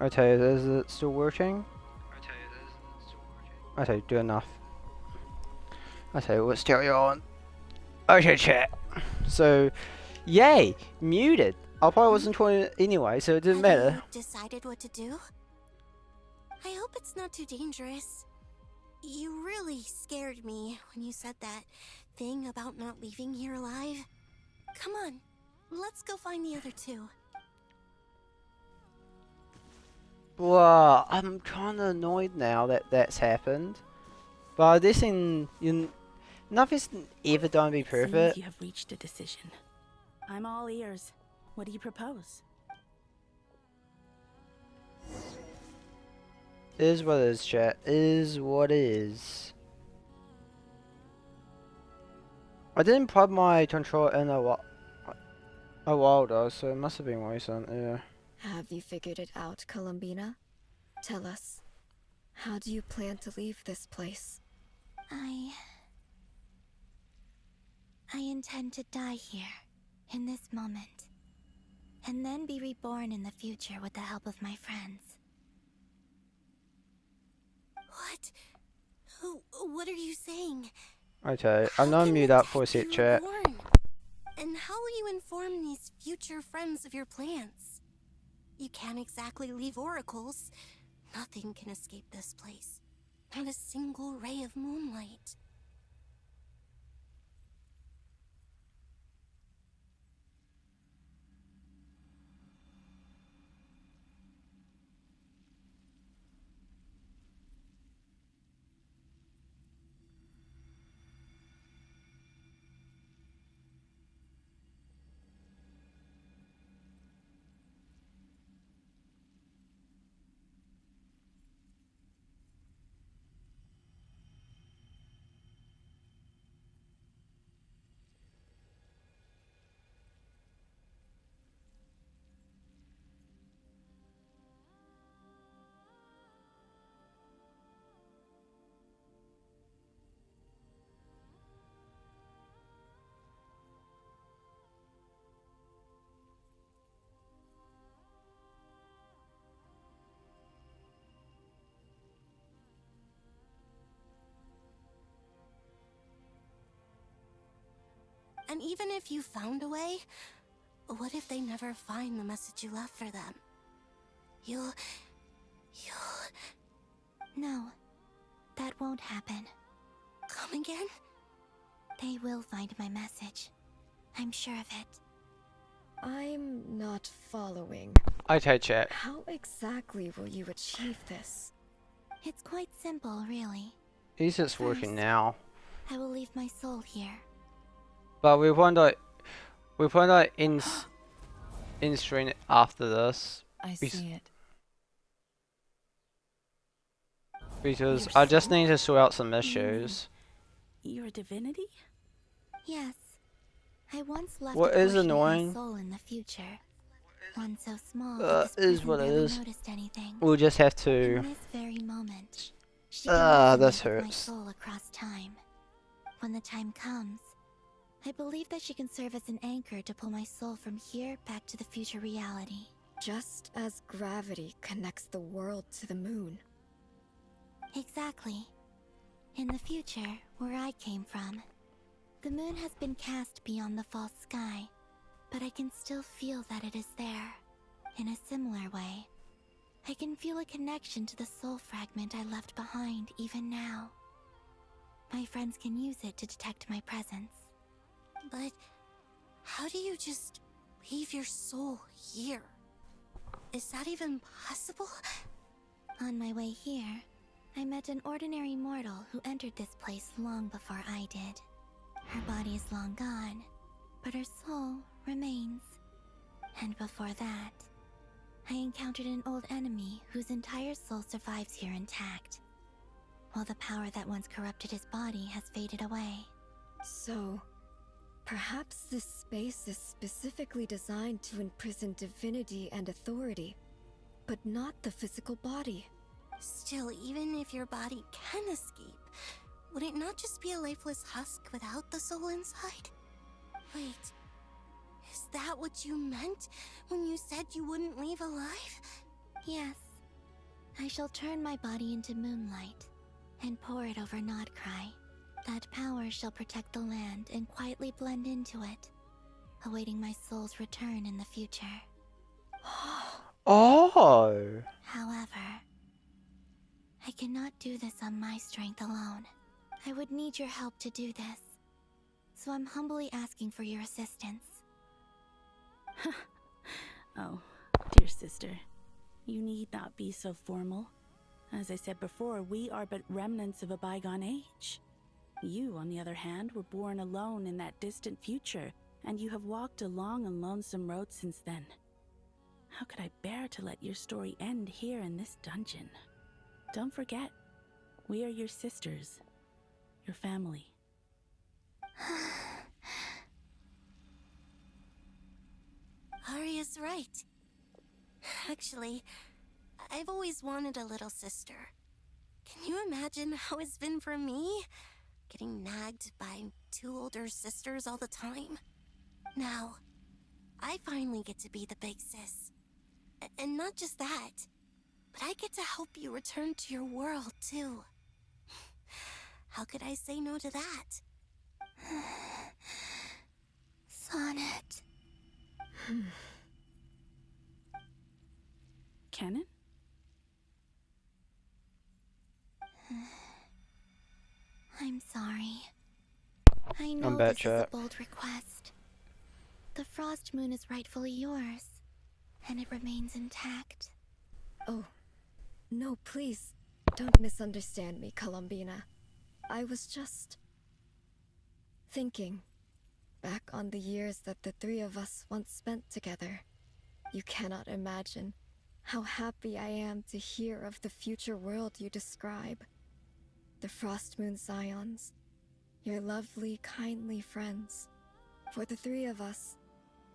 Okay, is it still working? Okay, good enough. Okay, let's carry on. Okay, chat. So, yay! Muted! I probably wasn't trying it anyway, so it didn't matter. Have you decided what to do? I hope it's not too dangerous. You really scared me when you said that thing about not leaving here alive. Come on, Let's go find the other two. Well, I'm kind of annoyed now that that's happened. But this nothing's ever going to be Seems perfect. you have reached a decision. I'm all ears. What do you propose? Is what is, chat. Is what is. I didn't plug my controller in a while though, so it must have been recent, yeah. Have you figured it out, Columbina? Tell us. How do you plan to leave this place? I intend to die here, in this moment. And then be reborn in the future with the help of my friends. What? What are you saying? Okay, I'm gonna mute up for a sec, chat. Reborn? And how will you inform these future friends of your plans? You can't exactly leave oracles. Nothing can escape this place. Not a single ray of moonlight. And even if you found a way, what if they never find the message you left for them? You'll... No, that won't happen. Come again? They will find my message. I'm sure of it. I'm not following. Okay, chat. How exactly will you achieve this? It's quite simple, really. Is it's working now? I will leave my soul here. But we want to in stream after this. I see it. Because I just need to sort out some issues. You're a divinity? Yes. I once left What a is portion of my annoying? soul in the future. One so small that this Is person what it barely is. noticed anything. We'll just have to. In this very moment, she can this resonate with my hurts. soul across time. When the time comes, I believe that she can serve as an anchor to pull my soul from here back to the future reality. Just as gravity connects the world to the moon. Exactly. In the future, where I came from, the moon has been cast beyond the false sky, but I can still feel that it is there. In a similar way, I can feel a connection to the soul fragment I left behind even now. My friends can use it to detect my presence. But how do you just leave your soul here? Is that even possible? On my way here, I met an ordinary mortal who entered this place long before I did. Her body is long gone, but her soul remains. And before that, I encountered an old enemy whose entire soul survives here intact, while the power that once corrupted his body has faded away. So, perhaps this space is specifically designed to imprison divinity and authority, but not the physical body. Still, even if your body can escape, would it not just be a lifeless husk without the soul inside? Wait, is that what you meant when you said you wouldn't leave alive? Yes. I shall turn my body into moonlight and pour it over Nod Krai. That power shall protect the land and quietly blend into it, awaiting my soul's return in the future. Oh. However, I cannot do this on my strength alone. I would need your help to do this. So I'm humbly asking for your assistance. Oh, dear sister, you need not be so formal. As I said before, we are but remnants of a bygone age. You, on the other hand, were born alone in that distant future, and you have walked a long and lonesome road since then. How could I bear to let your story end here in this dungeon? Don't forget, we are your sisters, your family. Arya's right. Actually, I've always wanted a little sister. Can you imagine how it's been for me? Getting nagged by 2 older sisters all the time. Now, I finally get to be the big sis. And not just that, but I get to help you return to your world, too. How could I say no to that? Sonnet. Canon? I'm sorry. I know I'm this bad, is a chat. bold request. The Frost Moon is rightfully yours, and it remains intact. Oh, no, please. Don't misunderstand me, Columbina. I was just thinking back on the years that the 3 of us once spent together. You cannot imagine how happy I am to hear of the future world you describe. The Frost Moon Scions, your lovely, kindly friends. For the 3 of us,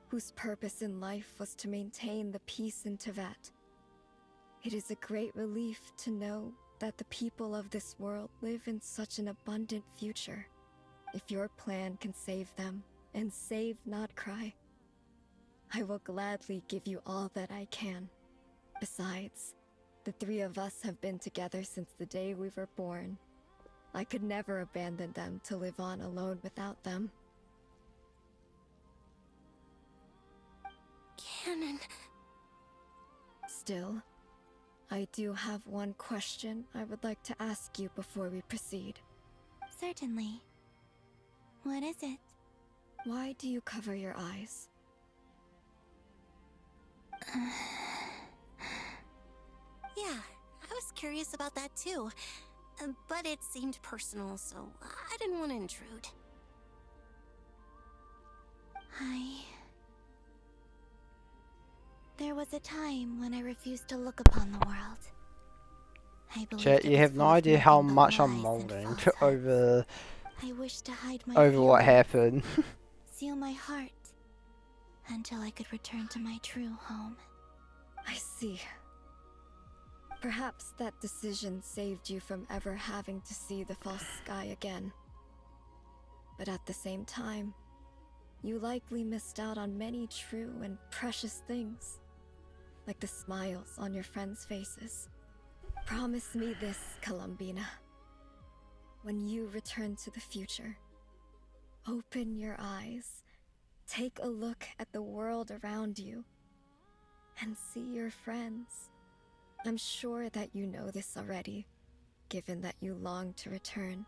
whose purpose in life was to maintain the peace in Teyvat. It is a great relief to know that the people of this world live in such an abundant future. If your plan can save them, and save Nod Krai, I will gladly give you all that I can. Besides, the 3 of us have been together since the day we were born. I could never abandon them to live on alone without them. Canon. Still, I do have one question I would like to ask you before we proceed. Certainly. What is it? Why do you cover your eyes? Yeah, I was curious about that too. But it seemed personal, so I didn't want to intrude. There was a time when I refused to look upon the world. I believed Chat, it you was have full no of idea how nothing but much I'm lies and molding falsehoods. over I wished to hide my over what feelings, happened. seal my heart, until I could return to my true home. I see. Perhaps that decision saved you from ever having to see the false sky again. But at the same time, you likely missed out on many true and precious things, like the smiles on your friends' faces. Promise me this, Columbina. When you return to the future, open your eyes, take a look at the world around you, and see your friends. I'm sure that you know this already, given that you long to return,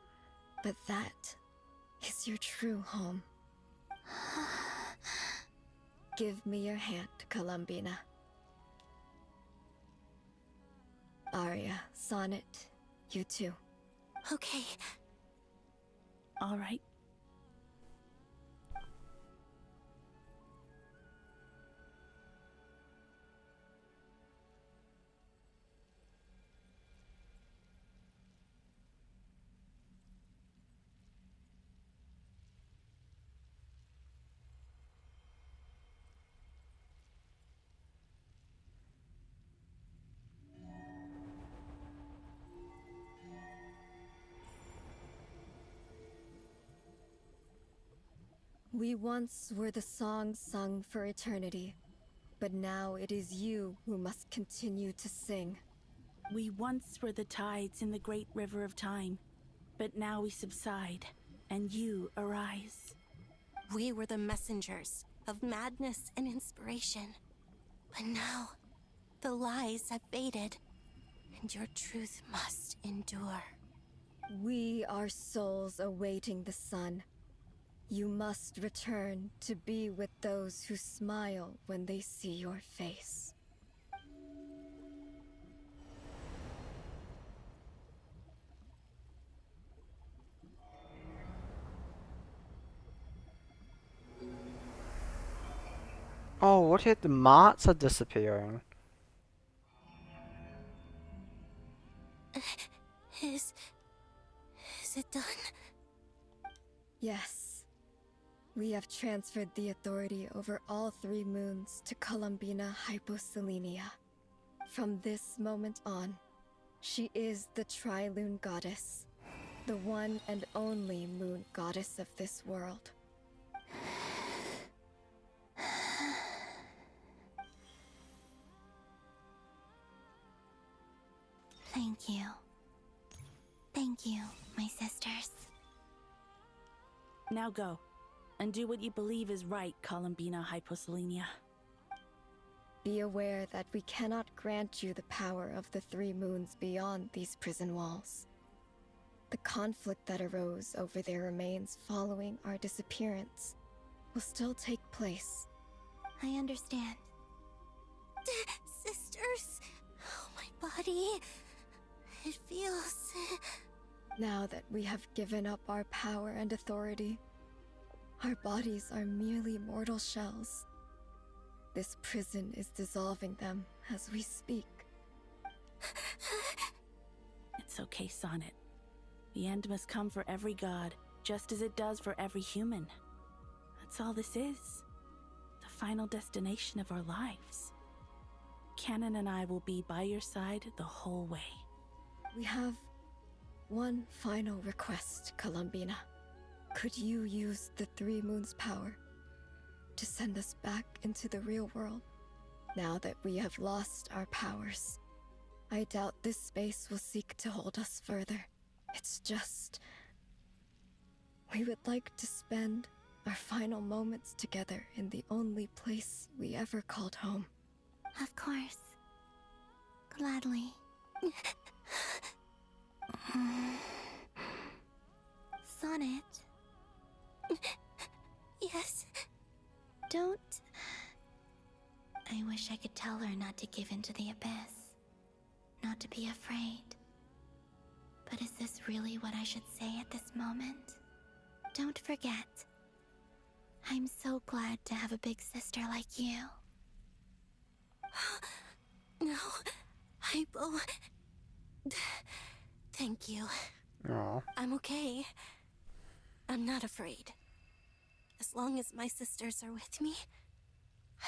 but that is your true home. Give me your hand, Columbina. Arya, Sonnet, you too. Okay. All right. We once were the songs sung for eternity, but now it is you who must continue to sing. We once were the tides in the great river of time, but now we subside, and you arise. We were the messengers of madness and inspiration. But now, the lies have faded, and your truth must endure. We are souls awaiting the sun. You must return to be with those who smile when they see your face. Oh, what if the marks are disappearing? Is it done? Yes. We have transferred the authority over all 3 moons to Columbina Hyposelenia. From this moment on, she is the Tri-Lune Goddess, the one and only moon goddess of this world. Thank you. Thank you, my sisters. Now go, and do what you believe is right, Columbina Hyposelenia. Be aware that we cannot grant you the power of the 3 moons beyond these prison walls. The conflict that arose over their remains following our disappearance will still take place. I understand. Sisters, oh, my body. It feels... Now that we have given up our power and authority, our bodies are merely mortal shells. This prison is dissolving them as we speak. It's okay, Sonnet. The end must come for every god, just as it does for every human. That's all this is. The final destination of our lives. Canon and I will be by your side the whole way. We have one final request, Columbina. Could you use the 3 moons' power to send us back into the real world? Now that we have lost our powers, I doubt this space will seek to hold us further. It's just... we would like to spend our final moments together in the only place we ever called home. Of course. Gladly. Sonnet. Yes? Don't... I wish I could tell her not to give in to the abyss. Not to be afraid. But is this really what I should say at this moment? Don't forget. I'm so glad to have a big sister like you. No, Hypo. Thank you. Aww. I'm okay. I'm not afraid. As long as my sisters are with me,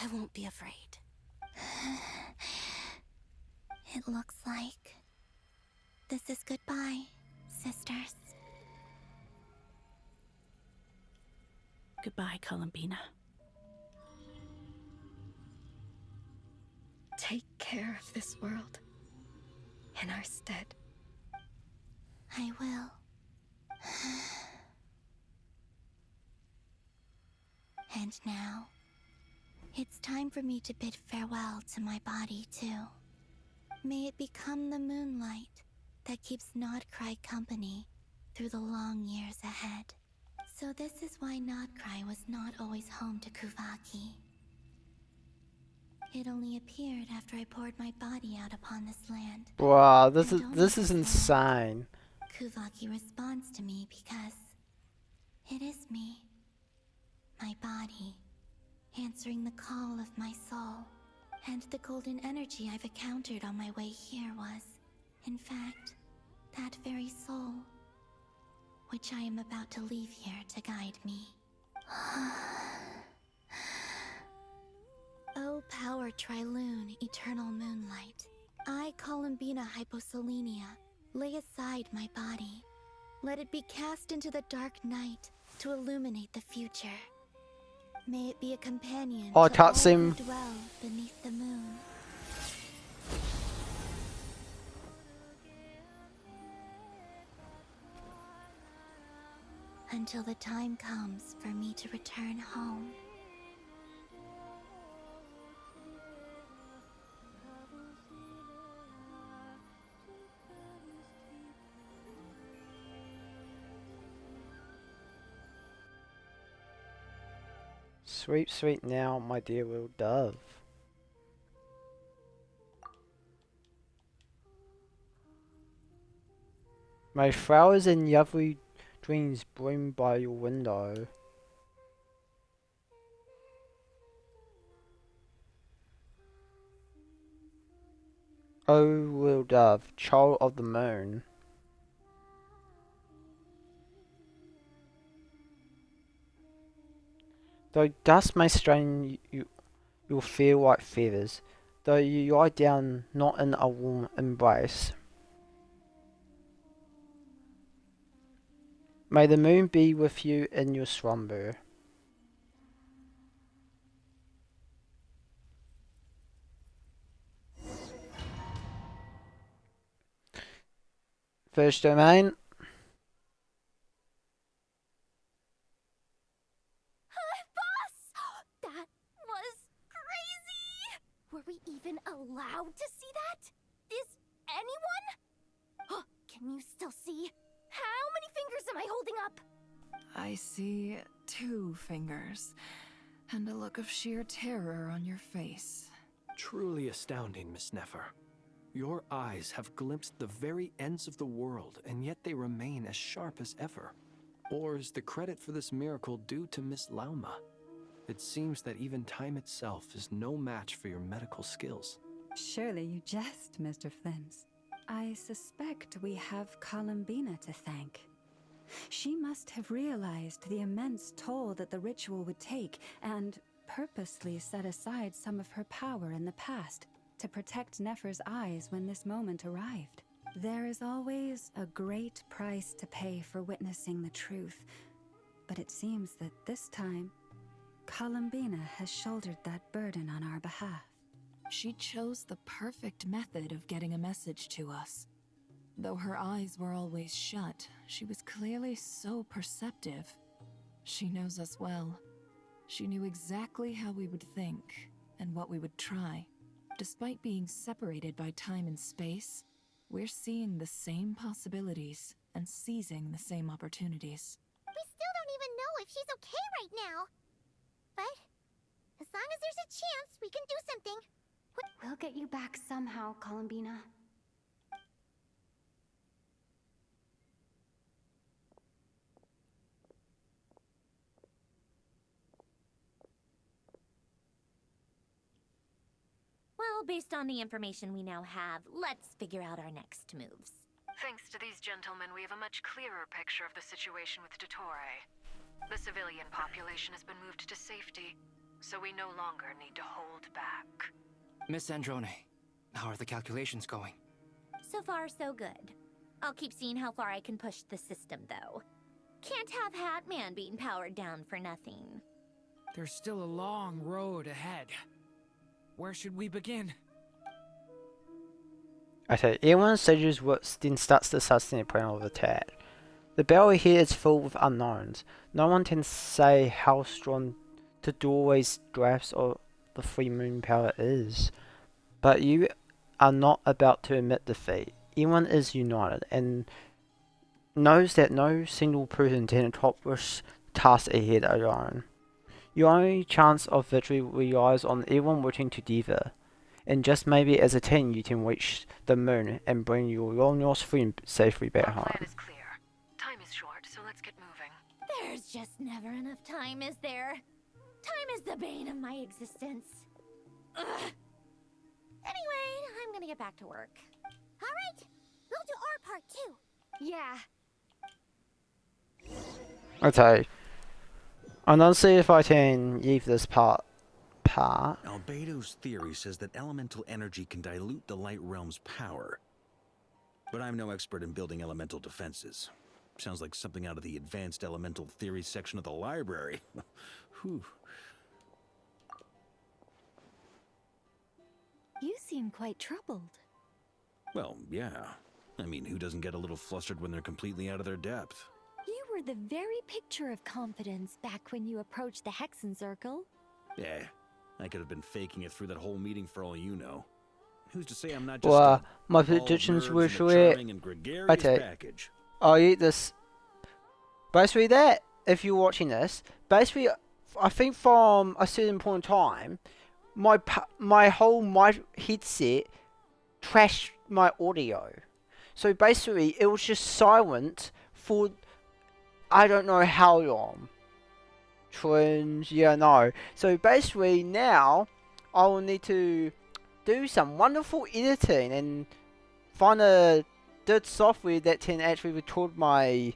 I won't be afraid. It looks like this is goodbye, sisters. Goodbye, Columbina. Take care of this world in our stead. I will. And now, it's time for me to bid farewell to my body, too. May it become the moonlight that keeps Nod Krai company through the long years ahead. So this is why Nod Krai was not always home to Kuvaki. It only appeared after I poured my body out upon this land. Wow, this is insane. Kuvaki responds to me because it is me. My body, answering the call of my soul. And the golden energy I've encountered on my way here was, in fact, that very soul, which I am about to leave here to guide me. O power Tri-Lune, eternal moonlight, I, Columbina Hyposelenia, lay aside my body. Let it be cast into the dark night to illuminate the future. May it be a companion to all who dwell beneath the moon. Until the time comes for me to return home. Sweet, sweet now, my dear little dove. May flowers and lovely dreams bloom by your window. O little dove, child of the moon. Though dust may strain you, you'll feel like feathers, though you lie down not in a warm embrace. May the moon be with you in your slumber. First domain. That was crazy! Were we even allowed to see that? Is anyone? Can you still see? How many fingers am I holding up? I see 2 fingers, and a look of sheer terror on your face. Truly astounding, Miss Nefer. Your eyes have glimpsed the very ends of the world, and yet they remain as sharp as ever. Or is the credit for this miracle due to Miss Lauma? It seems that even time itself is no match for your medical skills. Surely you jest, Mr. Flins. I suspect we have Columbina to thank. She must have realized the immense toll that the ritual would take and purposely set aside some of her power in the past to protect Nefer's eyes when this moment arrived. There is always a great price to pay for witnessing the truth, but it seems that this time, Columbina has shouldered that burden on our behalf. She chose the perfect method of getting a message to us. Though her eyes were always shut, she was clearly so perceptive. She knows us well. She knew exactly how we would think and what we would try. Despite being separated by time and space, we're seeing the same possibilities and seizing the same opportunities. We still don't even know if she's okay right now. But as long as there's a chance, we can do something. We'll get you back somehow, Columbina. Well, based on the information we now have, let's figure out our next moves. Thanks to these gentlemen, we have a much clearer picture of the situation with Dottore. The civilian population has been moved to safety, so we no longer need to hold back. Miss Androne, how are the calculations going? So far, so good. I'll keep seeing how far I can push the system, though. Can't have Hatman being powered down for nothing. There's still a long road ahead. Where should we begin? Okay, everyone stages what then starts to sustain the plan of attack. The battle here is filled with unknowns. No one can say how strong the doorway's grasp of the free moon power is. But you are not about to admit defeat. Everyone is united and knows that no single person can accomplish tasks ahead alone. Your only chance of victory relies on everyone working together. And just maybe as a team you can reach the moon and bring your long-lost friend safely back home. Our plan is clear. Time is short, so let's get moving. There's just never enough time, is there? Time is the bane of my existence. Ugh. Anyway, I'm gonna get back to work. Alright, we'll do our part too. Yeah. Okay. I'm gonna see if I can leave this part. Albedo's theory says that elemental energy can dilute the light realm's power. But I'm no expert in building elemental defenses. Sounds like something out of the advanced elemental theory section of the library. Whew. You seem quite troubled. Well, yeah. I mean, who doesn't get a little flustered when they're completely out of their depth? You were the very picture of confidence back when you approached the Hexen Circle. Yeah, I could have been faking it through that whole meeting for all you know. Who's to say I'm not just Well, my all predictions nerves were in a sure. charming and gregarious Okay. package. I'll eat this. Basically that, if you're watching this, basically I think from a certain point in time, my whole headset trashed my audio. So basically, it was just silent for I don't know how long. Yeah, no. So basically, now I will need to do some wonderful editing and find a good software that can actually record my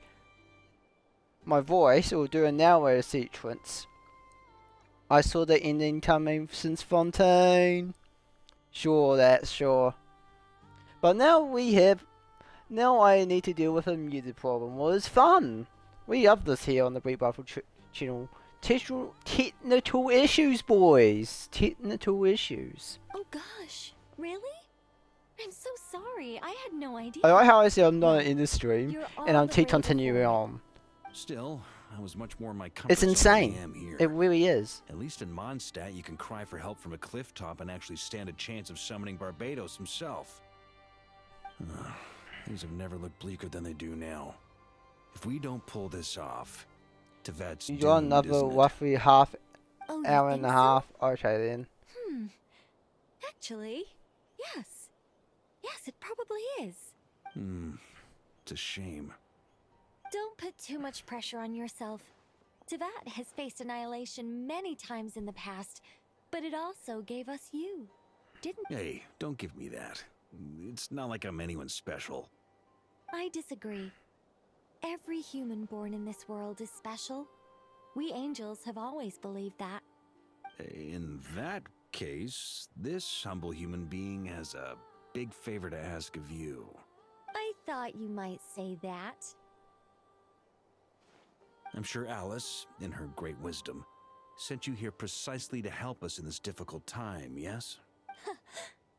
voice or do a narrator sequence. I saw the ending coming since Fontaine. Sure, that's sure. But now I need to deal with a music problem. Well, it's fun. We love this here on the Bleak channel. Technical issues, boys. Technical issues. Oh gosh, really? I'm so sorry. I had no idea. I like how I say I'm not in the stream, You're and all I'm the braver continuing for it. on. Still, I was much more in my comfort It's zone than I insane. am here. It really is. At least in Mondstadt, you can cry for help from a cliff top and actually stand a chance of summoning Barbados himself. Things have never looked bleaker than they do now. If we don't pull this off, Teyvat's You got doomed, another isn't it? roughly half Oh, you hour and think a so? half. Okay then. Actually, yes. Yes, it probably is. It's a shame. Don't put too much pressure on yourself. Teyvat has faced annihilation many times in the past, but it also gave us you, didn't it? Hey, don't give me that. It's not like I'm anyone special. I disagree. Every human born in this world is special. We angels have always believed that. In that case, this humble human being has a big favor to ask of you. I thought you might say that. I'm sure Alice, in her great wisdom, sent you here precisely to help us in this difficult time, yes?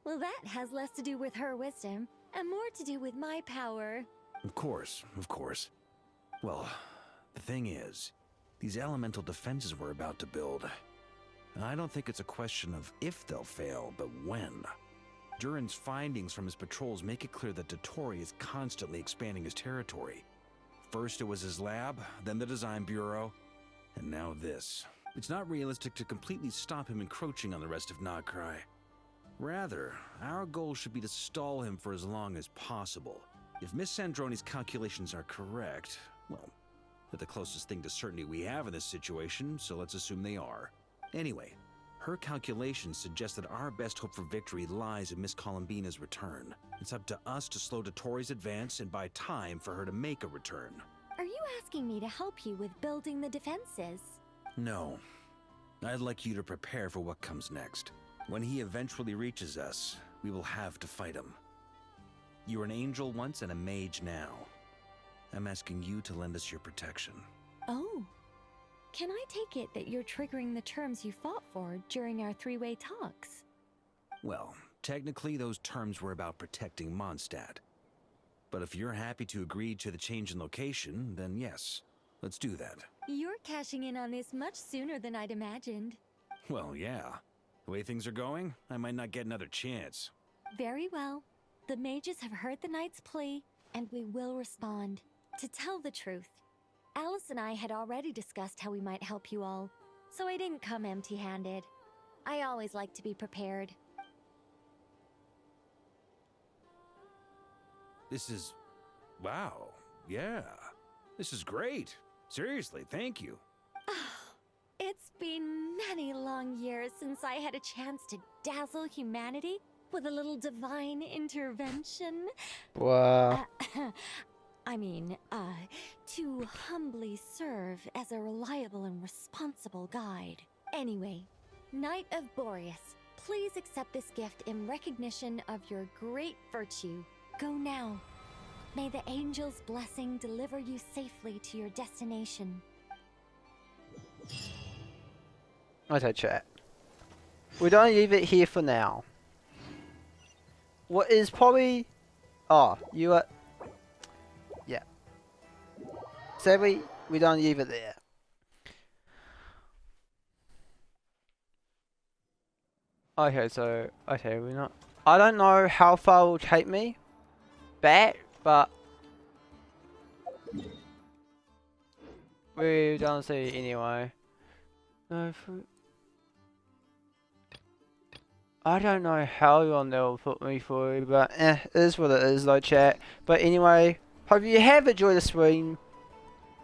Well, that has less to do with her wisdom and more to do with my power. Of course, of course. Well, the thing is, these elemental defenses we're about to build, I don't think it's a question of if they'll fail, but when. Durin's findings from his patrols make it clear that Dottore is constantly expanding his territory. First it was his lab, then the design bureau, and now this. It's not realistic to completely stop him encroaching on the rest of Nod Krai. Rather, our goal should be to stall him for as long as possible. If Miss Sandroni's calculations are correct, well, they're the closest thing to certainty we have in this situation, so let's assume they are. Anyway, her calculations suggest that our best hope for victory lies in Miss Columbina's return. It's up to us to slow Dottore's advance and buy time for her to make a return. Are you asking me to help you with building the defenses? No. I'd like you to prepare for what comes next. When he eventually reaches us, we will have to fight him. You were an angel once and a mage now. I'm asking you to lend us your protection. Oh. Can I take it that you're triggering the terms you fought for during our three-way talks? Well, technically those terms were about protecting Mondstadt. But if you're happy to agree to the change in location, then yes, let's do that. You're cashing in on this much sooner than I'd imagined. Well, yeah. The way things are going, I might not get another chance. Very well. The mages have heard the knight's plea, and we will respond. To tell the truth, Alice and I had already discussed how we might help you all, so I didn't come empty-handed. I always like to be prepared. This is... wow. Yeah. This is great. Seriously, thank you. It's been many long years since I had a chance to dazzle humanity with a little divine intervention. Wow. To humbly serve as a reliable and responsible guide. Anyway, Knight of Boreas, please accept this gift in recognition of your great virtue. Go now. May the angel's blessing deliver you safely to your destination. Okay, chat. We don't leave it here for now. What is probably... Oh, you are... Yeah. Sadly, we don't leave it there. Okay, so... Okay, we're not... I don't know how far it will take me back, but... We don't see anyway. No, I don't know how long they'll put me through, but it is what it is, though, chat. But anyway, hope you have enjoyed the stream.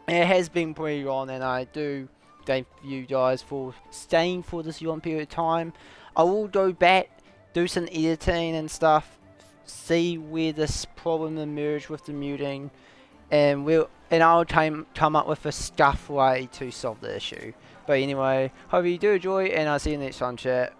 It has been pretty long, and I do thank you guys for staying for this long period of time. I will go back, do some editing and stuff, see where this problem emerged with the muting, and I'll come up with a scuff way to solve the issue. But anyway, hope you do enjoy, and I'll see you next time, chat.